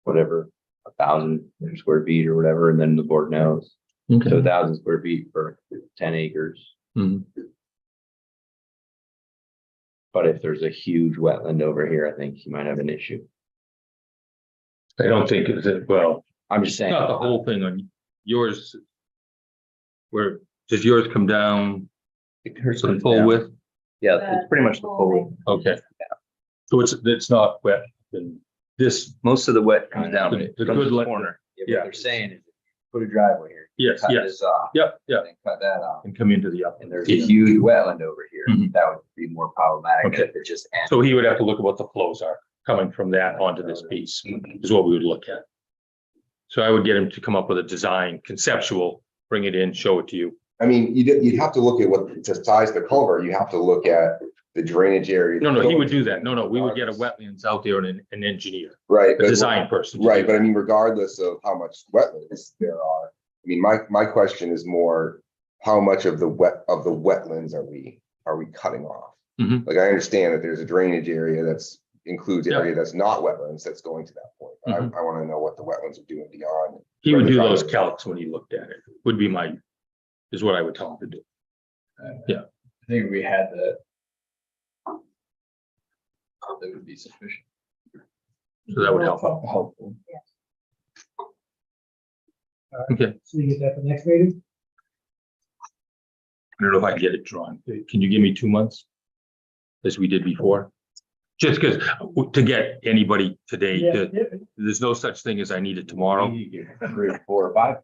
whatever, 1,000 square feet or whatever, and then the board knows. Okay. So 1,000 square feet for 10 acres. Mhm. But if there's a huge wetland over here, I think you might have an issue. I don't think it's, well, I'm just saying. not the whole thing on yours. Where, does yours come down to the full width? Yeah, it's pretty much the full. Okay. So it's not wet, then this, Most of the wet comes down The from good the le- corner. What Yeah. they're saying is, put a driveway here. yes, Cut yes, this off. yep, yep, Then cut that off. and come into the upper. And there's a huge wetland over here. Mhm. That would be more problematic than Okay. if it just ends. So he would have to look at what the flows are coming from that onto this piece, is what we would look at. So I would get him to come up with a design, conceptual, bring it in, show it to you. I mean, you'd have to look at what, to size the culvert, you have to look at the drainage area. No, he would do that. No, we would get a wetlands out there and an engineer, Right. a design person. to Right, do but I that. mean, regardless of how much wetlands there are, I mean, my question is more, how much of the wetlands are we cutting off? Mhm. Like, I understand that there's a drainage area includes Yeah. area that's not wetlands, that's going to that point. But I want to know what the wetlands are doing beyond. He would where the do those driveway- calcs when he looked at it, would be is what I would tell him to do. Yeah. I think we had that. That would be sufficient. So that would help. Helpful. Okay, So you get that for next meeting? I don't know if I can get it drawn. Can you give me 2 months? As we did before? Just because to get anybody today, there's no such thing as I need it tomorrow. 3 or 4 or 5.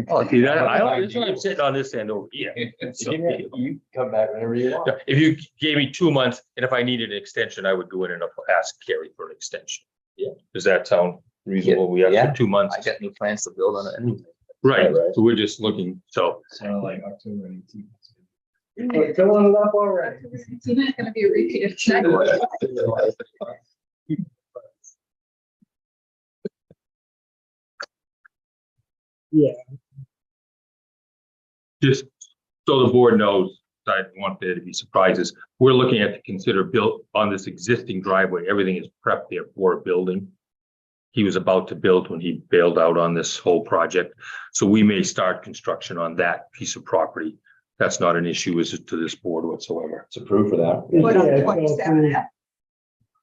Oh, see that, that's why I'm sitting on this end over here. You come back whenever you want. If you gave me 2 months, and if I needed an extension, I would go in and ask Carrie for an extension. Yeah. Does that sound reasonable? We have Yeah. for 2 months. I got no plans to build on it anyway. Right, so we're just looking, so. Sound like October 18th. We're filling it up already. It's gonna be a repeat of check. Yeah, Just so the board knows, I don't want there to be surprises. We're looking at to consider built on this existing driveway. Everything is prepped there for a building. He was about to build when he bailed out on this whole project. So we may start construction on that piece of property. That's not an issue as to this board whatsoever. It's approved for that. What on Yeah, it's 27 F?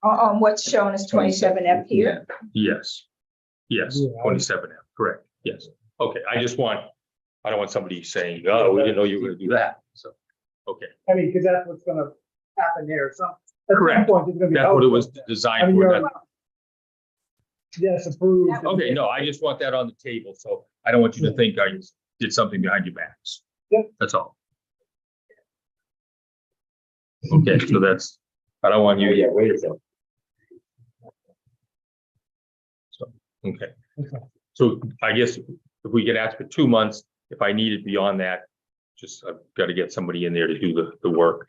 On what's shown as 27 F here? Yes. Yes, Yeah. 27F, correct. Yes. Okay, I don't want somebody saying, oh, we didn't know you were gonna do that. So, okay, I mean, because that's what's gonna happen there, so. At some Correct. point, there's gonna be that's what it was houses there. I designed mean, for. you're, That- yes, approved. Okay, no, I just want that on the table, so I don't want you to think I did something behind your backs. Yeah. That's all. Okay, so that's, I don't want you. Yeah, wait a second. Okay. Okay. So I guess if we could ask for 2 months, if I needed beyond that, just I've got to get somebody in there to do the work.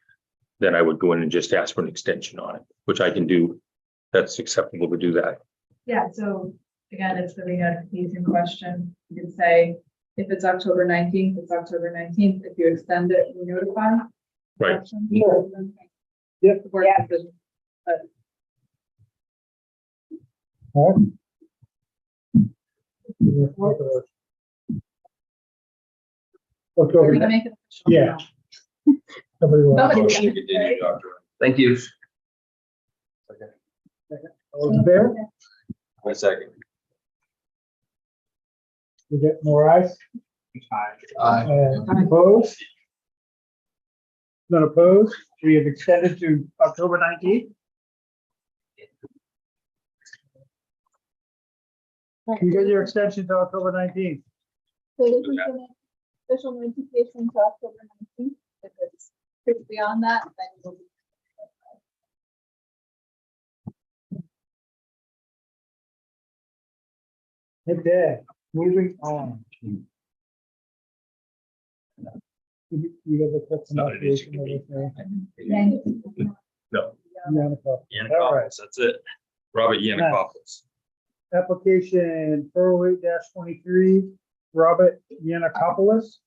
Then I would go in and just ask for an extension on it, which I can do. That's acceptable to do that. Yeah, so again, it's the re-notification question. You can say, if it's October 19th, it's October 19th. If you extend it, you notify. Right. Yep. The board decision. All right. We're October, gonna make it official. yeah. Somebody will- Somebody- Motion to continue, Dr. Thank you. All those in favor? One second. We get more eyes? Opposed? None opposed? We have extended to October 19th. You get your extension to October 19th. So this is the official notification to October 19th. If it's beyond that, then you'll be. Okay, moving on. You have a quick Not an issue pronunciation to me. of this, No, Yannicka. All right. that's it. Robert Yannikopoulos. Application 408-23, Robert Yannikopoulos.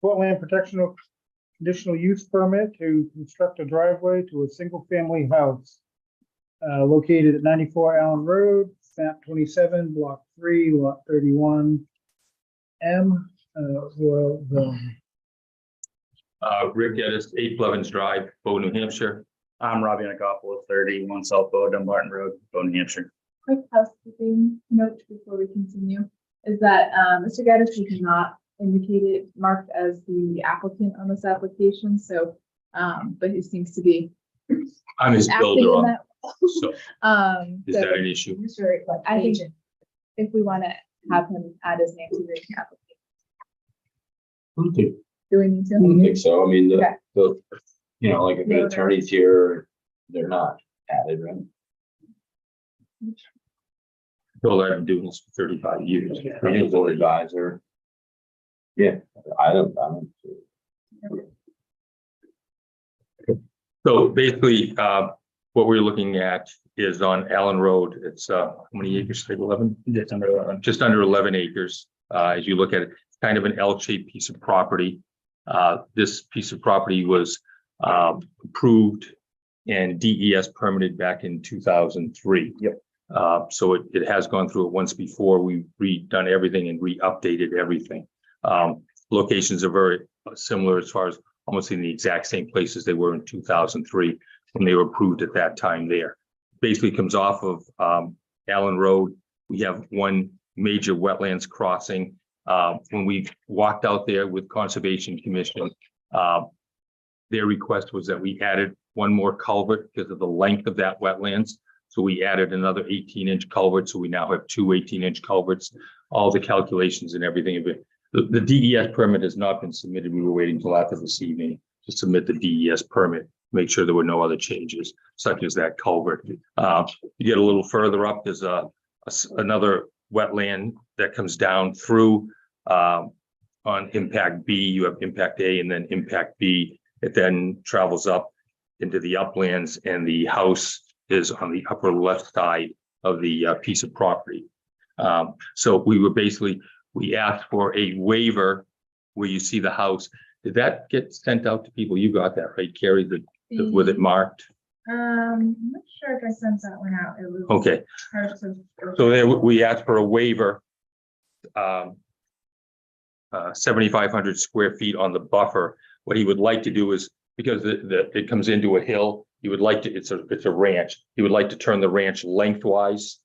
Wetland protection conditional use permit to construct a driveway to a single-family house located at 94 Allen Road, map 27, block 3, lot 31, M, Royal Zone. Rick Geddes, 8 Blevins Drive, Bow, New Hampshire. I'm Robbie Nicopoulos, 31 South Bow, Dumbarton Road, Bow, New Hampshire. Quick housekeeping note before we continue is that Mr. Gaddis is not indicated, marked as the applicant on this application, so but he seems to be I'm his acting builder in on, that. so So is that an issue? Mr. like I think agent. if we want to have him add his name to the application, I don't think do we need to? so. I mean, Okay. the, you know, like if the attorney's here, they're not added, right? Well, I've been doing this for 35 years. Legal advisor. Yeah, I don't. So basically, what we're looking at is on Allen Road. It's how many acres? Like 11? Just under 11. Just under 11 acres. As you look at it, it's kind of an L-shaped piece of property. This piece of property was approved and DES permitted back in 2003. Yep. So it has gone through it once before. We've redone everything and re-updated everything. Locations are very similar as far as almost in the exact same places they were in 2003 when they were approved at that time there. Basically comes off of Allen Road. We have one major wetlands crossing. When we walked out there with Conservation Commission, their request was that we added one more culvert because of the length of that wetlands. So we added another 18-inch culvert. So we now have two 18-inch culverts. All the calculations and everything of it. The DES permit has not been submitted. We were waiting until after this evening to submit the DES permit, make sure there were no other changes, such as that culvert. You get a little further up, there's another wetland that comes down through on impact B. You have impact A and then impact B. It then travels up into the uplands, and the house is on the upper left side of the piece of property. So we asked for a waiver where you see the house. Did that get sent out to people? You got that, right, Carrie? With it marked? I'm not sure if I sent that one out. It was. Okay, Parts of. so there we asked for a waiver. 7,500 square feet on the buffer. What he would like to do is, because it comes into a hill, he would like to, it's a ranch. He would like to turn the ranch lengthwise.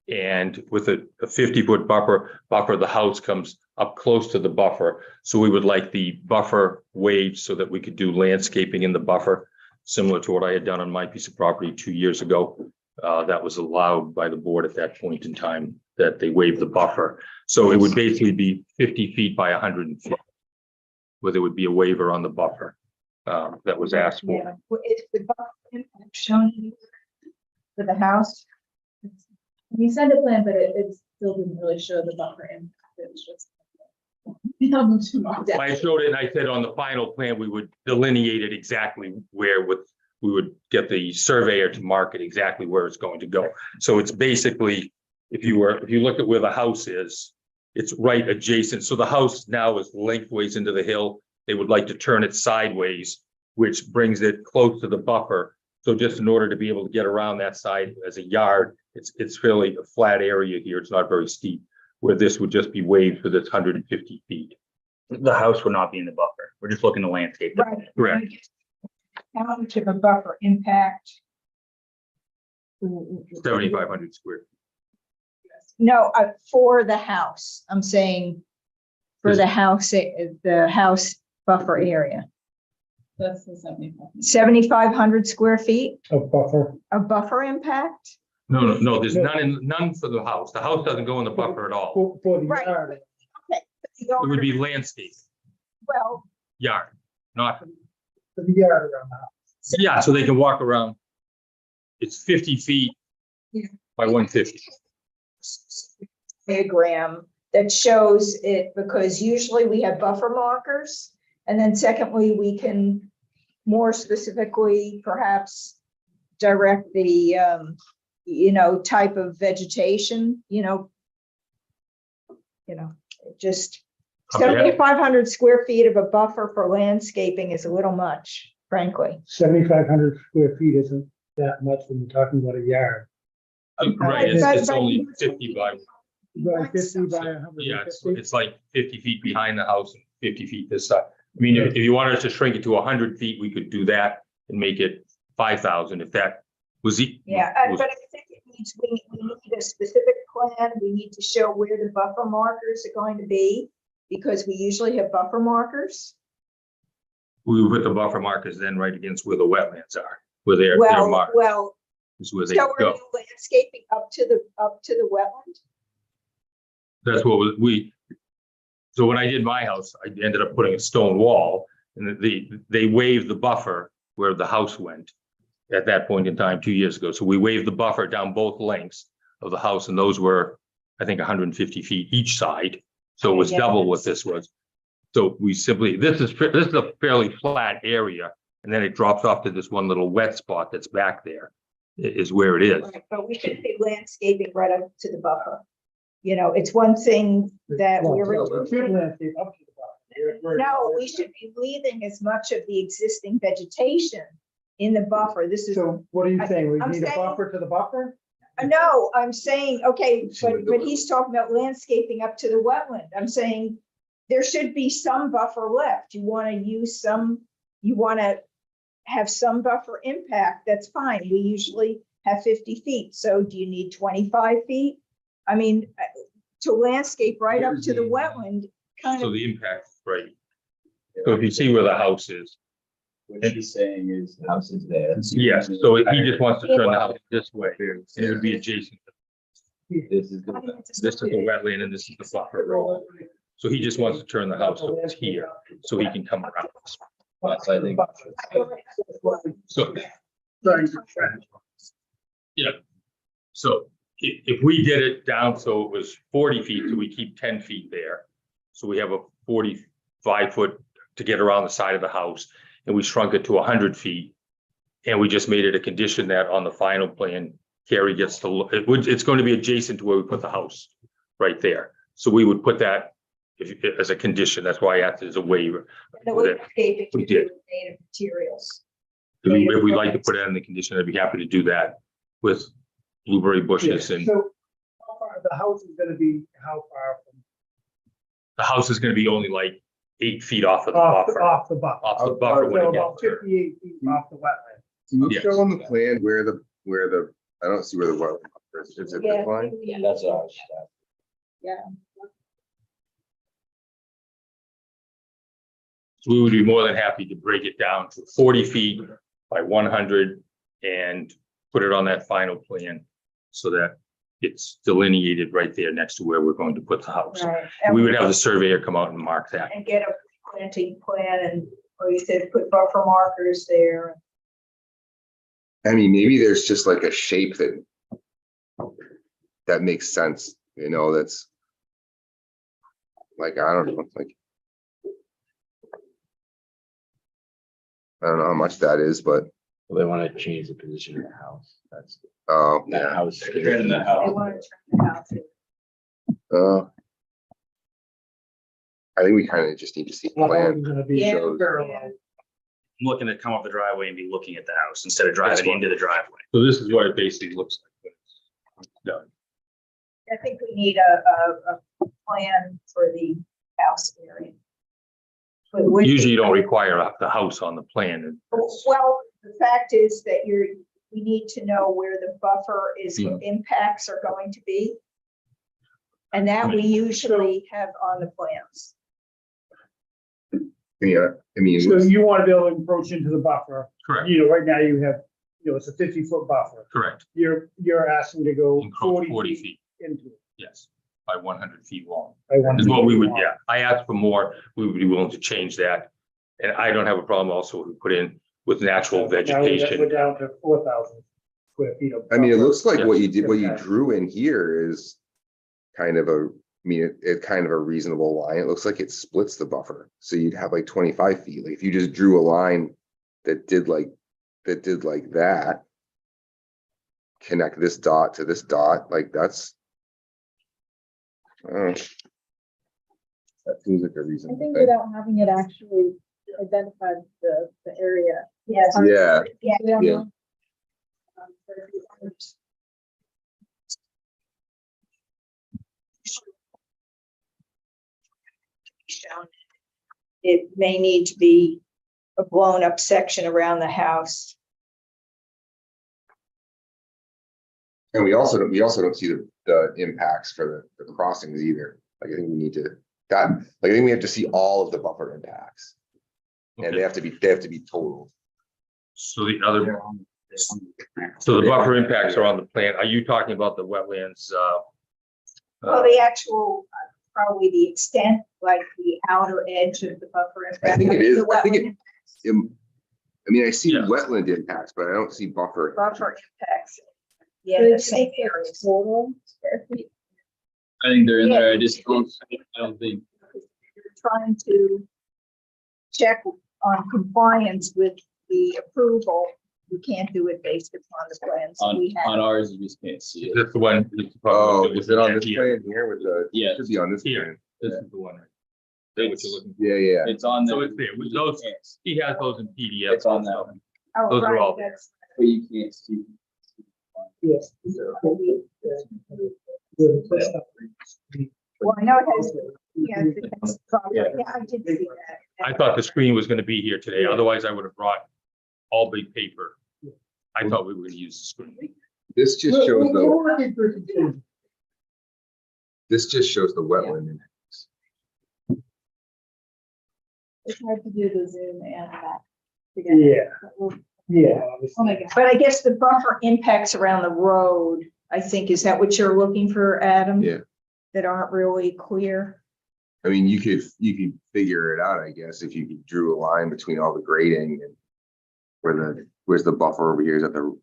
And with a 50-foot buffer, the house comes up close to the buffer. So we would like the buffer waived so that we could do landscaping in the buffer, similar to what I had done on my piece of property 2 years ago. That was allowed by the board at that point in time, that they waived the buffer. So it would basically be 50 feet by 100 feet, where there would be a waiver on the buffer that was asked for. Yeah. Is the buffer impact shown anywhere for the house? We sent a plan, but it still didn't really show the buffer impact. It was just. I showed it and I said on the final plan, we would delineate it exactly where we would get the surveyor to mark it exactly where it's going to go. So it's basically, if you look at where the house is, it's right adjacent. So the house now is lengthways into the hill. They would like to turn it sideways, which brings it close to the buffer. So just in order to be able to get around that side as a yard, it's fairly a flat area here. It's not very steep, where this would just be waived for this 150 feet. The house would not be in the buffer. We're just looking to landscape. Right. Correct. How much of a buffer impact? 7,500 square. No, for the house, I'm saying for the house buffer area, That's the 75. 7,500 square feet Of buffer. of buffer impact? No, there's none for the house. The house doesn't go in the buffer at all. For the Right. yard. Okay. It would be landscape, Well, yard, not, For the yard around the house. yeah, so they can walk around. It's 50 feet Yeah. by 150. diagram that shows it, because usually we have buffer markers. And then secondly, we can more specifically perhaps direct the, type of vegetation, just Okay. 7,500 square feet of a buffer for landscaping is a little much, frankly. 7,500 square feet isn't that much when you're talking about a yard. Right, it's only 50 by, Right, 50 by 150. yeah, it's like 50 feet behind the house and 50 feet this side. I mean, if you wanted us to shrink it to 100 feet, we could do that and make it 5,000 if that was. Yeah, but I think it needs, we need a specific plan. We need to show where the buffer markers are going to be, because we usually have buffer markers. We would put the buffer markers then right against where the wetlands are, where they're marked. Well, Is where they so are go. you landscaping up to the wetland? That's what so when I did my house, I ended up putting a stone wall, and they waived the buffer where the house went at that point in time 2 years ago. So we waived the buffer down both lengths of the house, and those were, I think, 150 feet each side. So it was Yeah, double what this was. So we simply, this is a fairly flat area, and then it drops off to this one little wet spot that's back there, is where it is. Right, but we should be landscaping right up to the buffer. It's one thing that Well, we're. it should landscape up to the buffer. No, we should be leaving as much of the existing vegetation in the buffer. This is, So what are you saying? We I'm need a saying- buffer to the buffer? no, I'm saying, okay, but he's talking about landscaping up to the wetland. I'm saying there should be some buffer left. You want to use some, you want to have some buffer impact, that's fine. We usually have 50 feet. So do you need 25 feet? I mean, to landscape right up to the wetland, kind So of, the impact, right. So if you see where the house is, What he's saying is the house is there. yes, so he just wants to turn the house this way, and it would be adjacent. This is the. This is the wetland and this is the buffer. So he just wants to turn the house so it's here, so he can come around. So I think. So, yeah, so if we did it down so it was 40 feet, so we keep 10 feet there. So we have a 45-foot to get around the side of the house, and we shrunk it to 100 feet. And we just made it a condition that on the final plan, Carrie gets to look, it's going to be adjacent to where we put the house. right there. So we would put that as a condition. That's why I asked as a waiver. The landscaping We to do did. with native materials. If we'd like to put it in the condition, I'd be happy to do that with blueberry bushes and So how far the house is gonna be, how far the house is gonna be only like 8 feet off of the off, buffer. off the buffer? Off the buffer when So it about gets there. 58 feet off the wetland. Can you Yes. show on the plan where the, I don't see where the wetland buffer is. Is it this line? That's ours. So we would be more than happy to break it down to 40 feet by 100 and put it on that final plan so that it's delineated right there next to where we're going to put the house. Right. We would have the surveyor come out and mark that. And get a planting plan and, or you said put buffer markers there. I mean, maybe there's just like a shape that makes sense, you know, that's like, I don't know, like I don't know how much that is, but They want to change the position of the house. That's yeah. house. Turn the They house. want to turn the house. I think we kind of just need to see a How far plan. is it gonna be? Yeah. Shows. I'm looking to come up the driveway and be looking at the house instead of driving into the driveway. So this is what it basically looks like. when it's done. I think we need a plan for the house area. But would- Usually you don't require the house on the plan. Well, the fact is that we need to know where the buffer is, Mhm. impacts are going to be. And that we usually have on the plans. Yeah, I mean, So you want to be able to encroach into the buffer. Correct, You know, right now you have, it's a 50-foot buffer. correct. You're asking to go Encroach 40 40 feet, feet into it. yes, by 100 feet long. I want Is to- what we would, yeah. I asked for more, we would be willing to change that. And I don't have a problem also if we put in with natural Now we're vegetation. down to 4,000 square feet of. I mean, it looks like what Yes. you did, what you Okay. drew in here is kind of it kind of a reasonable line. It looks like it splits the buffer. So you'd have like 25 feet. Like if you just drew a line that did like that. Connect this dot to this dot, like that seems like a I reasonable think thing. without having it actually identified the area. Yes. Yeah, Yeah. yeah. It may need to be a blown up section around the house. And we also don't see the impacts for the crossings either. Like I think we need to, I think we have to see all of the buffer impacts. And Okay. they have to be total. So the other, so the buffer impacts are on the plan. Are you talking about the wetlands? Well, the actual, probably the extent, like the outer edge of the buffer. I think it is, The I think it, wetland I mean, I see Yeah. wetland impacts, but I don't see buffer. Buffer impacts. Yeah, the same areas. Total square feet. I think they're in there. I don't think. Trying to check on compliance with the approval. You can't do it based upon the plans we On have. ours, you just can't see Is it. this the one? Oh, is it on this Here. plan here with the? Yeah. Should be on this Here. plan. This is the one. Right? Is that what you're looking Yeah, yeah. It's on So there. it's there. With those, he has those in PDF. It's on that one. Oh, those are right, all there. that's- But you can't see. Yes. Well, I know it has, yeah, I did see that. I thought the screen was gonna be here today, otherwise I would have brought all big paper. I thought we were gonna use the screen. This just shows the, We're working through some- this just shows the wetland. impacts. It's hard to do the zoom and that together. Yeah, But we'll- yeah. Oh obviously. my God. But I guess the buffer impacts around the road, I think, is that what you're looking for, Adam? Yeah. That aren't really clear. I mean, you could figure it out, I guess, if you drew a line between all the grading and where's the buffer over here? Is that the?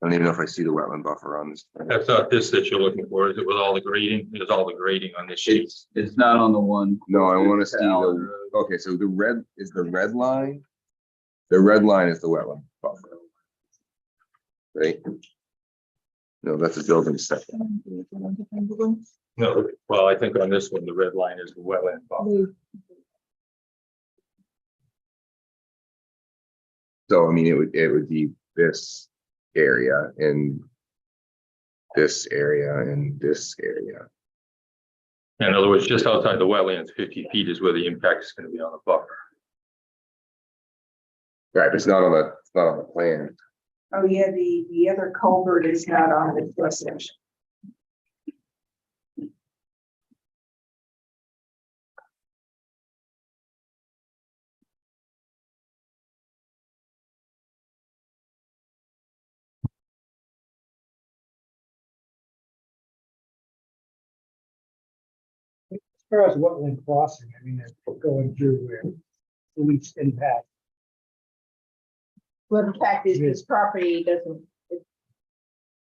I don't even know if I see the wetland buffer on this. That's not this that you're looking for, is it with all the grading? There's all the grading on this sheet. It's not on the one. No, I want to see Allen the, Road. okay, so the red is the red line. The red line is the wetland buffer. Right? No, that's a building set. No, well, I think on this one, the red line is the wetland buffer. So I mean, it would be this area and this area and this area. In other words, just outside the wetlands, 50 feet is where the impact is going to be on the buffer. Right, but it's not on the plan. Oh, yeah, the other culvert is not on the first section. As far as wetland crossing, I mean, it's going through where the least impact. Well, the fact is, this property doesn't,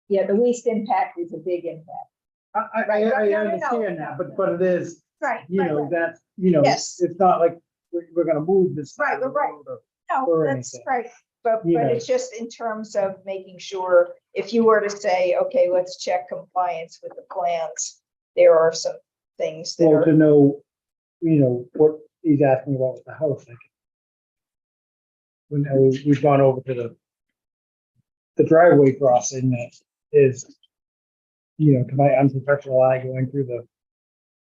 yeah, the least impact is a big impact. I understand that, but it is, Right. you know, that's, you know, Yes. it's not like we're gonna move this. Right, right. No, or that's anything. right, but You know. it's just in terms of making sure, if you were to say, okay, let's check compliance with the plans, there are some things that Well, to are, know, you know, what he's asking about with the house, like. When we've gone over to the driveway crossing that is, you know, to my unprofessional eye going through the.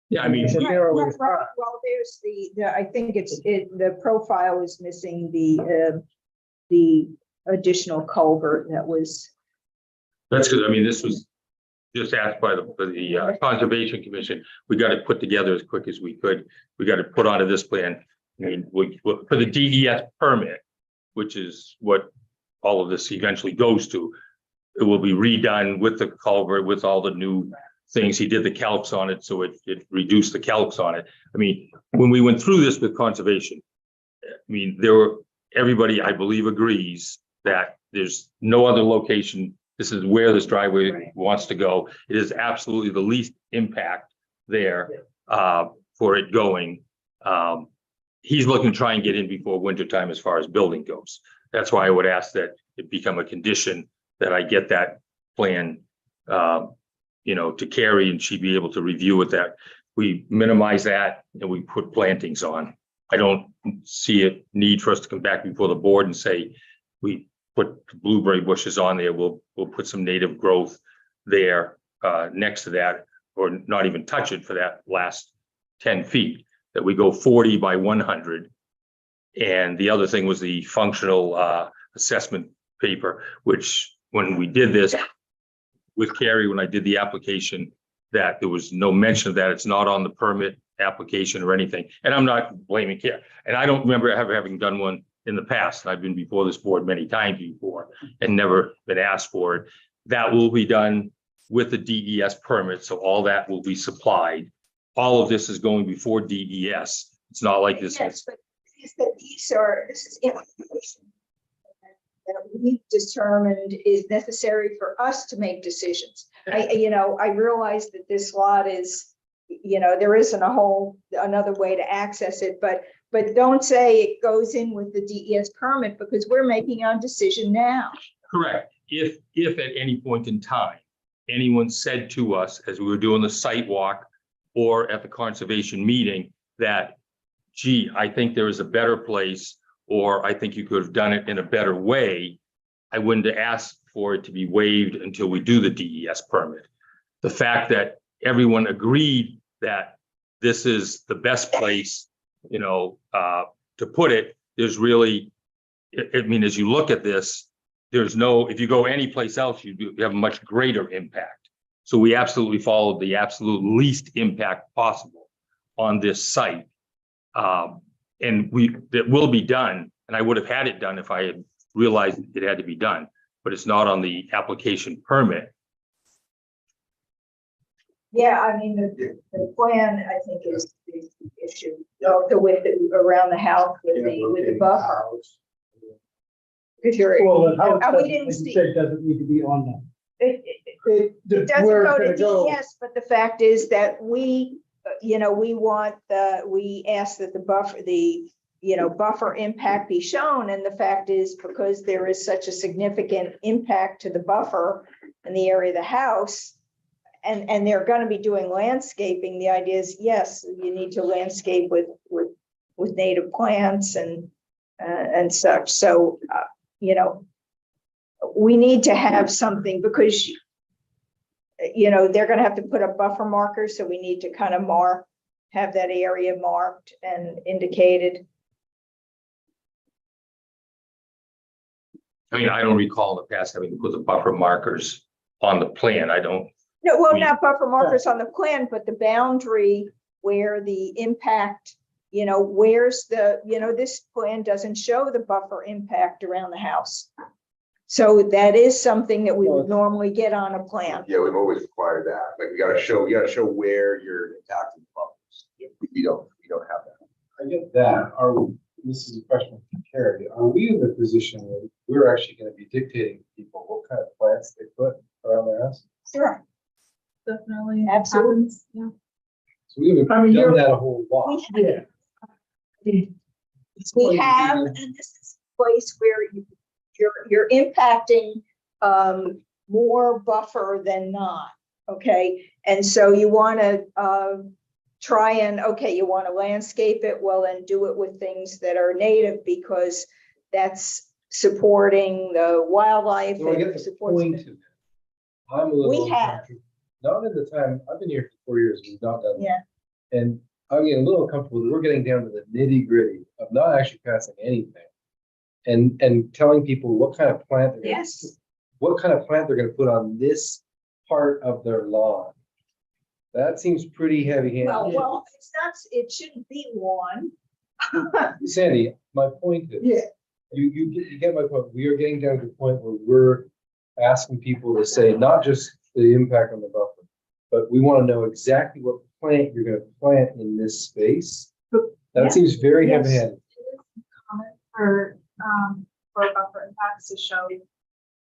Yeah, I mean, the narrow Right, ways right. path. Well, there's I think the profile is missing the additional culvert that was. that's good. I mean, this was just asked by the Conservation Commission. We got it put together as quick as we could. We got it put onto this plan. I mean, for the DES permit, which is what all of this eventually goes to, it will be redone with the culvert, with all the new things. He did the calcs on it, so it reduced the calcs on it. I mean, when we went through this with conservation, I mean, everybody, I believe, agrees that there's no other location. This is where this driveway wants to go. It is absolutely the least impact there for it going. He's looking to try and get in before winter time as far as building goes. That's why I would ask that it become a condition that I get that plan, you know, to Carrie, and she'd be able to review it, that we minimize that and we put plantings on. I don't see a need for us to come back before the board and say, we put blueberry bushes on there. We'll put some native growth there next to that, or not even touch it for that last 10 feet. That we go 40 by 100. And the other thing was the functional assessment paper, which when we did this with Carrie, when I did the application, that there was no mention of that. It's not on the permit application or anything. And I'm not blaming Carrie. And I don't remember ever having done one in the past. I've been before this board many times before and never been asked for it. That will be done with the DES permit. So all that will be supplied. All of this is going before DES. It's not like this. Yes, but this is information that we've determined is necessary for us to make decisions. I realize that this lot is, there isn't another way to access it, but don't say it goes in with the DES permit, because we're making our decision now. Correct. If at any point in time, anyone said to us as we were doing the site walk or at the conservation meeting that, gee, I think there is a better place, or I think you could have done it in a better way, I wouldn't have asked for it to be waived until we do the DES permit. The fact that everyone agreed that this is the best place, to put it, there's really, I mean, as you look at this, if you go anyplace else, you have a much greater impact. So we absolutely followed the absolute least impact possible on this site. And it will be done, and I would have had it done if I had realized it had to be done, but it's not on the application permit. Yeah, I mean, the plan, I think, is the issue, the width around the house with the buffer. Because Well, the house, we doesn't- didn't like you see, said, doesn't need to be on them. it doesn't go to DES, but the fact is that we want we ask that the buffer, buffer impact be shown. And the fact is, because there is such a significant impact to the buffer in the area of the house, and they're going to be doing landscaping, the idea is, yes, you need to landscape with native plants and such. So, we need to have something, because they're going to have to put up buffer markers. So we need to kind of have that area marked and indicated. I mean, I don't recall in the past having to put the buffer markers on the plan. I don't. No, well, We- not buffer markers on the plan, but the boundary where the impact, where's this plan doesn't show the buffer impact around the house. So that is something that we would normally get on a plan. Yeah, we've always required that. Like, you gotta show where you're impacting the buffers. We don't have that. I get that. This is a question for Carrie. Are we in the position where we're actually gonna be dictating to people what kind of plants they put around their house? Sure. Definitely. Absolutely. happens, Yeah. So we haven't I mean, done that a whole lot. We have, and this is a place where you're impacting more buffer than not, okay? And so you want to try and, you want to landscape it, well, then do it with things that are native, because that's supporting the wildlife. So I get and the supports point of it. I'm a little. We have. uncomfortable. Not in the time, I've been here for 4 years, we've not done that. Yeah. And I'm getting a little uncomfortable that we're getting down to the nitty gritty of not actually passing anything. And telling people what kind of plant. Yes. What kind of plant they're gonna put on this part of their lawn. That seems pretty heavy-handed. Well, it's not, it shouldn't be one. Sandy, my point is. Yeah. You get my point. We are getting down to the point where we're asking people to say not just the impact on the buffer, but we want to know exactly what plant you're going to plant in this space. That Yeah. seems very Yes. heavy-handed. Comment for buffer impacts to show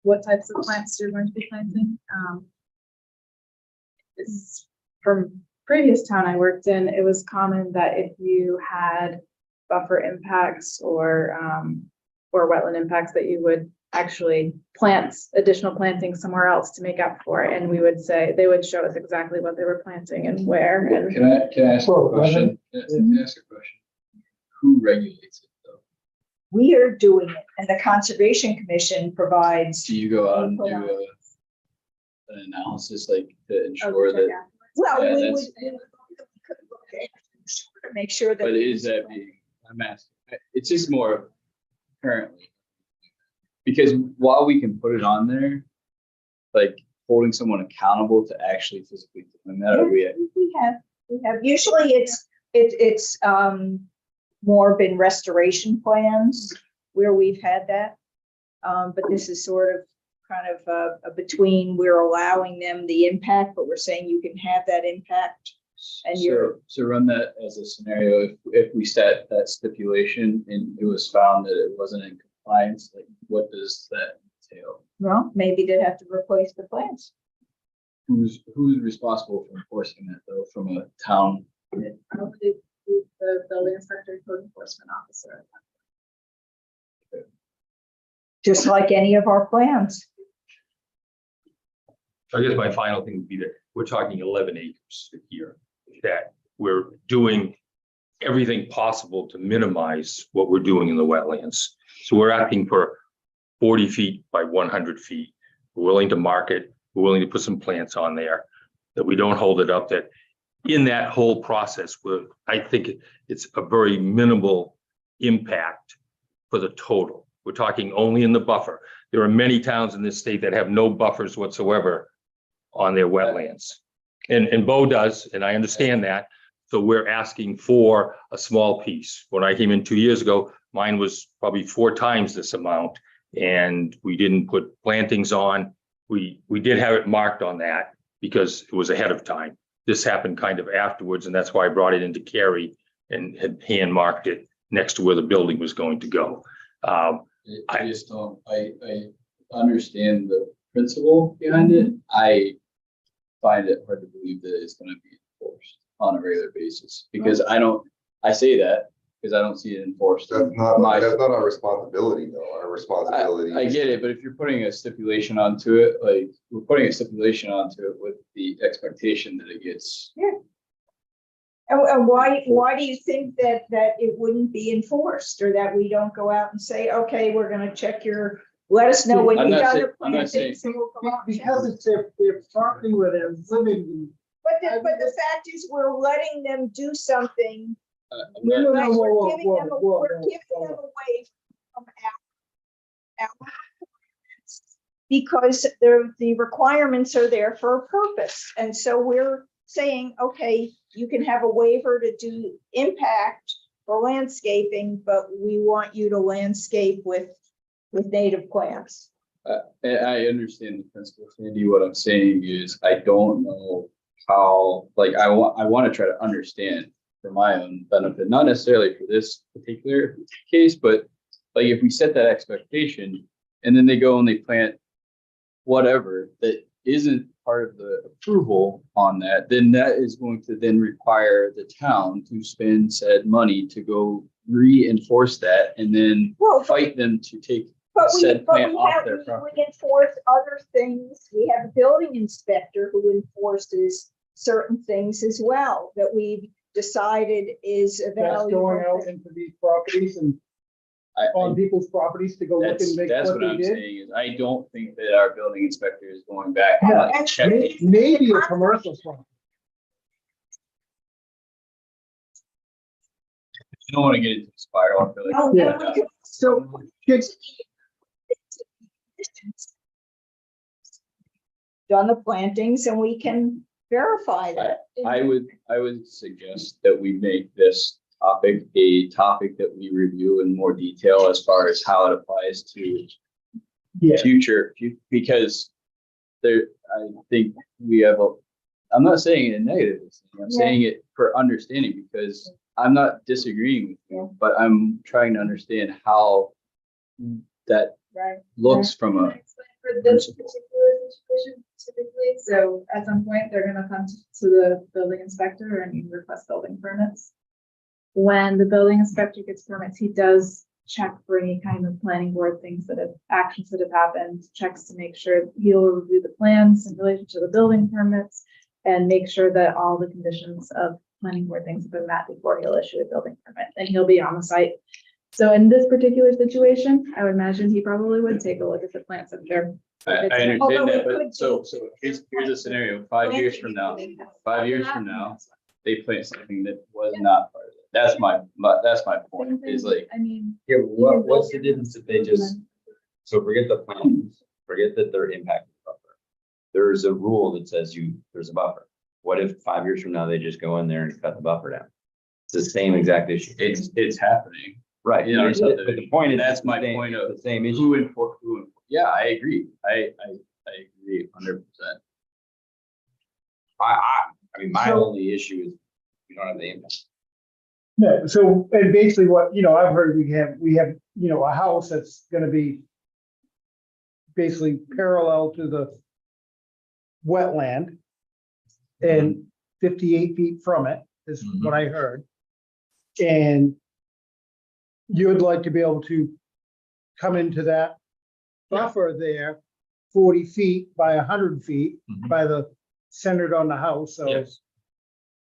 what types of plants you're going to be planting. This from previous town I worked in, it was common that if you had buffer impacts or wetland impacts, that you would actually plant additional planting somewhere else to make up for it. And we would say, they would show us exactly what they were planting and where. And Can I ask a Well, question? Can I ask a question? Who regulates it though? We are doing it, and the Conservation Commission provides. Do you go out and do Input on an analysis like to ensure that, Well, Yeah, we that's- would make sure that. but is that being, I'm asking, it's just more currently. Because while we can put it on there, like holding someone accountable to actually physically doing that, are we? We have, usually it's more been restoration plans where we've had that. But this is sort of kind of a between, we're allowing them the impact, but we're saying you can have that impact. And So run that as a scenario, if we set that stipulation and it was found that it wasn't in compliance, like what does that entail? well, maybe they'd have to replace the plans. Who's responsible for enforcing that though, from a town? probably the building inspector, code enforcement officer. Just like any of our plans. So I guess my final thing would be that we're talking 11 acres here, that we're doing everything possible to minimize what we're doing in the wetlands. So we're asking for 40 feet by 100 feet. We're willing to mark it. We're willing to put some plants on there, that we don't hold it up, that in that whole process, I think it's a very minimal impact for the total. We're talking only in the buffer. There are many towns in this state that have no buffers whatsoever on their wetlands. And Bo does, and I understand that. So we're asking for a small piece. When I came in 2 years ago, mine was probably 4 times this amount, and we didn't put plantings on. We did have it marked on that because it was ahead of time. This happened kind of afterwards, and that's why I brought it into Cary and had hand marked it next to where the building was going to go. I just don't, I understand the principle behind it. I find it hard to believe that it's gonna be enforced on a regular basis, because I say that, because I don't see it enforced. That's not, My- that's not our responsibility though. Our responsibility. I get it, but if you're putting a stipulation onto it, like, we're putting a stipulation onto it with the expectation that it gets. And why do you think that it wouldn't be enforced, or that we don't go out and say, okay, we're gonna check let us know when I'm you've not done saying- the I'm not saying- plantings, and we'll go out and check. Because it's their property where they're living. But the fact is, we're letting them do something. I'm No, not- no, Like, whoa, we're whoa, giving whoa, them, whoa, we're whoa, giving whoa. them away from our requirements, because the requirements are there for a purpose. And so we're saying, okay, you can have a waiver to do impact for landscaping, but we want you to landscape with native plants. I understand the principle, Sandy. What I'm saying is, I don't know how, like, I want to try to understand for my own benefit, not necessarily for this particular case, but like, if we set that expectation and then they go and they plant whatever that isn't part of the approval on that, then that is going to then require the town to spend said money to go reinforce that and then Well, fight them to take But said plant off their we property. enforce other things. We have a building inspector who enforces certain things as well, that we've decided is a That's valuable going out thing. into these properties and on people's properties to go look and make That's what what they I'm did. saying is, I don't think that our building inspector is going back Yeah, and like checking. Maybe a commercial property. You don't want to get into a spiral. I feel like. No, Yeah. no, we could- So, kids, Done the plantings, and we can verify that. I would suggest that we make this topic a topic that we review in more detail as far as how it applies to yeah, because there, I think we have I'm not saying it in negative, I'm saying it for understanding, because I'm not disagreeing with you, but I'm trying to understand how that Right. looks from a. For this particular situation typically, so at some point, they're gonna come to the building inspector and you request building permits. When the building inspector gets permits, he does check for any kind of planning board things actions that have happened, checks to make sure he'll review the plans in relation to the building permits and make sure that all the conditions of planning board things have been met before he'll issue a building permit, and he'll be on the site. So in this particular situation, I would imagine he probably would take a look at the plants if they're. I if it's- understand Although that, it but could so be- here's a scenario, 5 years from now, 5 years from now, they plant something that was not part of it. That's my point, is like, I mean. Yeah, but what's the difference if they just, so forget the plans, forget that they're impacted buffer. There's a rule that says there's a buffer. What if 5 years from now, they just go in there and cut the buffer down? It's the same exact issue. it's happening. Right, in our but the subdivision. point is. That's my the same- point of The same issue. who enforce, yeah, I agree. I agree 100%. I mean, my So- only issue is we don't have the impact. no, so, and basically what, I've heard we have, a house that's gonna be basically parallel to the wetland and 58 feet from it is what I heard. And you'd like to be able to come into that buffer there, 40 feet by 100 feet by the centered on the house, so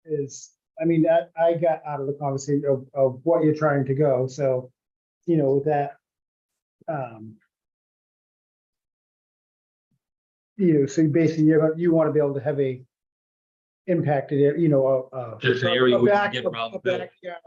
Yes. I mean, that I got out of the conversation of what you're trying to go, so, with that. So basically, you want to be able to have a impacted, There's an area where you can get around the building. backyard.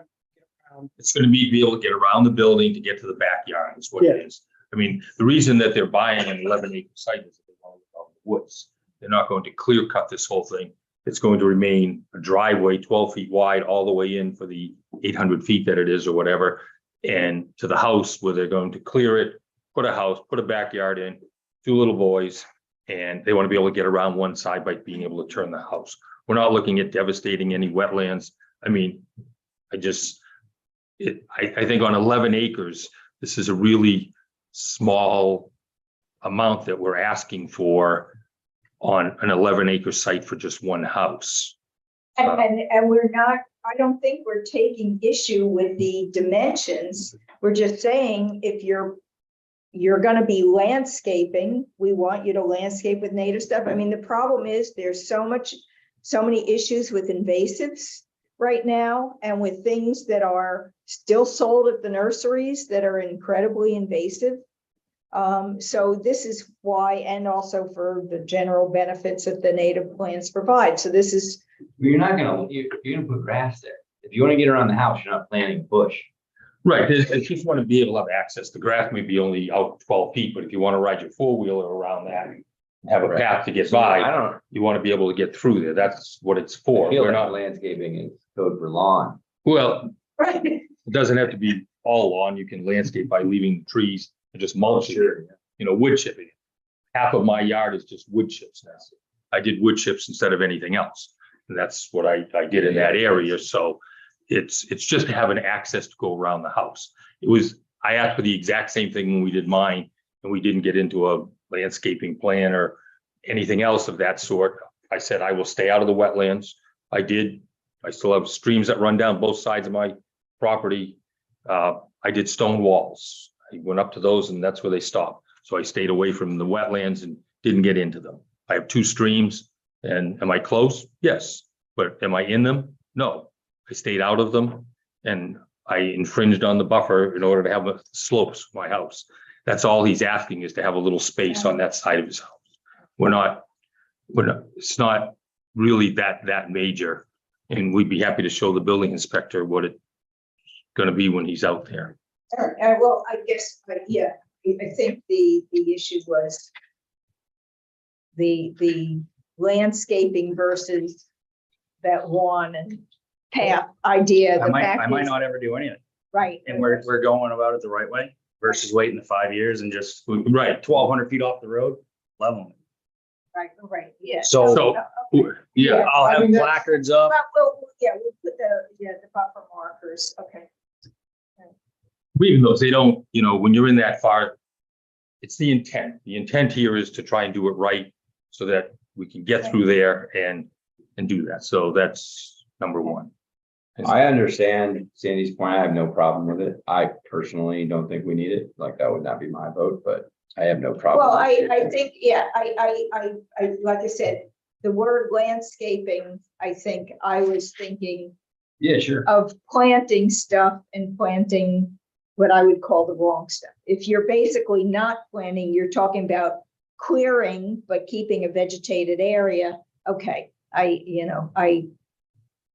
It's gonna be able to get around the building to get to the backyard is what it is. I mean, the reason that they're buying an 11-acre site is that they want to live out in the woods. They're not going to clear cut this whole thing. It's going to remain a driveway 12 feet wide all the way in for the 800 feet that it is or whatever. And to the house where they're going to clear it, put a house, put a backyard in, 2 little boys. And they want to be able to get around one side by being able to turn the house. We're not looking at devastating any wetlands. I mean, I think on 11 acres, this is a really small amount that we're asking for on an 11-acre site for just one house. And we're not, I don't think we're taking issue with the dimensions. We're just saying if you're gonna be landscaping, we want you to landscape with native stuff. I mean, the problem is there's so many issues with invasives right now and with things that are still sold at the nurseries that are incredibly invasive. So this is why, and also for the general benefits that the native plants provide. So this is, You're gonna put grass there. If you want to get around the house, you're not planting bush. Right, it's just want to be able to have access. The grass may be only out 12 feet, but if you want to ride your four-wheeler around that, and have a path to get I by, don't you want to be able to get through there. That's what it's I for. feel We're like not, landscaping is code for lawn. well, right, it doesn't have to be all lawn. You can landscape by leaving trees and just mulching, wood chipping. Half of my yard is just wood chips now. I did wood chips instead of anything else. And that's what I did in that area. So it's just having access to go around the house. I asked for the exact same thing when we did mine, and we didn't get into a landscaping plan or anything else of that sort. I said, I will stay out of the wetlands. I did. I still have streams that run down both sides of my property. I did stone walls. I went up to those and that's where they stopped. So I stayed away from the wetlands and didn't get into them. I have 2 streams, and am I close? Yes. But am I in them? No. I stayed out of them, and I infringed on the buffer in order to have a slopes of my house. That's all he's asking, is to have a little space on that side of his house. It's not really that major. And we'd be happy to show the building inspector what it's gonna be when he's out there. well, I guess, yeah, I think the issue was the landscaping versus that lawn and path idea. I The might fact is- not ever do anything. Right. And we're going about it the right way versus waiting the 5 years and just Right. 1,200 feet off the road, level. Right, yeah. So- Yeah, I'll I have mean, that's- placards up. We'll put the buffer markers, okay. even though they don't, when you're in that far, it's the intent. The intent here is to try and do it right so that we can get through there and do that. So that's number one. I understand Sandy's point. I have no problem with it. I personally don't think we need it. Like, that would not be my vote, but I have no problem. Well, with it. I think, yeah, I, like I said, the word landscaping, I think I was thinking Yeah, sure. of planting stuff and planting what I would call the wrong stuff. If you're basically not planting, you're talking about clearing, but keeping a vegetated area. Okay,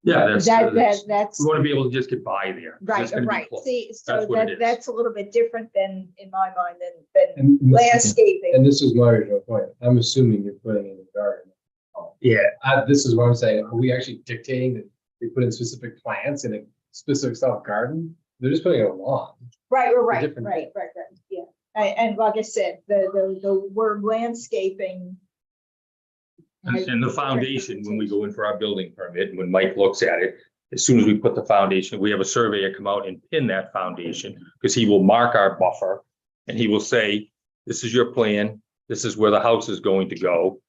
Yeah, that's we want to be able to just get by there. It's right, just gonna be right. close. See, so That's what it is. that's a little bit different than, in my mind, than And landscaping. and this is my original point. I'm assuming you're putting in a garden. Yeah. This is what I'm saying. Are we actually dictating that they put in specific plants in a specific style of garden? They're just putting in a lawn. Right, different yeah. And like I said, the word landscaping. And the foundation, when we go in for our building permit, and when Mike looks at it, as soon as we put the foundation, we have a surveyor come out and pin that foundation, because he will mark our buffer. And he will say, this is your plan, this is where the house is going to go.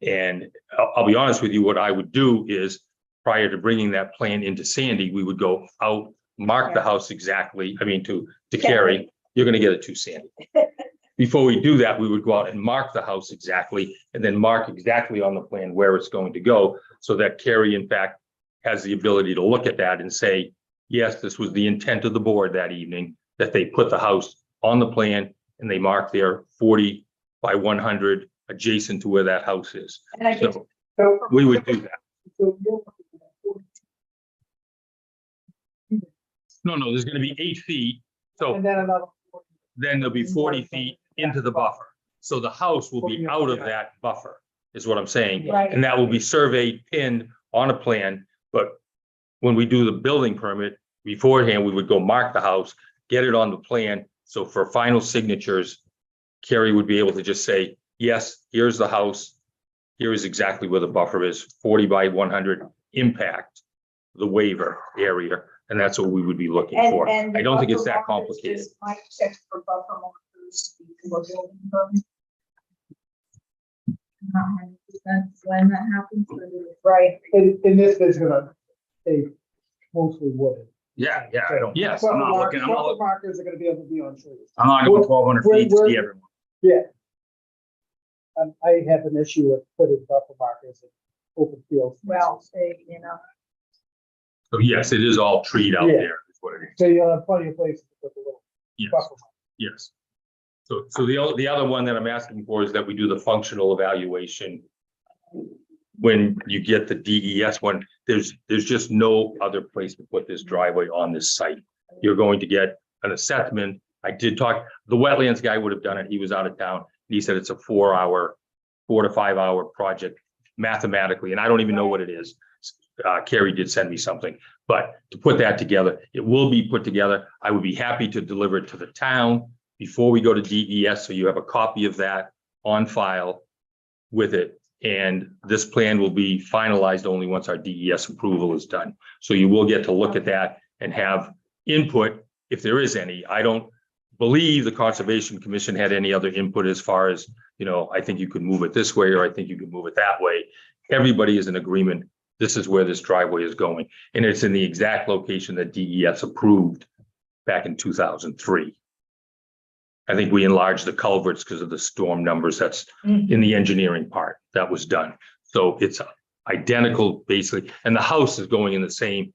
And I'll be honest with you, what I would do is, prior to bringing that plan into Sandy, we would go out, mark the house exactly, to Carrie, you're gonna get it to Sandy. Before we do that, we would go out and mark the house exactly, and then mark exactly on the plan where it's going to go, so that Carrie, in fact, has the ability to look at that and say, yes, this was the intent of the board that evening, that they put the house on the plan and they mark their 40 by 100 adjacent to where that house is. And I think. So we would do that. No, there's gonna be 8 feet, so And then another. then there'll be 40 feet into the buffer. So the house will be out of that buffer, is what I'm saying. Right. And that will be surveyed, pinned on a plan, but when we do the building permit beforehand, we would go mark the house, get it on the plan. So for final signatures, Carrie would be able to just say, yes, here's the house. Here is exactly where the buffer is, 40 by 100 impact, the waiver area. And that's what we would be looking for. And I don't think it's the that buffer markers, complicated. does Mike check for buffer markers before building permit? Not 100% when that happens, but it is. Right, In this, there's gonna, a mostly wooded. Yeah, yeah, I don't, Yes, I'm not Buffer looking, I'm not, buffer markers are gonna be able to be on trees. I'm not going 1,200 feet to see everyone. Yeah. I have an issue with putting buffer markers in open fields. Well, you know, So yes, it is all treed out Yeah. there, is what it is. So you'll have plenty of places to put the little Yes, buffer. yes. So the other one that I'm asking for is that we do the functional evaluation. When you get the DES one, there's just no other place to put this driveway on this site. You're going to get an assessment. I did talk, the wetlands guy would have done it. He was out of town. He said it's a 4 to 5 hour project mathematically, and I don't even know what it is. Carrie did send me something, but to put that together, it will be put together. I would be happy to deliver it to the town before we go to DES, so you have a copy of that on file with it. And this plan will be finalized only once our DES approval is done. So you will get to look at that and have input if there is any. I don't believe the Conservation Commission had any other input as far as, I think you could move it this way, or I think you could move it that way. Everybody is in agreement. This is where this driveway is going. And it's in the exact location that DES approved back in 2003. I think we enlarged the culverts because of the storm numbers. That's in the engineering part that was done. So it's identical basically. And the house is going in the same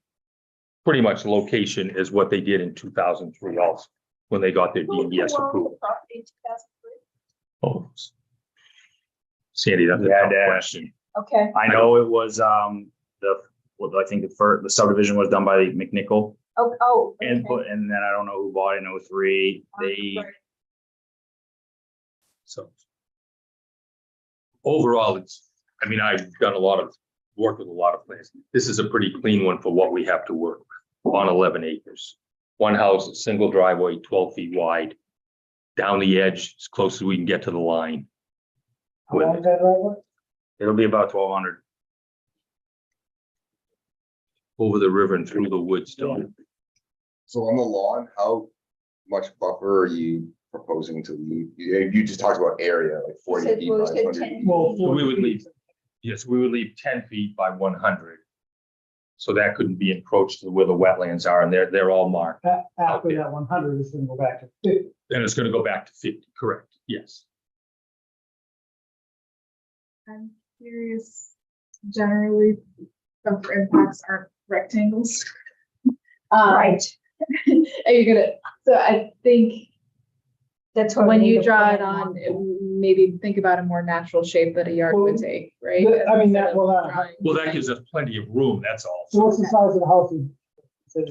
pretty much location as what they did in 2003 also, when they got their DES approval. Oh, Sandy, that's a tough question. okay. I know it was, I think the subdivision was done by McNichol Oh. and okay. and then I don't know who bought it in 03. So overall, I've done a lot of work with a lot of plans. This is a pretty clean one for what we have to work with on 11 acres. One house, a single driveway, 12 feet wide, down the edge as close as we can get to the line. How long is that driveway? It'll be about 1,200. Over the river and through the woods, don't. So on the lawn, how much buffer are you proposing to leave? You just talked about area, like 40 said- feet well, by you said 100 10 feet. Well, So we would leave, yes, we would leave 10 feet by 100. So that couldn't be encroached to where the wetlands are, and they're all marked. After that 100, it's gonna go back to 50. Then it's gonna go back to 50, correct, yes. I'm curious, generally, buffer impacts aren't rectangles. Right. Are you gonna, so I think That's what. when we you need to draw it plan on, maybe think about a more natural shape that a yard would Well, take, right? I mean, that Instead of will, drawing- Well, that gives us plenty of room, that's all. So what's the size of the house?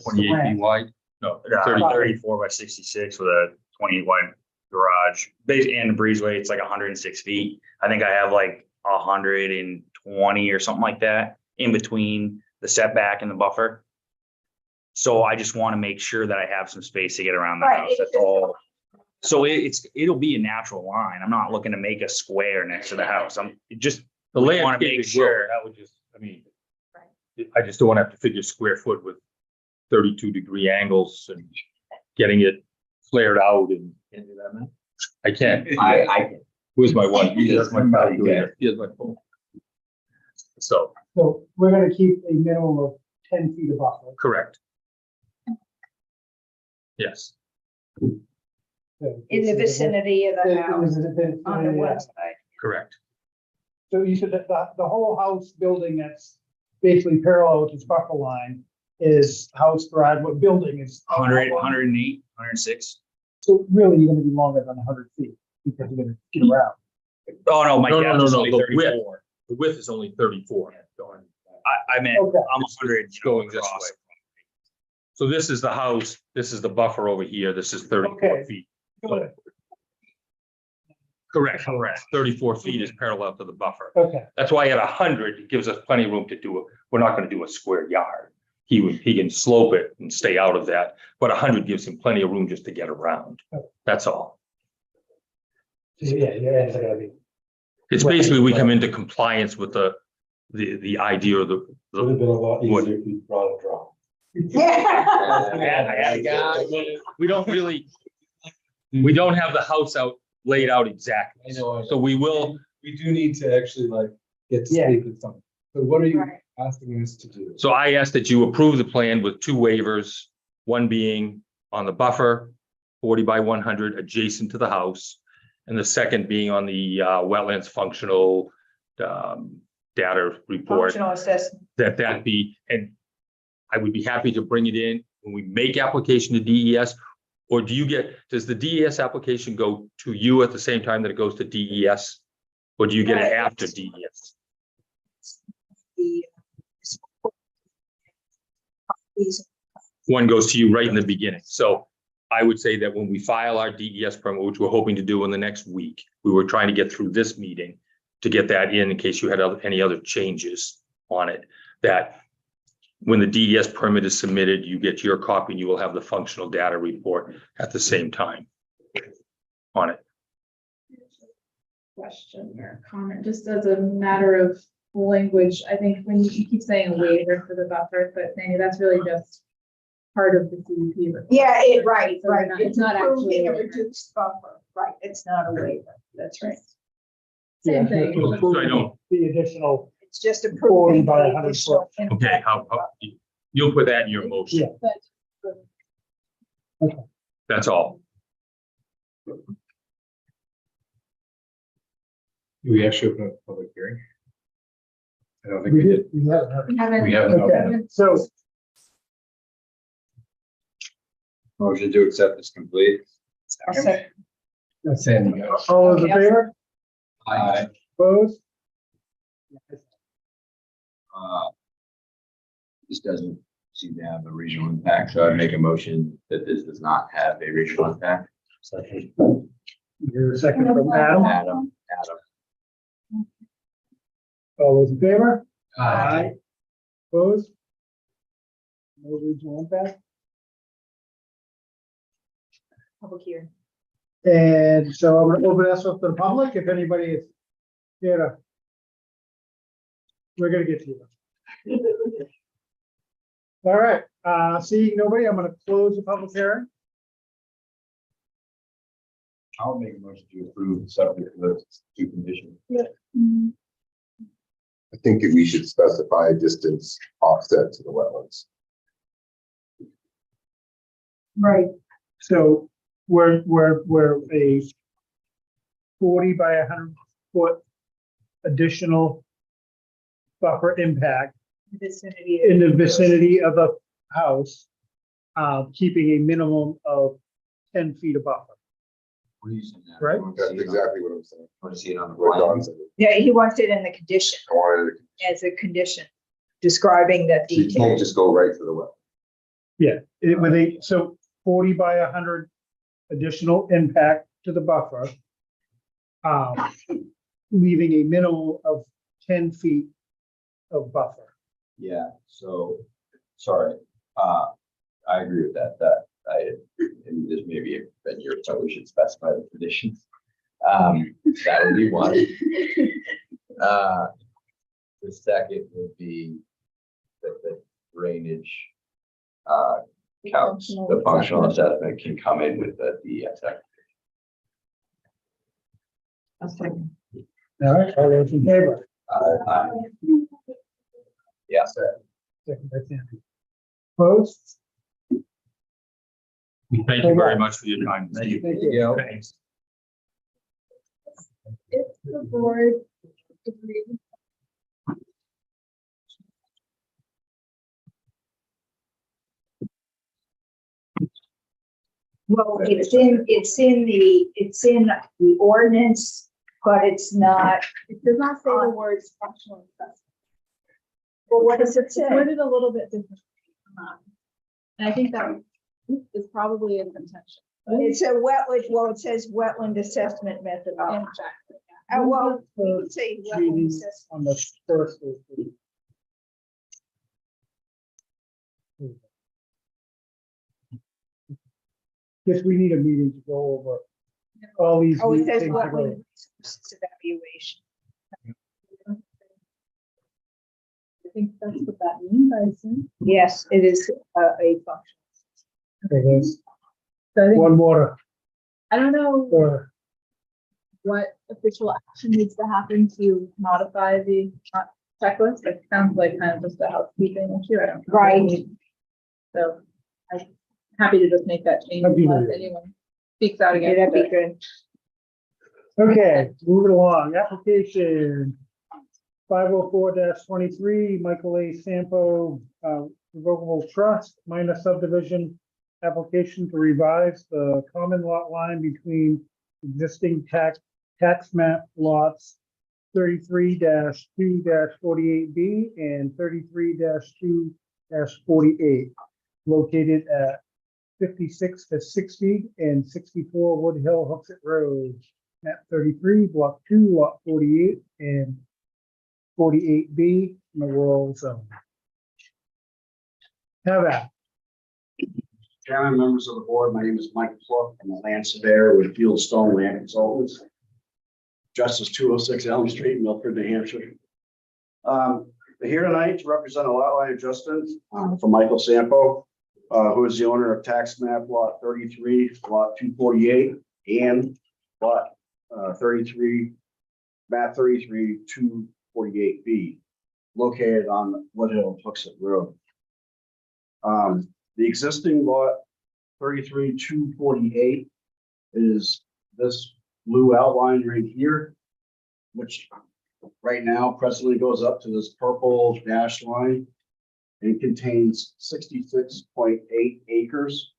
28 feet wide? No, 30. 34 by 66 with a 28 wide garage. And the breezeway, it's like 106 feet. I think I have like 120 or something like that in between the setback and the buffer. So I just want to make sure that I have some space to get around the Right, house. it's That's just- all. So it'll be a natural line. I'm not looking to make a square next to the house. I'm just The want to landscape make is sure, sure. that would just, I just don't want to have to figure square foot with 32-degree angles and getting it flared out and. I can't. I Where's my one? Here's my calculator. Here's my phone. So, So we're gonna keep a minimum of 10 feet of buffer. correct. Yes, So In the vicinity of the In house, the vicinity, on the yeah. one side. correct. So you said that the whole house building that's basically parallel with this buffer line is house garage, what building is? 100, 108, 106. So really, you're gonna be longer than 100 feet because you're gonna get around. Oh, no, my No, depth no, is no, only the width. 34. The width is only 34. I meant, Okay. I'm 100 Going this across. way. So this is the house, this is the buffer over here, this is 34 Okay. feet. Good. Correct, 34 feet is parallel to the buffer. Okay, That's why at 100, it gives us plenty of room to do it. We're not gonna do a square yard. He can slope it and stay out of that, but 100 gives him plenty of room just to get around. That's all. yeah, your ends are gonna be. It's basically, we come into compliance with the idea of Would have been a lot What? easier if you brought a draw. We don't really, we don't have the house laid out exactly. I know. So we will, We do need to actually like get to Yeah. speak with someone. So what are you, Right. asking us to do. So I asked that you approve the plan with two waivers, one being on the buffer, 40 by 100 adjacent to the house, and the second being on the wetlands functional data report. Functional assessment. That be, and I would be happy to bring it in when we make application to DES. Or does the DES application go to you at the same time that it goes to DES? Or do you get it after DES? One goes to you right in the beginning. So I would say that when we file our DES permit, which we're hoping to do in the next week, we were trying to get through this meeting to get that in case you had any other changes on it, that when the DES permit is submitted, you get your copy and you will have the functional data report at the same time on it. Question or comment, just as a matter of language, I think when you keep saying a waiver for the buffer, but maybe that's really just part of the CUP. report. Yeah, right. So we're not- It's not actually. Approving a reduced buffer, right, it's not a waiver, that's right. Same thing. So I don't, The additional, It's just 40 approving by the 100 additional foot. okay, impact. how you'll put that in your motion. Yeah. That's all. Do we actually open up a public hearing? I don't think We we did, did. we haven't. We haven't. Okay, so Motion to accept is complete. I'll second. That's in. all those in favor? Aye. Opposed? This doesn't seem to have a regional impact, so I make a motion that this does not have a regional impact. Here's a second from Adam. Adam. All those in favor? Aye. Opposed? No regional impact. Public hearing. And so I'm gonna open this up to the public, if anybody is here to. We're gonna get to you. All right, seeing nobody, I'm gonna close the public hearing. I'll make a motion to approve subject to those two conditions. I think that we should specify a distance offset to the wetlands. Right. So we're a 40 by 100 foot additional buffer impact Vicinity. in the vicinity of a house, keeping a minimum of 10 feet of buffer. What are you saying now? Right. That's exactly what I'm saying. Want to see it on the What Don plan? said. Yeah, he wants it in the condition, I wanted as a condition, describing that to, you detail. can't just go right to the well. Yeah, so 40 by 100 additional impact to the buffer. Leaving a minimum of 10 feet of buffer. Yeah, so, sorry, I agree with that, and this may be been your, so we should specify the conditions. That would be one. The second would be that the drainage, counts, the functional assessment can come in with the DES. I'll second. All right, all those in favor? Yes. Second by Sandy. Opposed? Thank you very much for your time. Thank you. Thank you. Thanks. If the board agrees. Well, it's in the ordinance, but it's not, It does not say the words functional assessment. well, what does it It's say? worded a little bit differently. And I think that is probably an intention. It's a wetland, well, it says wetland assessment methodology. Exactly. Well, we can say wetland Reading assessment. on the first. Guess we need a meeting to go over all these. Oh, it new says things that go- wetland resources evaluation. I think that's what that means, I assume. Yes, it is a function. Okay, there's So I think, one more, I don't know or what official action needs to happen to modify the checklist. It sounds like kind of just a housekeeping issue. I don't. know. Right. So I'm happy to just make that change That'd be unless great. anyone speaks out Yeah, against that'd be it. good. Okay, moving along, application 504-23, Michael A. Sampo, revocable trust, minor subdivision. Application to revise the common lot line between existing tax map lots 33-2-48B and 33-2-48, located at 56-60 and 64 Wood Hill Hooksett Road, map 33, block 2, lot 48 and 48B in the rural zone. Have at. Chairman, members of the board, my name is Mike Pluck. I'm a land surveyor with Fieldstone Land Consultants. Justice 206 Elm Street, Milford, New Hampshire. We're here tonight to represent a lot line adjustment for Michael Sampo, who is the owner of tax map lot 33, lot 248, and lot 33, map 33, 248B, located on Woodhill Hooksett Road. The existing lot 33, 248 is this blue outline right here, which right now presently goes up to this purple dash line and contains 66.8 acres.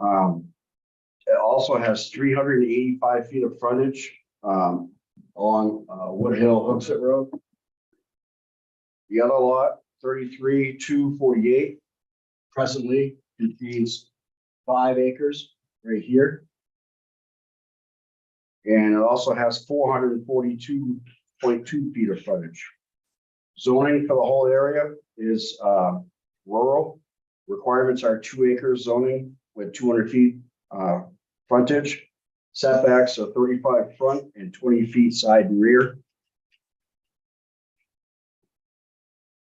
It also has 385 feet of frontage along Woodhill Hooksett Road. The other lot, 33, 248, presently contains 5 acres right here. And it also has 442.2 feet of frontage. Zoning for the whole area is rural. Requirements are 2 acres zoning with 200 feet frontage. Setbacks are 35 front and 20 feet side and rear.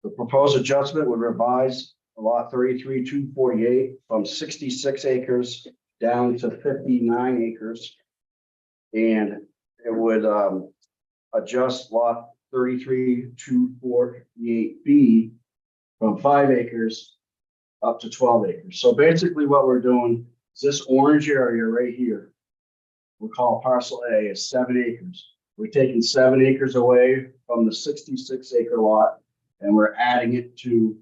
The proposed adjustment would revise lot 33, 248 from 66 acres down to 59 acres. And it would adjust lot 33, 248B from 5 acres up to 12 acres. So basically what we're doing is this orange area right here, we'll call parcel A, is 7 acres. We're taking 7 acres away from the 66 acre lot and we're adding it to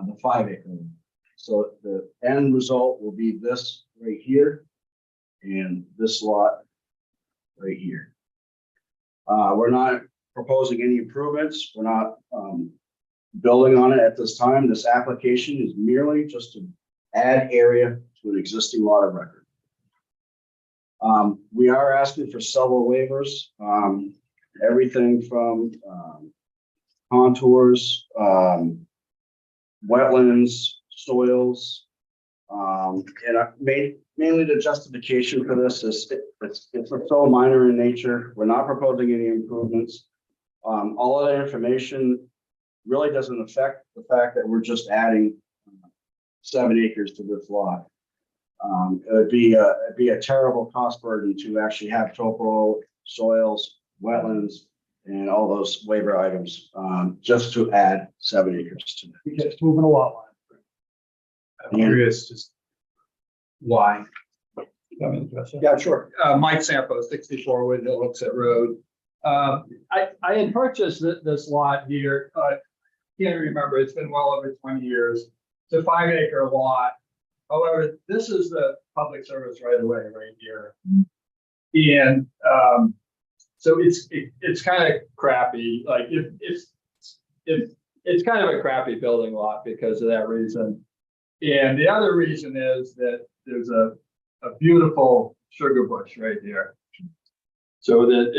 the 5 acre one. So the end result will be this right here and this lot right here. We're not proposing any improvements. We're not building on it at this time. This application is merely just to add area to an existing lot of record. We are asking for several waivers, everything from contours, wetlands, soils, and mainly the justification for this is it's so minor in nature. We're not proposing any improvements. All of that information really doesn't affect the fact that we're just adding 7 acres to this lot. It'd be a terrible cost burden to actually have topo, soils, wetlands, and all those waiver items, just to add 7 acres to it. You're just moving a lot line. I'm curious, just why? Yeah, sure. Mike Sampo, 64 Woodhill Hooksett Road. I had purchased this lot here, can't remember, it's been well over 20 years. It's a 5 acre lot. However, this is the public service right away right here. And so it's kind of crappy, like it's kind of a crappy building lot because of that reason. And the other reason is that there's a beautiful sugar bush right here. So that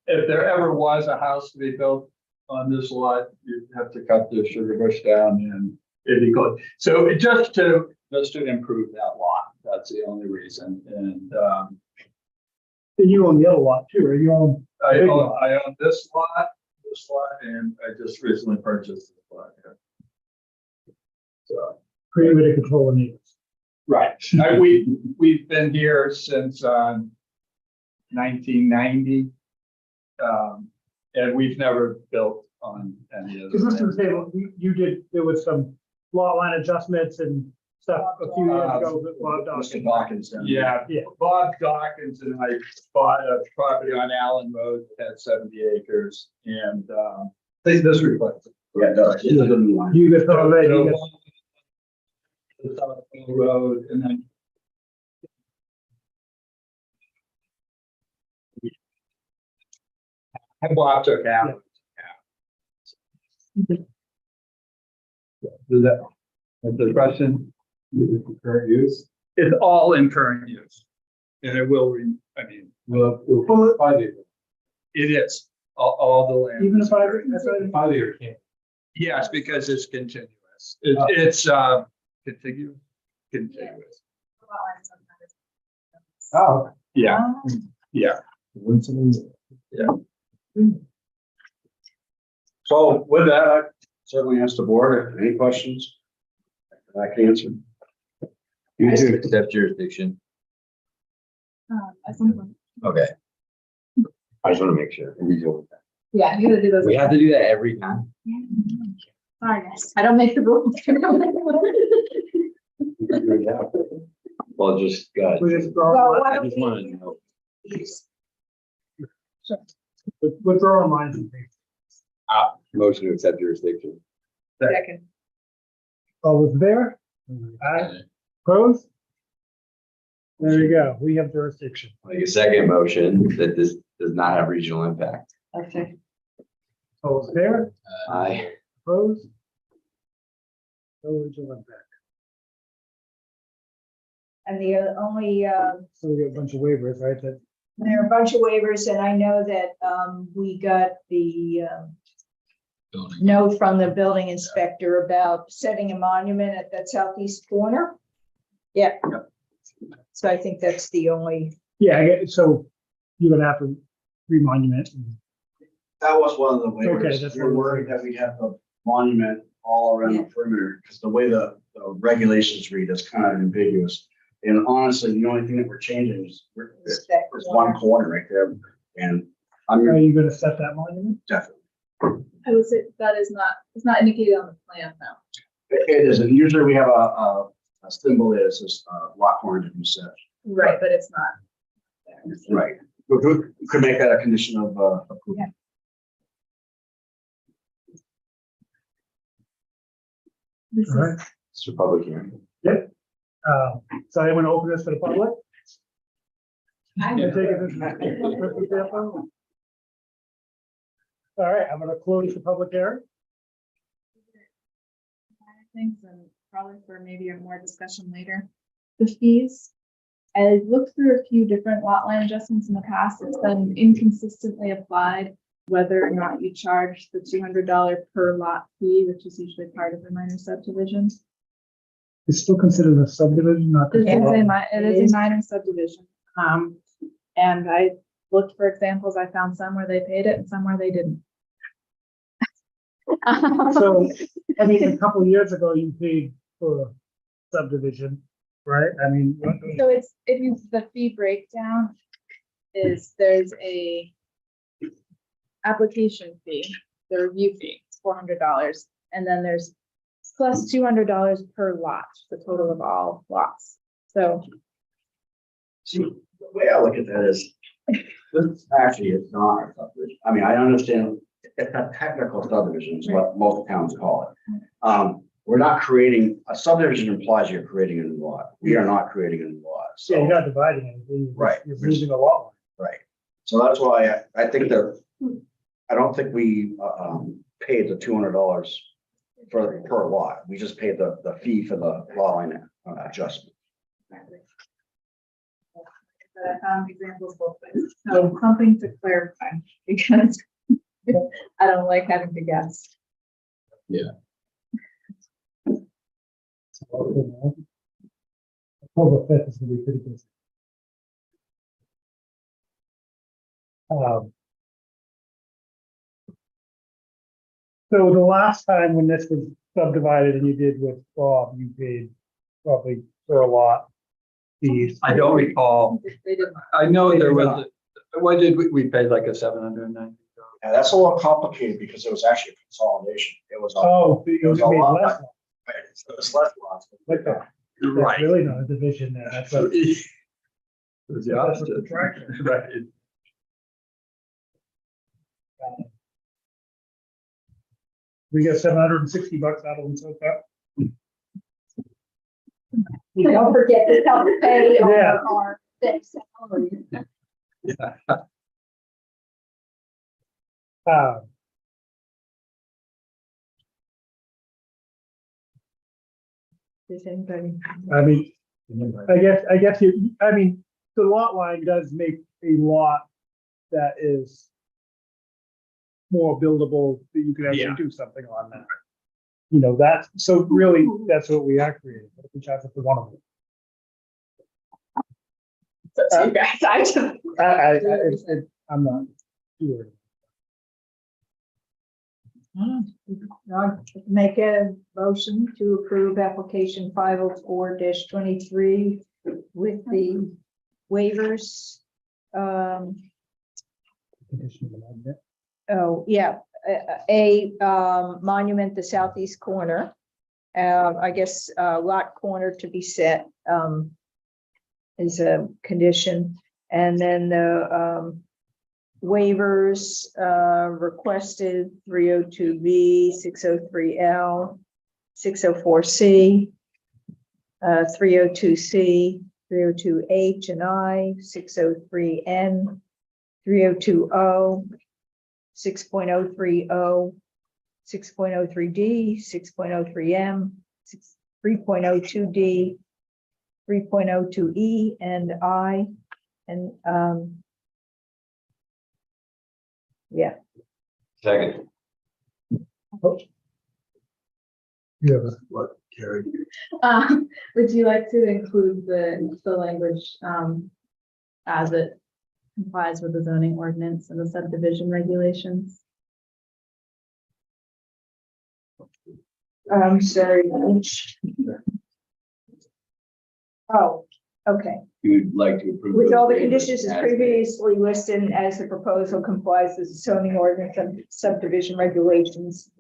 if there ever was a house to be built on this lot, you'd have to cut the sugar bush down and it'd be good. So just to improve that lot, that's the only reason. And you own the other lot too, or you own? I own this lot, and I just recently purchased this lot. Yeah. So Great way to control the neighbors. right, we've been here since 1990, And we've never built on any of Because this is them. the same, you did, there was some lot line adjustments and stuff a few years ago that Bob Dawson. Yeah, Yeah. Bob Dawkins and I bought a property on Allen Road that had 70 acres and, this reflects. Yeah, it does. It is a new line. You get some of it, you get- The South Hill Road and then. Bob took out. Does that, that's the question? Current use? It's all in current use. And it will, I mean, Well, 5 acre. it is, all the land. Even is if I, current use. 5 acre can't. Yes, because it's continuous. It's, Oh. it's, contiguous, contiguous. Oh. Yeah, yeah. So with that, I certainly ask the board, any questions? I can answer. You do accept jurisdiction. At some point. Okay. I just want to make sure. Yeah, you gotta do those. We have to do that every time. Sorry, guys. I don't make the rules. Well, just, God. we just Well, draw, why I don't just we- wanted to know. we're drawing lines and things. Motion to accept jurisdiction. Second. All was there? Aye. Opposed? There you go. We have jurisdiction. Like a second motion that this does not have regional impact. Okay. All was there? Aye. Opposed? No original impact. And the only, So we got a bunch of waivers, right? That there are a bunch of waivers, and I know that, we got the, note from the building inspector about setting a monument at that southeast corner. Yeah. So I think that's the only, yeah, I get, so you're gonna have to re-monument. That was one of the Okay, waivers. that's We're what- worried that we have the monument all around the perimeter, because the way the regulations read is kind of ambiguous. And honestly, the only thing that we're changing is is that there's one corner right there, and I'm Are you gonna set that monument? definitely. I would say that is not, it's not indicated on the plan now. It is, and usually we have a symbol that says lot corner to be set. Right, but it's not. there. Right. We could make that a condition of approval. Yeah. This All right. is, It's a public hearing. So I want to open this to the public. I Take it as- All right, I'm gonna close the public hearing. things and probably for maybe a more discussion later. The fees. I looked through a few different lot line adjustments in the past. It's been inconsistently applied. Whether or not you charge the $200 per lot fee, which is usually part of a minor subdivision. It's still considered a subdivision, not. It is just a lot. it is a minor subdivision. And I looked for examples. I found some where they paid it and some where they didn't. So, I mean, a couple of years ago, you paid for subdivision, right? I mean. So it's, if you, the fee breakdown is there's a application fee, the review fee, it's $400. And then there's plus $200 per lot, the total of all lots. So See, the way I look at that is, this actually is not a subdivision. I mean, I understand it's a technical subdivision is what most towns call it. We're not creating, a subdivision implies you're creating a new lot. We are not creating a new lot. Yeah, you're So, not dividing anything. Right. You're losing a lot. right. So that's why I think that, I don't think we, paid the $200 per lot. We just paid the fee for the lot line adjustment. but I found examples both ways. So something to clarify because I don't like having to guess. October 5th is gonna be pretty busy. So the last time when this was subdivided and you did with Bob, you paid probably for a lot fees. I don't recall. They didn't. I know there was, what did we paid like a $790? Yeah, that's a little complicated because it was actually a consolidation. It was. Oh, It you was made a lot. less. Right, so it was less lots. Like that. You're That's really not a division there. That's a. It was the That's a opposite. subtraction. Right. We get $760 out of them so far. You don't forget to pay Yeah. our fixed salary. Uh, Does anybody? I mean, I guess the lot line does make a lot that is more buildable, that you can actually Yeah. do something on that. You know, that's, so really, that's what we are creating, but if we charge it for one of them. So you guys, I just. I'm not sure. Make a motion to approve application 504-23 with the waivers. Oh, yeah, monument, the southeast corner. I guess, lot corner to be set, is a condition. And then the, waivers, requested 302B, 603L, 604C, 302C, 302H and I, 603N, 302O, 6.030, 6.03D, 6.03M, 3.02D, 3.02E and I, and, yeah. Second. Yeah. What, Carrie? Would you like to include the language, as it complies with the zoning ordinance and the subdivision regulations? I'm sorry. Oh, okay. You would like to approve. With those all the waivers conditions as as- previously listed and as the proposal complies with the zoning ordinance and subdivision regulations,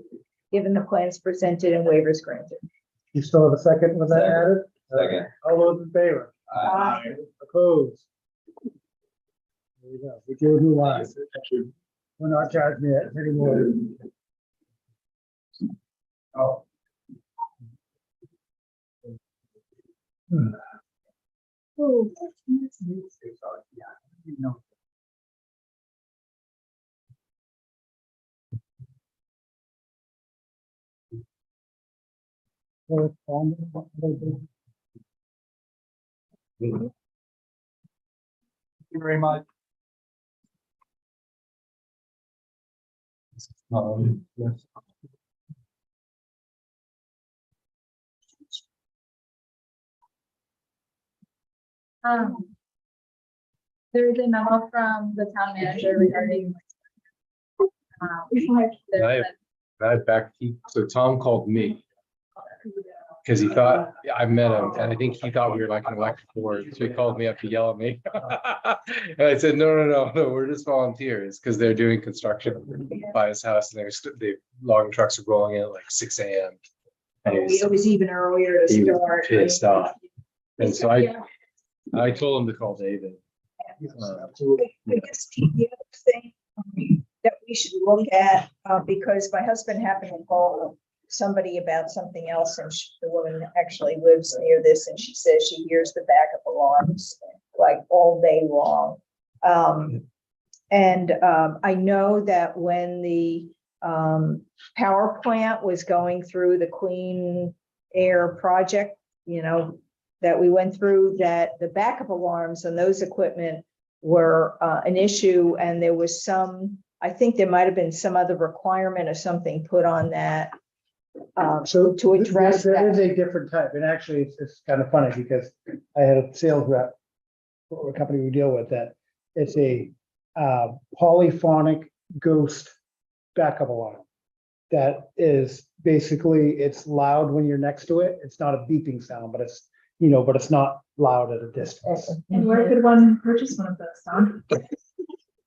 given the plans presented and waivers granted. You still have a second with that added? Second. All those in favor? Aye. Opposed? There you go. We do who lies. We're not charging it anymore. Oh. Oh. No. Thank you very much. Yes. There's a memo from the town manager regarding. So Tom called me because he thought, I met him and I think he thought we were like an electric board. So he called me up to yell at me. And I said, no, we're just volunteers because they're doing construction by his house and the logging trucks are rolling in at like 6 a.m. And It was even earlier to he was start. pissed off. And so I told him to call David. I guess the other thing that we should look at, because my husband happened to call somebody about something else, and the woman actually lives near this, and she says she hears the backup alarms like all day long. I know that when the power plant was going through the clean air project, that we went through, that the backup alarms on those equipment were an issue, and there was I think there might have been some other requirement or something put on that. So to address there is that. a different type, and actually it's kind of funny because I had a sales rep for a company we deal with that it's a polyphonic ghost backup alarm. That is basically, it's loud when you're next to it. It's not a beeping sound, but it's not loud at a distance. And where could one purchase one of those, Tom?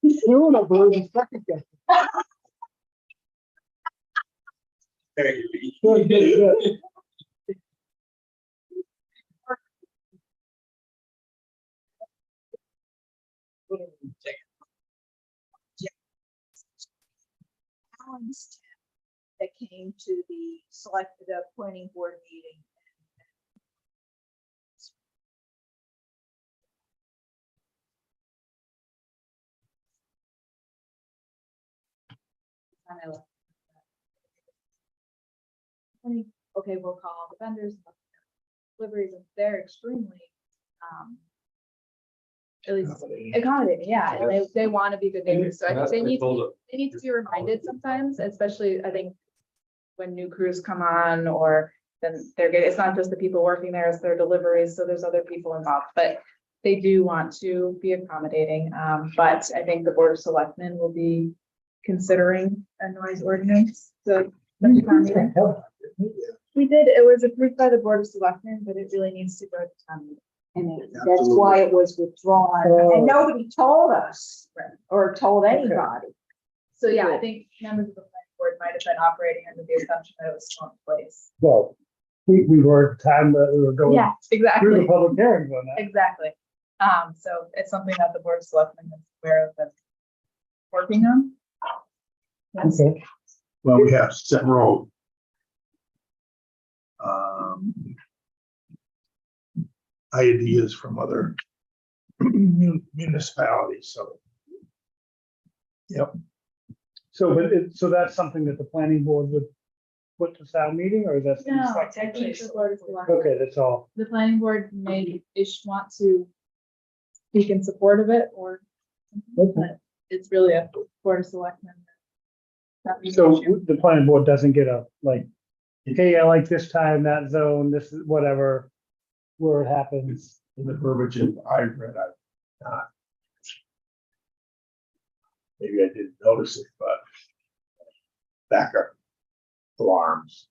You don't believe the second guy. Good, good, good. Alan's that came to the the planning board meeting. Okay, we'll call all the vendors, deliveries, and they're extremely, at least accommodating, yeah, and they want to be good neighbors, so I think they need to be reminded sometimes, especially, I think, when new crews come on, or then they're good, it's not just the people working there, it's their deliveries, so there's other people involved, but they do want to be accommodating, but I think the Board of Selectmen will be considering a noise ordinance, so. We did, it was approved by the Board of Selectmen, but it really needs to go to town meeting. And that's why it was withdrawn, and nobody told us or told anybody. So yeah, I think members of the planning board might have been operating under the assumption that it was still in place. Well, we were at the time that we were going Yeah, through the exactly, public hearings on that. exactly. So it's something that the Board of Selectmen is aware of and working on. Yes. Okay. Well, we have several ideas from other municipalities, so. Yep. So, but so that's something that the planning board would put to town meeting, or is that? No, it's actually the Board of Selectmen. Okay, that's all. The planning board may want to speak in support of it, or but it's really a Board of Selectmen. So the planning board doesn't get a, like, hey, I like this time, that zone, this is whatever, where it happens. In the verbiage I read, I not. Maybe I didn't notice it, but backup alarms.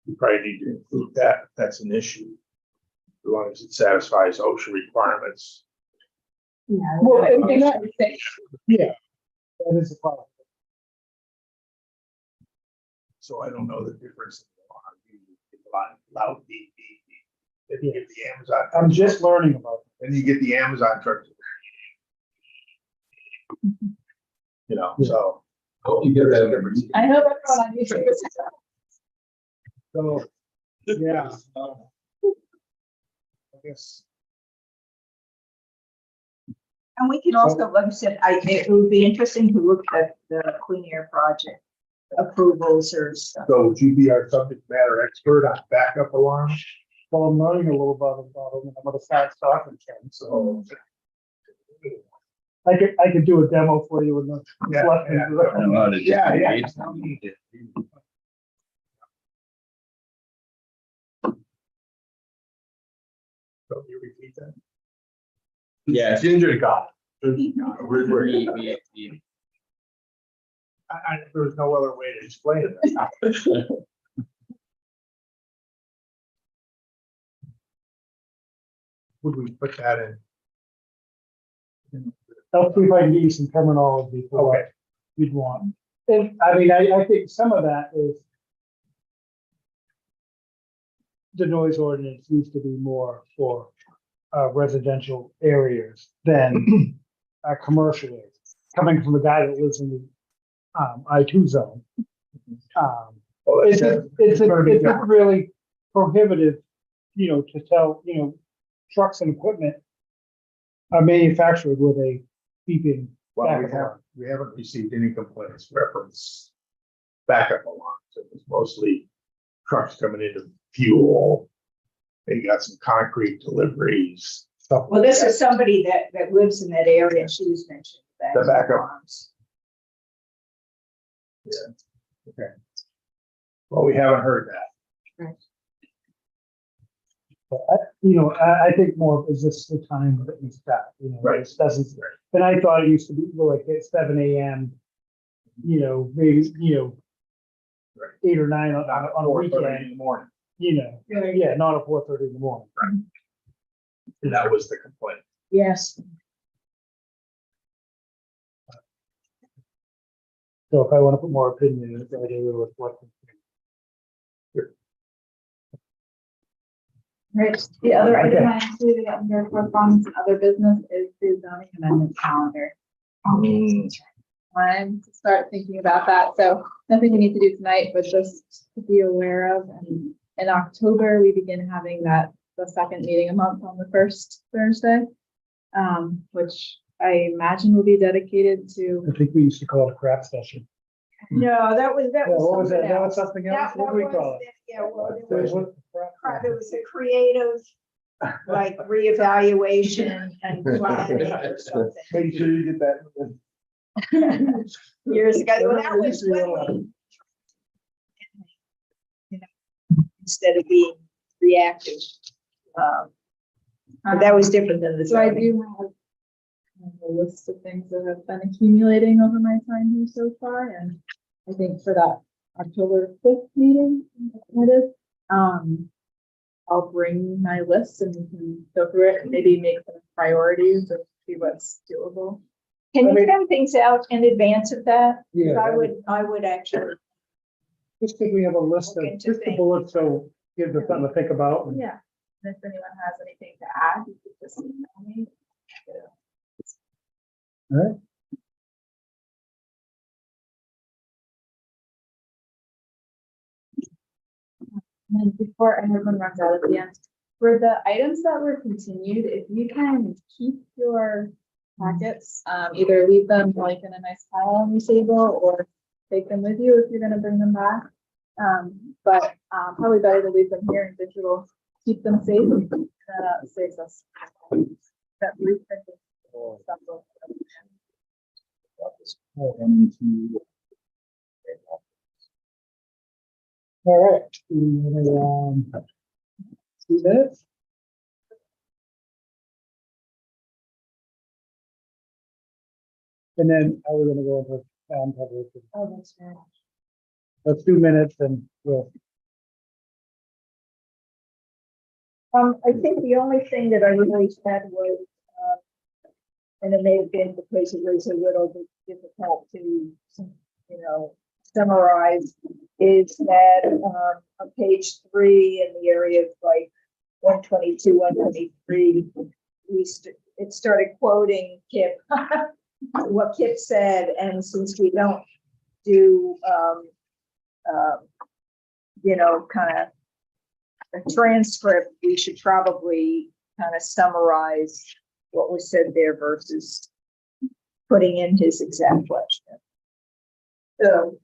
You probably need to include that, if that's an issue. As long as it satisfies OSHA requirements. Well, and yeah, that is a problem. So I don't know the difference. Loud beep, beep, beep. Then you get the Amazon. I'm just learning about it. Then you get the Amazon truck. You know, so. Hope you get that difference. I hope everyone on YouTube is. So, yeah. I guess. And we can also, like I said, it would be interesting to look at the Clean Air Project approvals or stuff. So would you be our subject matter expert on backup alarms? Well, I'm learning a little about them, and I'm gonna start talking to them, so. I could do a demo for you with the. Yeah, I don't know how to just Yeah, yeah. engage them. So you repeat that? Yeah. Ginger to God. There's no other way to explain it. Would we put that in? I'll see if I can get you some terminology for what you'd want. And, I mean, I think some of that is the noise ordinance needs to be more for residential areas than commercial areas. Coming from a guy that lives in the I2 zone. It's really prohibitive, to tell, trucks and equipment are manufactured with a beeping. Well, backup we haven't received any complaints reference backup alarms. It was mostly trucks coming into fuel. They got some concrete deliveries, stuff. Well, like this that. is somebody that lives in that area, and she was mentioning that. The backup. Yeah, okay. Well, we haven't heard that. I think more is just the time that we start, Right. it doesn't, and I thought it used to be like at 7 a.m. Maybe, 8 or 9 on a 4:30 weekend, in the morning. yeah, not at 4:30 in the morning. And that was the complaint. Yes. So if I want to put more opinion in it, I do with what. Right, the other item I included under correspondence and other business is the zoning amendment calendar. Time to start thinking about that, so nothing we need to do tonight, but just to be aware of, and in October, we begin having the second meeting a month on the first Thursday. Which I imagine will be dedicated to. I think we used to call it a crap session. No, that was Yeah, what was that? something That else. was something else? What do we call it? Yeah, well, it There was, was it was a creative, like reevaluation and planning or something. Make sure you get that. Years ago, well, that was when we, instead of being reactive. But that was different than the. So I do have a list of things that have been accumulating over my time here so far, and I think for that October 5th meeting, I'll bring my list and we can go through it and maybe make some priorities or see what's doable. Can you send things out in advance of that? Yeah. I would actually. Just because we have a list of, Look into just the things. bullets, so gives us something to think about. and- Yeah, and if anyone has anything to add, you could just email me. All right. And before everyone runs out at the end, for the items that were continued, if you can keep your packets, either leave them like in a nice pile on the table or take them with you if you're gonna bring them back. But probably better to leave them here in digital, keep them safe, saves us. That reprinting stuff. All right. 2 minutes. And then I was gonna go into public. Oh, that's right. Let's do minutes and we'll. I think the only thing that I really said was, and it may have been because it was a little bit difficult to, summarize, is that, on page 3 in the area of like 122, 123, it started quoting Kip, what Kip said, and since we don't do, kind of a transcript, we should probably kind of summarize what was said there versus putting in his exact question. So,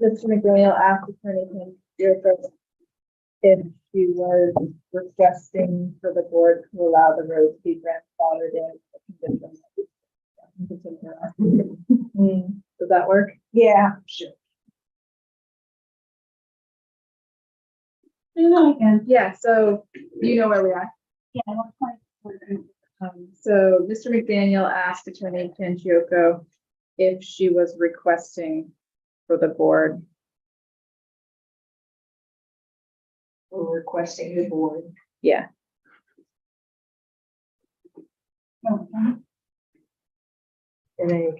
Mr. McDaniel asked Attorney Kim if she was requesting for the board to allow the road to be grandfathered in. Does that work? Yeah, sure. And yeah, so you know where we are. Yeah, So Mr. McDaniel asked Attorney Panchioco if she was requesting for the board. We're requesting the board. Yeah. And then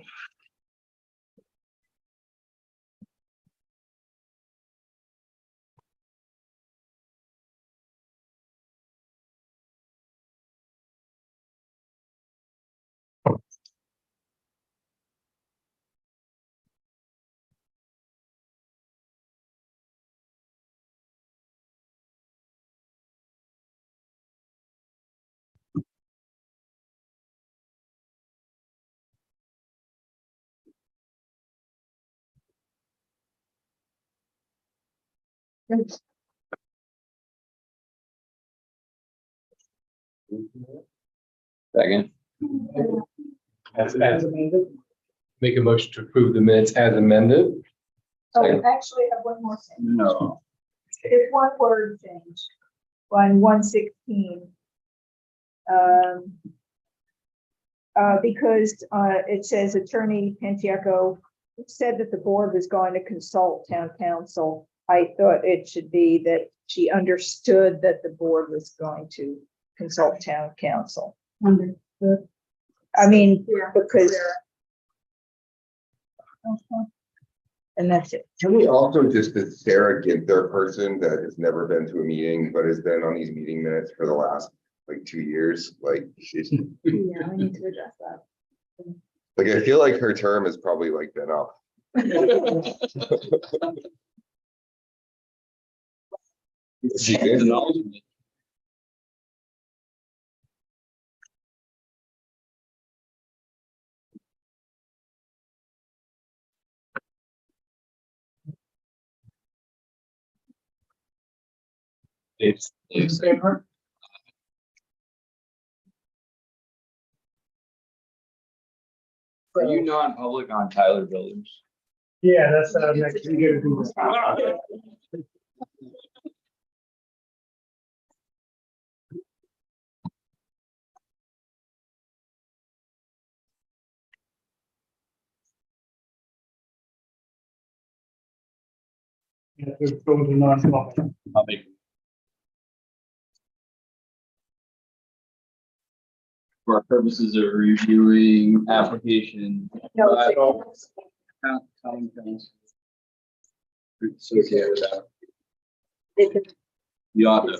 Second. As make a motion to approve the minutes as amended. Oh, actually, I have one more thing. No. It's one word change on 116. Because it says Attorney Panchioco said that the board was going to consult town council. I thought it should be that she understood that the board was going to consult town council. Understood. I mean, Yeah. because And that's it. Can we also just, as Sarah Ginther person that has never been to a meeting, but has been on these meeting minutes for the last like 2 years, like she's, Yeah, we need to address that. like, I feel like her term has probably like been up. She did. It's, Are you non-public on Tyler Buildings? Yeah, that's, next, we gotta do this. Yeah, we're going to non-public. I'll make. For our purposes of reviewing application. Associated with that. You ought to.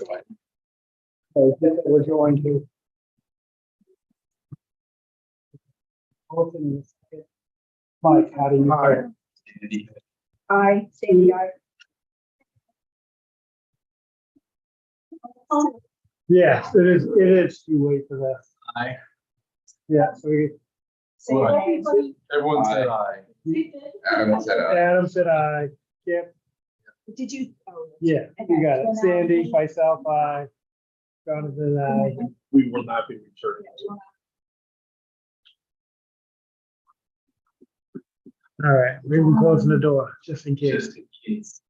So we're going to. Mike, how do you? I, Sandy, I. Yes, it is too late for that. Aye. Yeah, so we, Say your name. Everyone said aye. Adam said, Adam said aye, Kip, Did you? Oh, yeah, you got it, Sandy, myself, aye. Jonathan, aye. We will not be returning. All right, we're closing the door, just in case. Just in case.